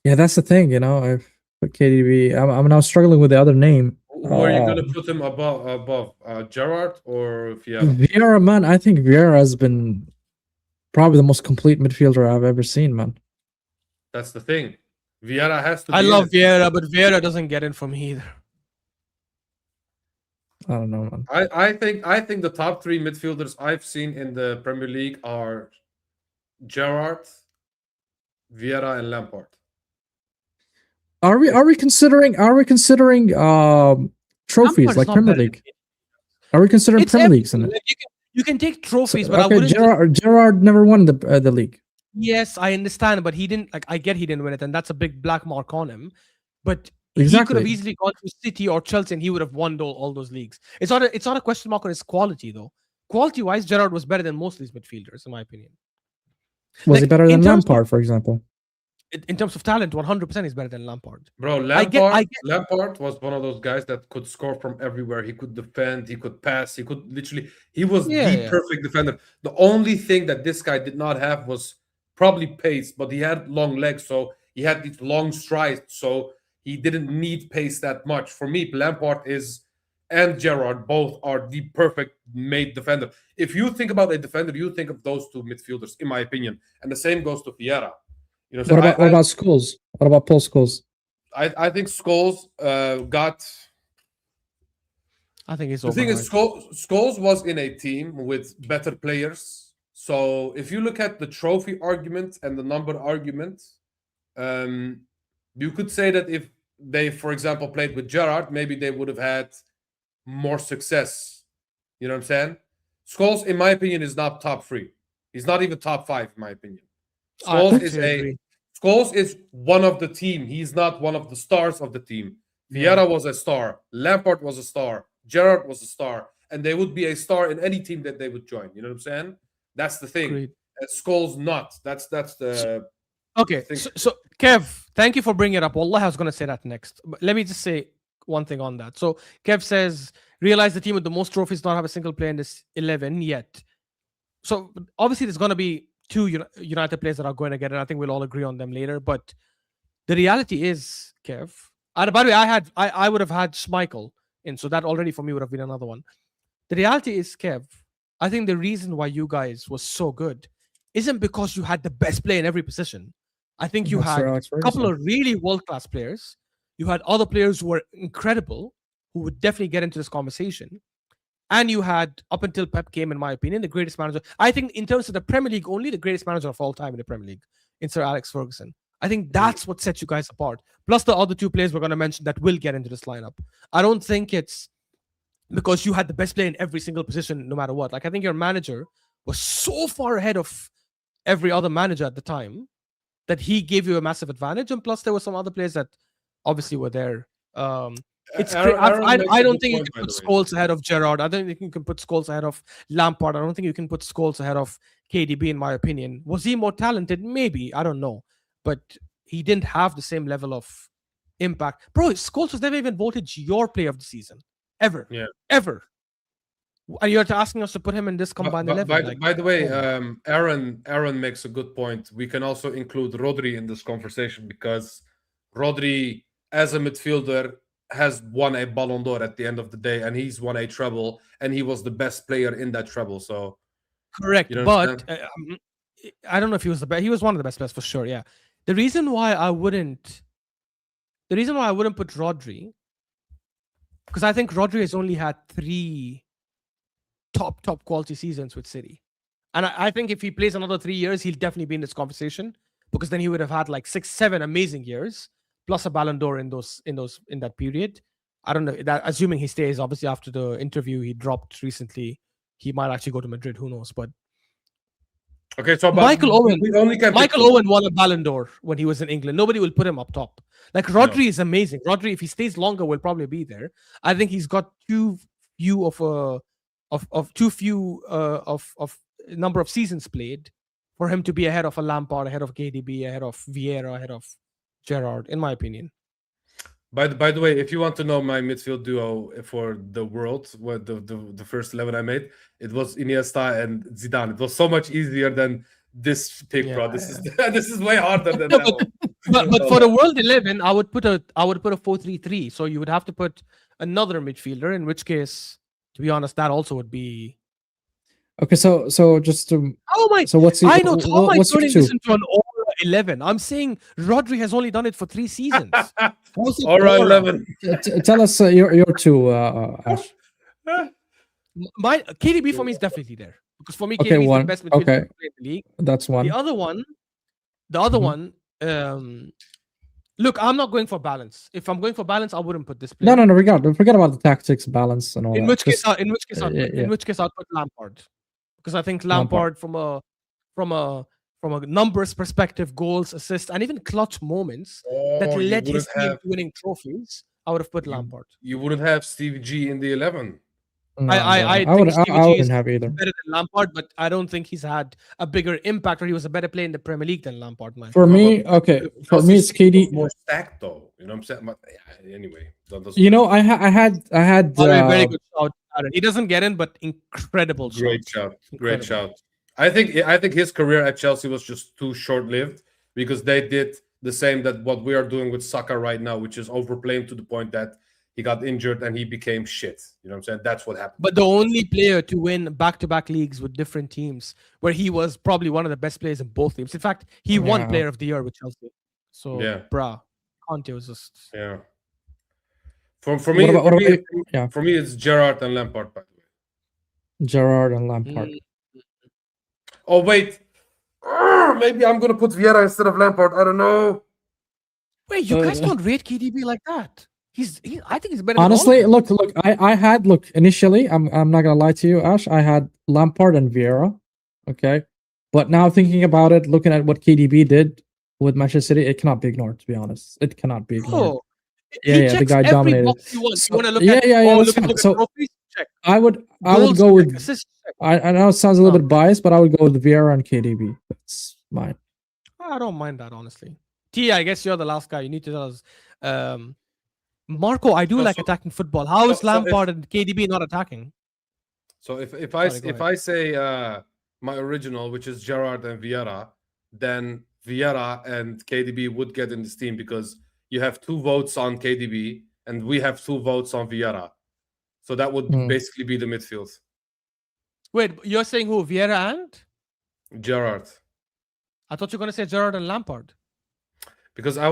Yeah, that's the thing, you know. I put KDB. I'm now struggling with the other name. Who are you gonna put him above Gerrard or Vieira? Vieira, man. I think Vieira has been probably the most complete midfielder I've ever seen, man. That's the thing. Vieira has to. I love Vieira, but Vieira doesn't get in for me either. I don't know, man. I think the top 3 midfielders I've seen in the Premier League are Gerrard, Vieira, and Lampard. Are we considering trophies Lampard's like not Premier better League? Are we considering Premier Leagues in it? Like, you can take trophies, but okay, I wouldn't. Gerrard never won the league. Yes, I understand, but he didn't. Like, I get he didn't win it, and that's a big black mark on him. But He could have Exactly. easily gone to City or Chelsea and he would have won all those leagues. It's not a question mark on his quality though. Quality wise, Gerrard was better than most of these midfielders, in my opinion. Was he Like, better in than terms of- Lampard, for example? In terms of talent, 100% he's better than Lampard. Bro, I get- Lampard was one of those guys that could score from everywhere. He could defend, he could pass, he could literally, he was the perfect defender. The only thing that this guy did not have was probably pace, but he had long legs, so he had these long strides, so he didn't need pace that much. For me, Lampard and Gerrard both are the perfect made defender. If you think about a defender, you think of those two midfielders, in my opinion. And the same goes to Vieira. You know, so what about Scholes? What about Paul Scholes? I think Scholes got. I think he's The thing is, Scholes was in a team with better players. So if you look at the trophy argument and the number argument, you could say that if they, for example, played with Gerrard, maybe they would have had more success. You know what I'm saying? Scholes, in my opinion, is not top 3. He's not even top 5, in my opinion. Scholes is one of the team. He's not one of the stars of the team. Vieira was a star. Lampard was a star. Gerrard was a star. And they would be a star in any team that they would join. You know what I'm saying? That's the thing. And Scholes not. That's the... Okay, so Kev, thank you for bringing it up. Wallah, I was going to say that next. But let me just say one thing on that. So Kev says, realize the team with the most trophies don't have a single player in this 11 yet. So obviously there's going to be 2 United players that are going to get it. I think we'll all agree on them later. But the reality is, Kev, by the way, I would have had Schmeichel in, so that already for me would have been another one. The reality is, Kev, I think the reason why you guys was so good isn't because you had the best player in every position. I think you had a couple of really world-class players. You had other players who were incredible, who would definitely get into this conversation. And you had, up until Pep came, in my opinion, the greatest manager. I think in terms of the Premier League, only the greatest manager of all time in the Premier League, in Sir Alex Ferguson. I think that's what sets you guys apart. Plus the other 2 players we're going to mention that will get into this lineup. I don't think it's because you had the best player in every single position, no matter what. Like, I think your manager was so far ahead of every other manager at the time that he gave you a massive advantage. And plus there were some other players that obviously were there. It's I don't think you can put Scholes ahead of Gerrard. I don't think you can put Scholes ahead of Lampard. I don't think you can put Scholes ahead of KDB, in my opinion. Was he more talented? Maybe. I don't know. But he didn't have the same level of impact. Bro, Scholes was never even voted your player of the season. Ever. Yeah. Ever. And you're asking us to put him in this combined 11. By the way, Aaron makes a good point. We can also include Rodri in this conversation because Rodri, as a midfielder, has won a Ballon d'Or at the end of the day, and he's won a treble, and he was the best player in that treble. So, correct. You know, but I don't know if he was the best. He was one of the best players for sure. Yeah. The reason why I wouldn't put Rodri, because I think Rodri has only had 3 top quality seasons with City, and I think if he plays another 3 years, he'll definitely be in this conversation because then he would have had like 6-7 amazing years. Plus a Ballon d'Or in that period. I don't know that, assuming he stays. Obviously, after the interview he dropped recently, he might actually go to Madrid. Who knows? But okay, so Michael Owen won a Ballon d'Or when he was in England. Nobody will put him up top. Like Rodri is amazing. Rodri, if he stays longer, will probably be there. I think he's got too few of number of seasons played for him to be ahead of a Lampard, ahead of KDB, ahead of Vieira, ahead of Gerrard, in my opinion. By the way, if you want to know my midfield duo for the world, what the first 11 I made, it was Iniesta and Zidane. It was so much easier than this pick, bro. This is way harder than that one. But for the world 11, I would put a 4-3-3. So you would have to put another midfielder. In which case, to be honest, that also would be. Okay, so just to. Oh my! So what's I know Tom might turning this into an Aura 11. I'm saying Rodri has only done it for 3 seasons. Aura 11. Tell us your 2, Ash. My KDB for me is definitely there because for me KDB is the best midfielder in the league. That's one. The other one. Look, I'm not going for balance. If I'm going for balance, I wouldn't put this player. No. Forget about the tactics, balance, and all in that. Which case, I'll put Lampard because I think Lampard from a from a numbers perspective, goals, assists, and even clutch moments that Oh, you led his wouldn't team have to winning trophies, I would have put you, Lampard. you wouldn't have Stevie G in the 11. No, I I would think Stevie I G is wouldn't have either. better than Lampard, but I don't think he's had a bigger impact or he was a better player in the Premier League than Lampard, man. For No, me, okay, for me Chelsea's it's team was KD. more stacked though. You know what I'm saying? But, yeah, anyway, that doesn't You know, matter. I had By the way, very good shout, Aaron. He doesn't get in, but incredible Great shout. shout. Great Incredible. shout. I think his career at Chelsea was just too short-lived because they did the same that what we are doing with Saka right now, which is overplaying to the point that he got injured and he became shit. You know what I'm saying? That's what happened. But the only player to win back-to-back leagues with different teams, where he was probably one of the best players in both teams. In fact, he won Yeah. Player of the Year with Chelsea. So, Yeah. bruh, Conte was just. Yeah. For What me, about- for what me, about- yeah. for me, it's Gerrard and Lampard. By the way. Gerrard and Lampard. Mm. Oh wait, maybe I'm gonna put Vieira instead of Lampard. I don't know. Wait, you guys Uh, don't rate KDB like that. I think he's better. than all Honestly, of them. look, I had look initially. I'm not gonna lie to you, Ash. I had Lampard and Vieira. Okay, but now thinking about it, looking at what KDB did with Manchester City, it cannot be ignored. To be honest, it cannot be ignored. Oh, Yeah, he yeah, the checks guy every dominated. box you want. So- You want to look yeah, at? yeah, oh, that's look fine. at So- trophies. Check. I would Goals, go check. with. Assists, check. I know it sounds a little Oh. bit biased, but I would go with Vieira and KDB. That's mine. I don't mind that, honestly. T, I guess you're the last guy. You need to tell us. Marco, I do So- like so- attacking football. How is so if- Lampard and KDB not attacking? So if Sorry, go if I say my original, which is Gerrard and Vieira, then Vieira and KDB would get in this team because you have 2 votes on KDB and we have 2 votes on Vieira. So that would Hmm. basically be the midfield. Wait, you're saying who? Vieira and? Gerrard. I thought you were going to say Gerrard and Lampard. Because I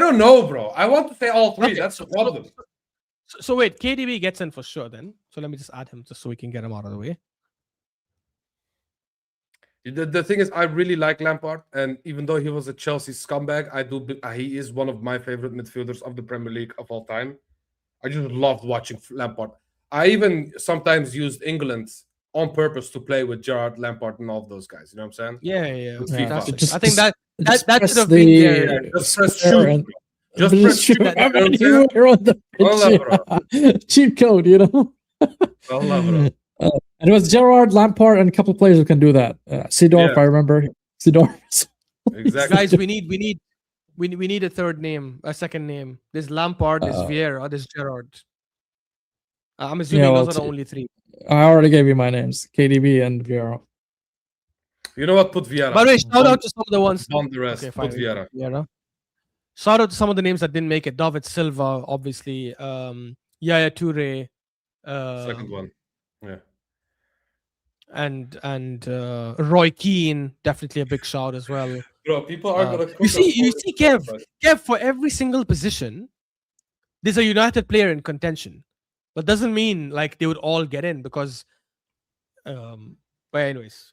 don't know, bro. I want to say all 3. Okay, That's the so- problem. So wait, KDB gets in for sure then. So let me just add him just so we can get him out of the way. The thing is, I really like Lampard, and even though he was a Chelsea scumbag, he is one of my favorite midfielders of the Premier League of all time. I just loved watching Lampard. I even sometimes used England on purpose to play with Gerrard, Lampard, and all of those guys. You know what I'm saying? Yeah. With Yeah, FIFA. I think that Just that press should have been there. Just press square shoot, and- bro. Just But press it's shoot. true. You know what I'm saying? Anywhere on the Wallah, pitch. Cheat code, you know. Wallah, bro. And it was Gerrard, Lampard, and a couple of players who can do that. Seedorf, Yeah. I remember. Seedorf. Exactly. Guys, we need a third name, a second name. There's Lampard, there's Vieira, there's Gerrard. I'm assuming Yeah, well, those are the only 3. I already gave you my names: KDB and Vieira. You know what? Put Vieira. By the way, shout out to some of the ones. On the rest. Okay, Put fine. Vieira. Vieira. Shout out to some of the names that didn't make it. David Silva, obviously. Yaya Toure. Second one. Yeah. And Roy Keane, definitely a big shout as well. Bro, people are gonna. You see, Kev, for every single position, there's a United player in contention. But doesn't mean like they would all get in because but anyways,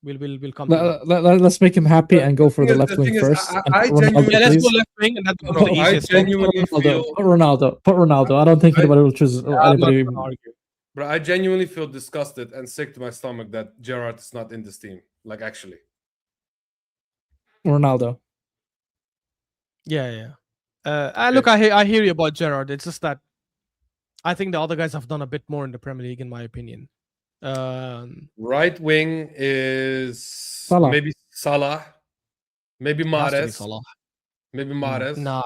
we'll come to that. Let's make him happy and go for the thing is- left the wing thing is, first. I- and I put Ronaldo, genuinely- Yeah, let's please. go left wing and that's one of Bro, the I easiest. genuinely Put feel. Ronaldo. Put Ronaldo. I don't think anybody will choose I'm not anybody. gonna argue. Bro, I genuinely feel disgusted and sick to my stomach that Gerrard is not in this team. Like, actually. Ronaldo. Yeah. Look, I hear you about Gerrard. It's just that I think the other guys have done a bit more in the Premier League, in my opinion. Right wing is Salah. maybe Salah, maybe Has to be Mahrez, Salah. maybe Mahrez. Nah,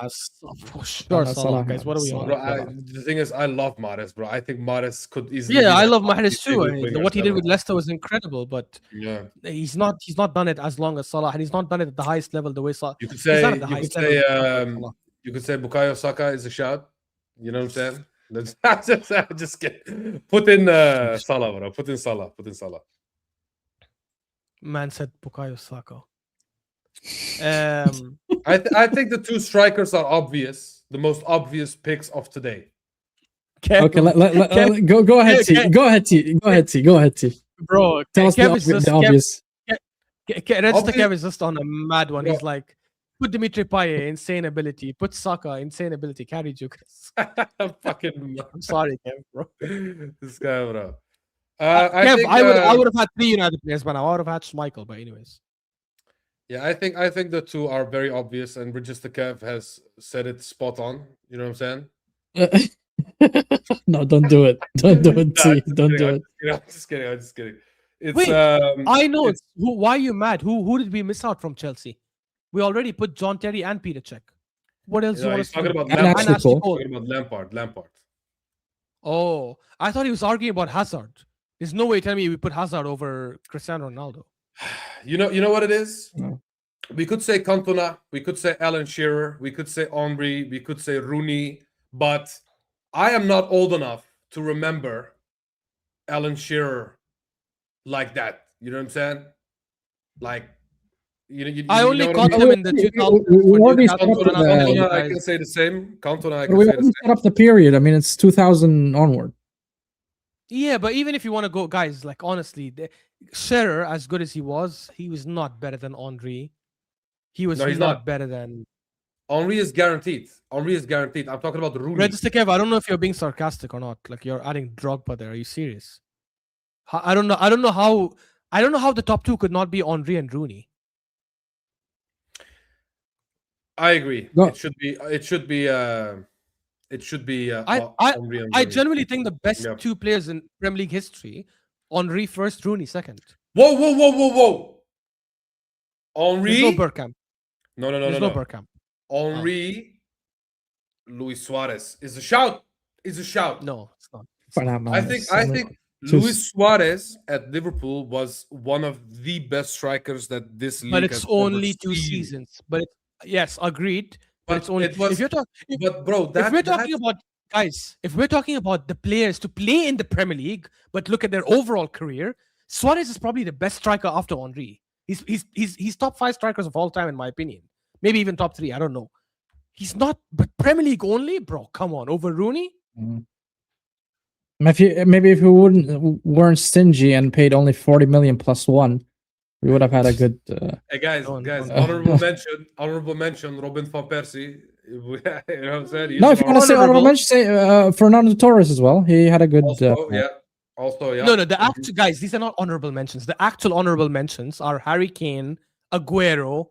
for sure Nah, Salah, Salah, guys. What are we Salah. on? Bro, Salah. the thing is, I love Mahrez, bro. I think Mahrez could easily. Yeah, be I like love one of Mahrez these too. favorite wingers What he did ever. with Leicester was incredible, but Yeah, he's not done it as long as Salah, and he's not done it at the highest level the way Salah. you could He's say not at the highest level. Salah. you could say Bukayo Saka is a shout. You know what I'm saying? Just put in Salah, bro. Put in Salah. Man said Bukayo Saka. I think the 2 strikers are obvious, the most obvious picks of today. Okay, go ahead, T. Go ahead, T. Bro, Tell us Kev is the just obvious. Register Kev is just on a mad one. He's like, put Dimitri Payet, insane ability. Put Saka, insane ability. Carry Jukas. Fucking I'm sorry, Kev, bro. this guy, bro. I Kev, think. I would have had 3 United players by now. I would have had Schmeichel, but anyways. Yeah, I think the two are very obvious, and Register Kev has said it spot on. You know what I'm saying? No, don't do it. Don't do it. Nah, See, I'm just don't kidding, do I'm it. just kidding, I'm just kidding. I'm just kidding. It's Wait, I know. it's- Why are you mad? Who did we miss out from Chelsea? We already put John Terry and Peter Cech. What else you do you know, want he's us to talking do? about And Lampard. Ashley Ashley Cole. Cole. Talking about Lampard. Oh, I thought he was arguing about Hazard. There's no way you tell me we put Hazard over Cristiano Ronaldo. You know what it is? No. We could say Cantona, we could say Alan Shearer, we could say Henry, we could say Rooney, but I am not old enough to remember Alan Shearer like that. You know what I'm saying? Like, I only know what caught I mean? him in the We 2000s. we when already Newcastle set up Ronaldo the- and you Cantona, I guys- can say the same. Cantona, I But can we say the already same. set up the period. I mean, it's 2000 onward. Yeah, but even if you want to go, guys, like honestly, Shearer, as good as he was not better than Henry. He was No, he's not not. better than Henry is guaranteed. Henry is guaranteed. I'm talking about Rooney. Register Kev. I don't know if you're being sarcastic or not. Like you're adding Drogba there. Are you serious? I don't know. I don't know how the top two could not be Henry and Rooney. I agree. No. It should be. It should be. It should be. I Henry and I Rooney. genuinely think the best Yeah. two players in Premier League history: Henry first, Rooney second. Whoa, whoa, whoa, whoa, whoa! Henry. There's no Bergkamp. No, no, no, There's no, no no. Bergkamp. Henry, Luis Suarez is a shout. Is a shout. No, it's not. I think Luis Suarez at Liverpool was one of the best strikers that this league But has it's ever only 2 seen. seasons. But yes, agreed. But it's only it was, if you're talking. but bro, that, If we're talking about guys, if we're talking about the players to play in the Premier League, but look at their overall career, Suarez is probably the best striker after Henry. He's top 5 strikers of all time in my opinion. Maybe even top 3. I don't know. He's not, but Premier League only, bro. Come on, over Rooney. Maybe if we weren't stingy and paid only 40 million plus 1, we would have had a good. Hey guys, Go on, guys, go on. honorable mention, Robin van Persie. You know what I'm saying? He's No, an if you want to say honorable mention, say Fernando Torres as well. He had a good. also, yeah, also, yeah. No, the actual guys. These are not honorable mentions. The actual honorable mentions are Harry Kane, Aguero,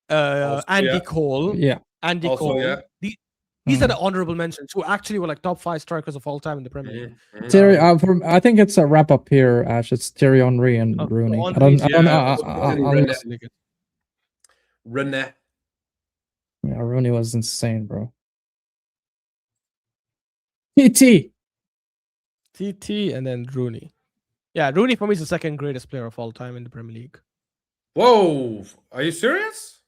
Also, Andy yeah. Cole, Yeah. Andy Also, Cole. yeah. These are the honorable mentions who actually were like top 5 strikers of all time in the Premier League. Mhm, mhm. Thierry, I think it's a wrap up here, Ash. It's Thierry Henry and Oh, Rooney. I Henry, don't know. yeah. Rene. Yeah, Rooney was insane, bro. TT. TT and then Rooney. Yeah, Rooney for me is the second greatest player of all time in the Premier League. Whoa, are you serious?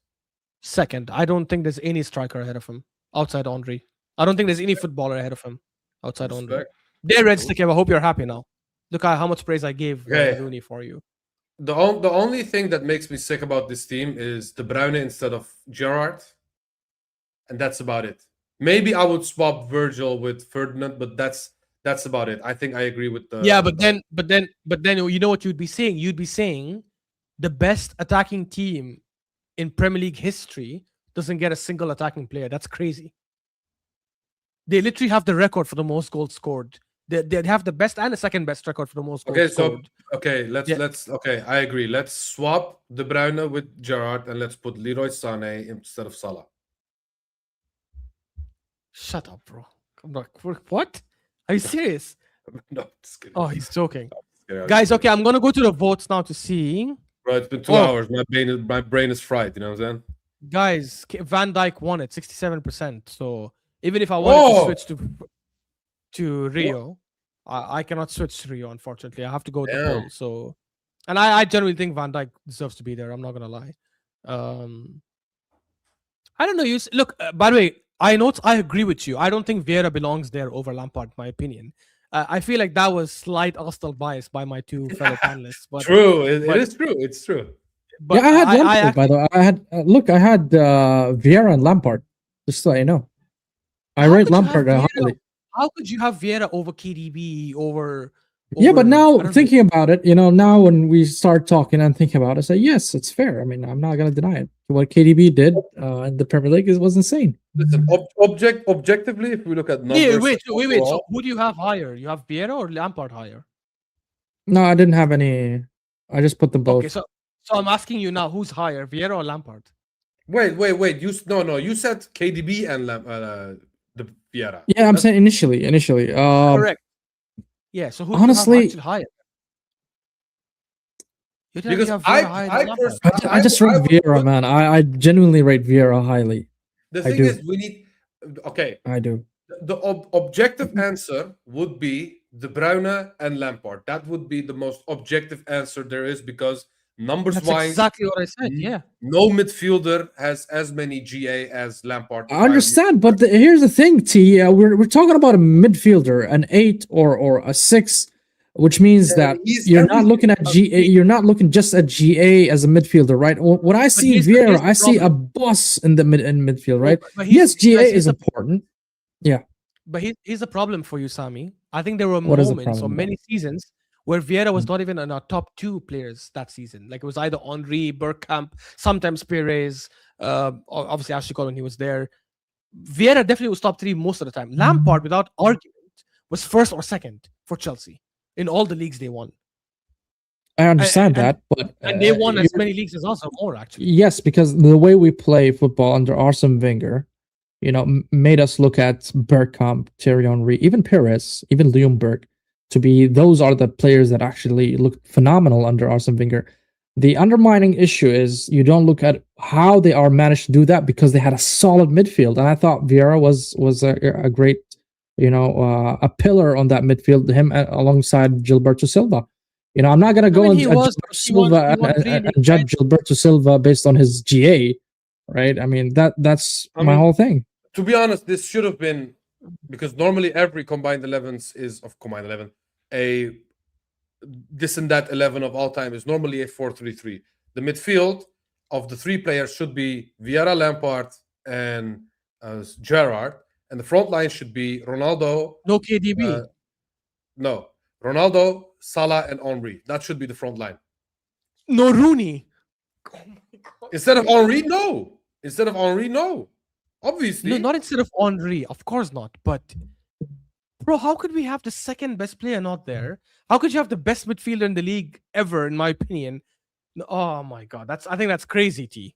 Second, I don't think there's any striker ahead of him outside Henry. I don't think there's any footballer ahead of him outside Henry. Respect. There, Red Stick, I hope you're happy now. Look at how much praise I gave Okay. Rooney for you. The only thing that makes me sick about this team is De Bruyne instead of Gerrard, and that's about it. Maybe I would swap Virgil with Ferdinand, but that's about it. I think I agree with the. Yeah, but then you know what you'd be saying? You'd be saying the best attacking team in Premier League history doesn't get a single attacking player. That's crazy. They literally have the record for the most goals scored. They have the best and the second best record for the most goals Okay, so scored. okay, Yeah. let's okay, I agree. Let's swap De Bruyne with Gerrard and let's put Leroy Sané instead of Salah. Shut up, bro. I'm like, what? Are you serious? No, just kidding. Oh, he's joking. Just kidding, I'm Guys, just kidding. okay, I'm gonna go to the votes now to see. Bro, it's been 2 Oh. hours. My brain is fried. You know what I'm saying? Guys, Van Dijk won it 67%. So even if I wanted Whoa. to switch to Rio, I cannot switch to Rio, unfortunately. I have to go with the Damn. poll. So, and I generally think Van Dijk deserves to be there. I'm not gonna lie. I don't know. Look. By the way, I agree with you. I don't think Vieira belongs there over Lampard. In my opinion. I feel like that was slight Arsenal bias by my two fellow panelists. But True. It but- is true. It's true. but Yeah, I had Lampard, I by the way. I had Vieira and Lampard. Just so you know, I How rate could you have Lampard Vieira highly. How could you have Vieira over KDB over? Yeah, but I now don't know. thinking about it, now when we start talking and thinking about it, I say yes, it's fair. I mean, I'm not gonna deny it. What KDB did in the Premier League was insane. Listen, objectively, if we look at numbers, Yeah, wait. So overall, who do you have higher? You have Vieira or Lampard higher? No, I didn't have any. I just put them both. Okay, so I'm asking you now, who's higher, Vieira or Lampard? Wait. No. You said KDB and the Vieira. Yeah, I'm saying initially. Correct. Yeah. So who honestly- do you have actually higher? You're telling me Because you have Vieira higher than Lampard? I just rate Vieira, man. I genuinely rate Vieira highly. The I thing do. is, we need. Okay, I do. the objective answer would be De Bruyne and Lampard. That would be the most objective answer there is, because numbers That's wise, exactly what I said. Yeah. no midfielder has as many GA as Lampard. I understand, but here's the thing, T. We're talking about a midfielder, an 8 or a 6, which means that he's you're not everything. looking at GA. You're not looking just at GA as a midfielder, right? When I see here's Vieira, the I see a problem. boss in the midfield, right? But Yes, GA guys, is important. But here's a problem for you, Sami. I think there were What is the moments or problem, many seasons where Vieira was not even in our top 2 players that season. Like it was either Henry, Bergkamp, sometimes Perez, obviously Ashley Cole when he was there. Vieira definitely was top 3 most of the time. Lampard, without argument, was first or second for Chelsea in all the leagues they won. I understand and- that, but And they won as you're- many leagues as us or more, actually. Yes, because the way we play football under Arsene Wenger, made us look at Bergkamp, Thierry Henry, even Perez, even Ljungberg, to be those are the players that actually look phenomenal under Arsene Wenger. The undermining issue is you don't look at how they are managed to do that, because they had a solid midfield, and I thought Vieira was a great, a pillar on that midfield. Him alongside Gilberto Silva. I'm not gonna go he and was- Gilberto he won- Silva he won and- 3 and leagues, judge right? Gilberto Silva based on his GA, right? I mean that's I my mean, whole thing. To be honest, this should have been, because normally every combined 11s is of combined 11. This and that 11 of all time is normally a 4-3-3. The midfield of the 3 players should be Vieira, Lampard, and Gerrard, and the front line should be Ronaldo. No KDB. No, Ronaldo, Salah, and Henry. That should be the front line. No Rooney. Oh my God. Instead of Henry, no. Obviously, No, not instead of Henry. Of course not. But bro, how could we have the second best player not there? How could you have the best midfielder in the league ever, in my opinion? Oh my God, I think that's crazy, T.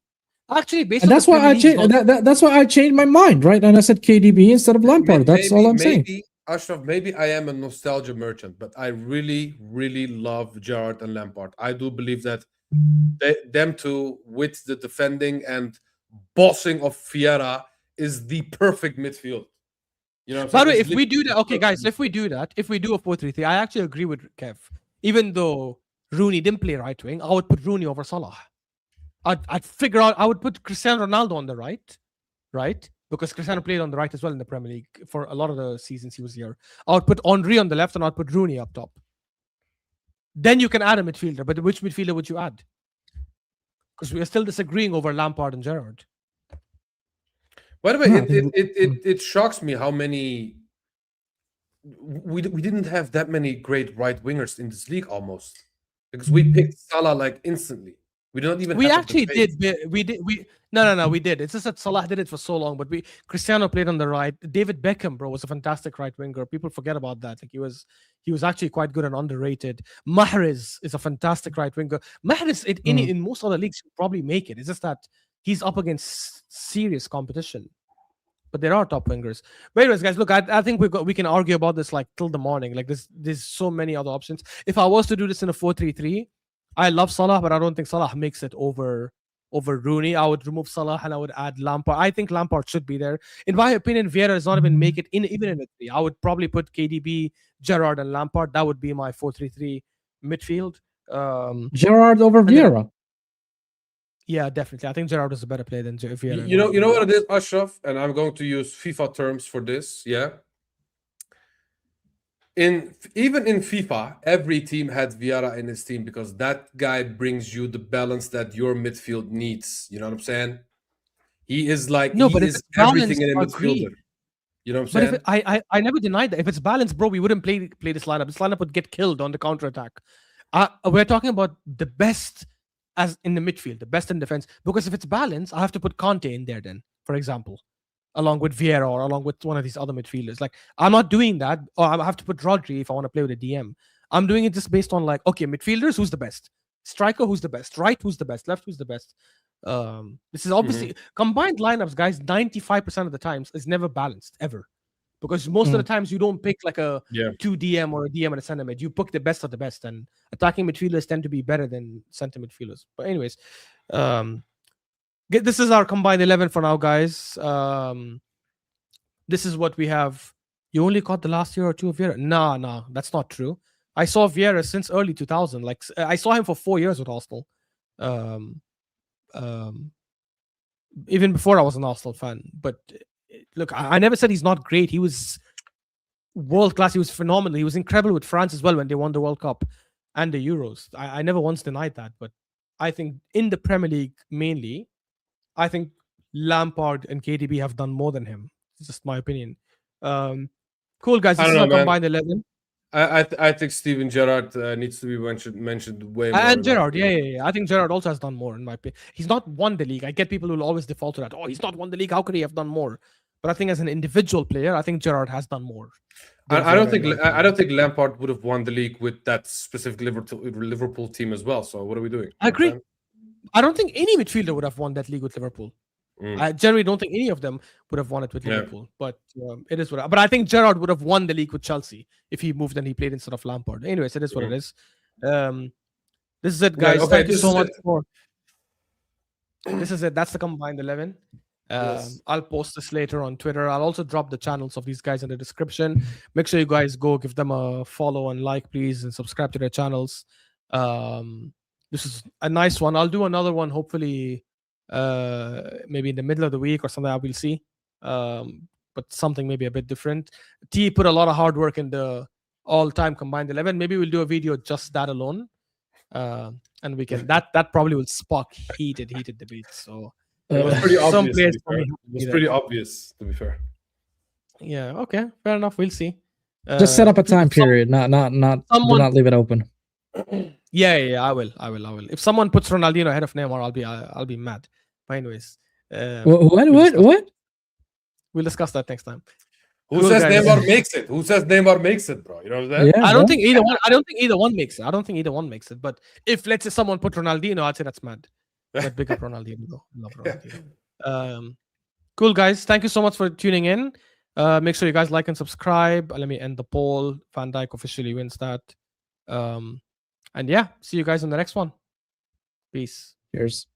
Actually, based And on that's the why I Premier changed. League's That's why I changed my mind, right? And I said KDB instead of Lampard. That's all I'm saying. Maybe, Ashraf, maybe I am a nostalgia merchant, but I really, really love Gerrard and Lampard. I do believe that them two, with the defending and bossing of Vieira, is the perfect midfield. By the way, if we do that, okay, guys, if we do a 4-3-3, I actually agree with Kev. Even though Rooney didn't play right wing, I would put Rooney over Salah. I'd figure out, I would put Cristiano Ronaldo on the right? Because Cristiano played on the right as well in the Premier League for a lot of the seasons he was here. I would put Henry on the left and I'd put Rooney up top. Then you can add a midfielder, but which midfielder would you add? Because we are still disagreeing over Lampard and Gerrard. By the way, Yeah, it shocks me how many we didn't have that many great right wingers in this league almost, because we picked Salah like instantly. We don't even. We have a actually debate. did. We did. No. We did. It's just that Salah did it for so long, but Cristiano played on the right. David Beckham, bro, was a fantastic right winger. People forget about that. Like he was actually quite good and underrated. Mahrez is a fantastic right winger. Mahrez in most other leagues will probably make it. It's just that he's up against serious competition. But there are top wingers. But anyways, guys, look, I think we can argue about this like till the morning. Like there's so many other options. If I was to do this in a 4-3-3, I love Salah, but I don't think Salah makes it over Rooney. I would remove Salah and I would add Lampard. I think Lampard should be there. In my opinion, Vieira does not even make it even in a 3. I would probably put KDB, Gerrard, and Lampard. That would be my 4-3-3 midfield. Gerrard over Vieira. Yeah, definitely. I think Gerrard is a better player than Vieira. You know what it is, Ashraf, and I'm going to use FIFA terms for this. Yeah. Even in FIFA, every team had Vieira in his team because that guy brings you the balance that your midfield needs. You know what I'm saying? He is like but he if is it's balanced, everything in a agree. midfielder. You know what I'm But saying? if I never denied that. If it's balanced, bro, we wouldn't play this lineup. This lineup would get killed on the counter attack. We're talking about the best as in the midfield, the best in defense. Because if it's balanced, I have to put Conte in there then, for example, along with Vieira or along with one of these other midfielders. Like I'm not doing that, or I have to put Rodri if I want to play with a DM. I'm doing it just based on like, okay, midfielders, who's the best? Striker, who's the best? Right, who's the best? Left, who's the best? This is obviously combined lineups, guys. 95% of the times is never balanced ever, because most of the times you don't pick like a 2 DM or a DM and a center mid. You pick the best of the best, and attacking midfielders tend to be better than center midfielders. But anyways, this is our combined 11 for now, guys. This is what we have. You only caught the last year or two of Vieira? Nah, that's not true. I saw Vieira since early 2000. Like I saw him for 4 years with Arsenal. Even before I was an Arsenal fan. But look, I never said he's not great. He was world class. He was phenomenal. He was incredible with France as well when they won the World Cup and the Euros. I never once denied that. But I think in the Premier League mainly, I think Lampard and KDB have done more than him. It's just my opinion. Cool, guys. This is our combined 11. I think Steven Gerrard needs to be mentioned way more. And Gerrard, yeah. I think Gerrard also has done more in my opinion. He's not won the league. I get people who will always default to that. Oh, he's not won the league. How could he have done more? But I think as an individual player, I think Gerrard has done more. I don't think Lampard would have won the league with that specific Liverpool team as well. So what are we doing? I agree. I don't think any midfielder would have won that league with Liverpool. I generally don't think any of them would have won it with Liverpool, but it is what. But I think Gerrard would have won the league with Chelsea if he moved and he played instead of Lampard. Anyways, it is what it is. This is it, guys. Thank you so much for. This is it. That's the combined 11. I'll post this later on Twitter. I'll also drop the channels of these guys in the description. Make sure you guys go give them a follow and like, please, and subscribe to their channels. This is a nice one. I'll do another one hopefully. Maybe in the middle of the week or something. I will see. But something maybe a bit different. T put a lot of hard work in the all-time combined 11. Maybe we'll do a video just that alone, and we can that probably will spark heated debates. So it was pretty obvious. It was pretty obvious, to be fair. Yeah. Okay. Fair enough. We'll see. Just set up a time period. Not. Do not leave it open. Yeah. I will. If someone puts Ronaldinho ahead of Neymar, I'll be mad. But anyways, what? We'll discuss that next time. Who says Neymar makes it? Who says Neymar makes it, bro? You know what I'm saying? Yeah, I don't think either one. I don't think either one makes it. But if let's say someone put Ronaldinho, I'd say that's mad. But big up Ronaldinho, though. Love Ronaldinho. Cool, guys. Thank you so much for tuning in. Make sure you guys like and subscribe. Let me end the poll. Van Dijk officially wins that. And yeah, see you guys in the next one. Peace. Cheers.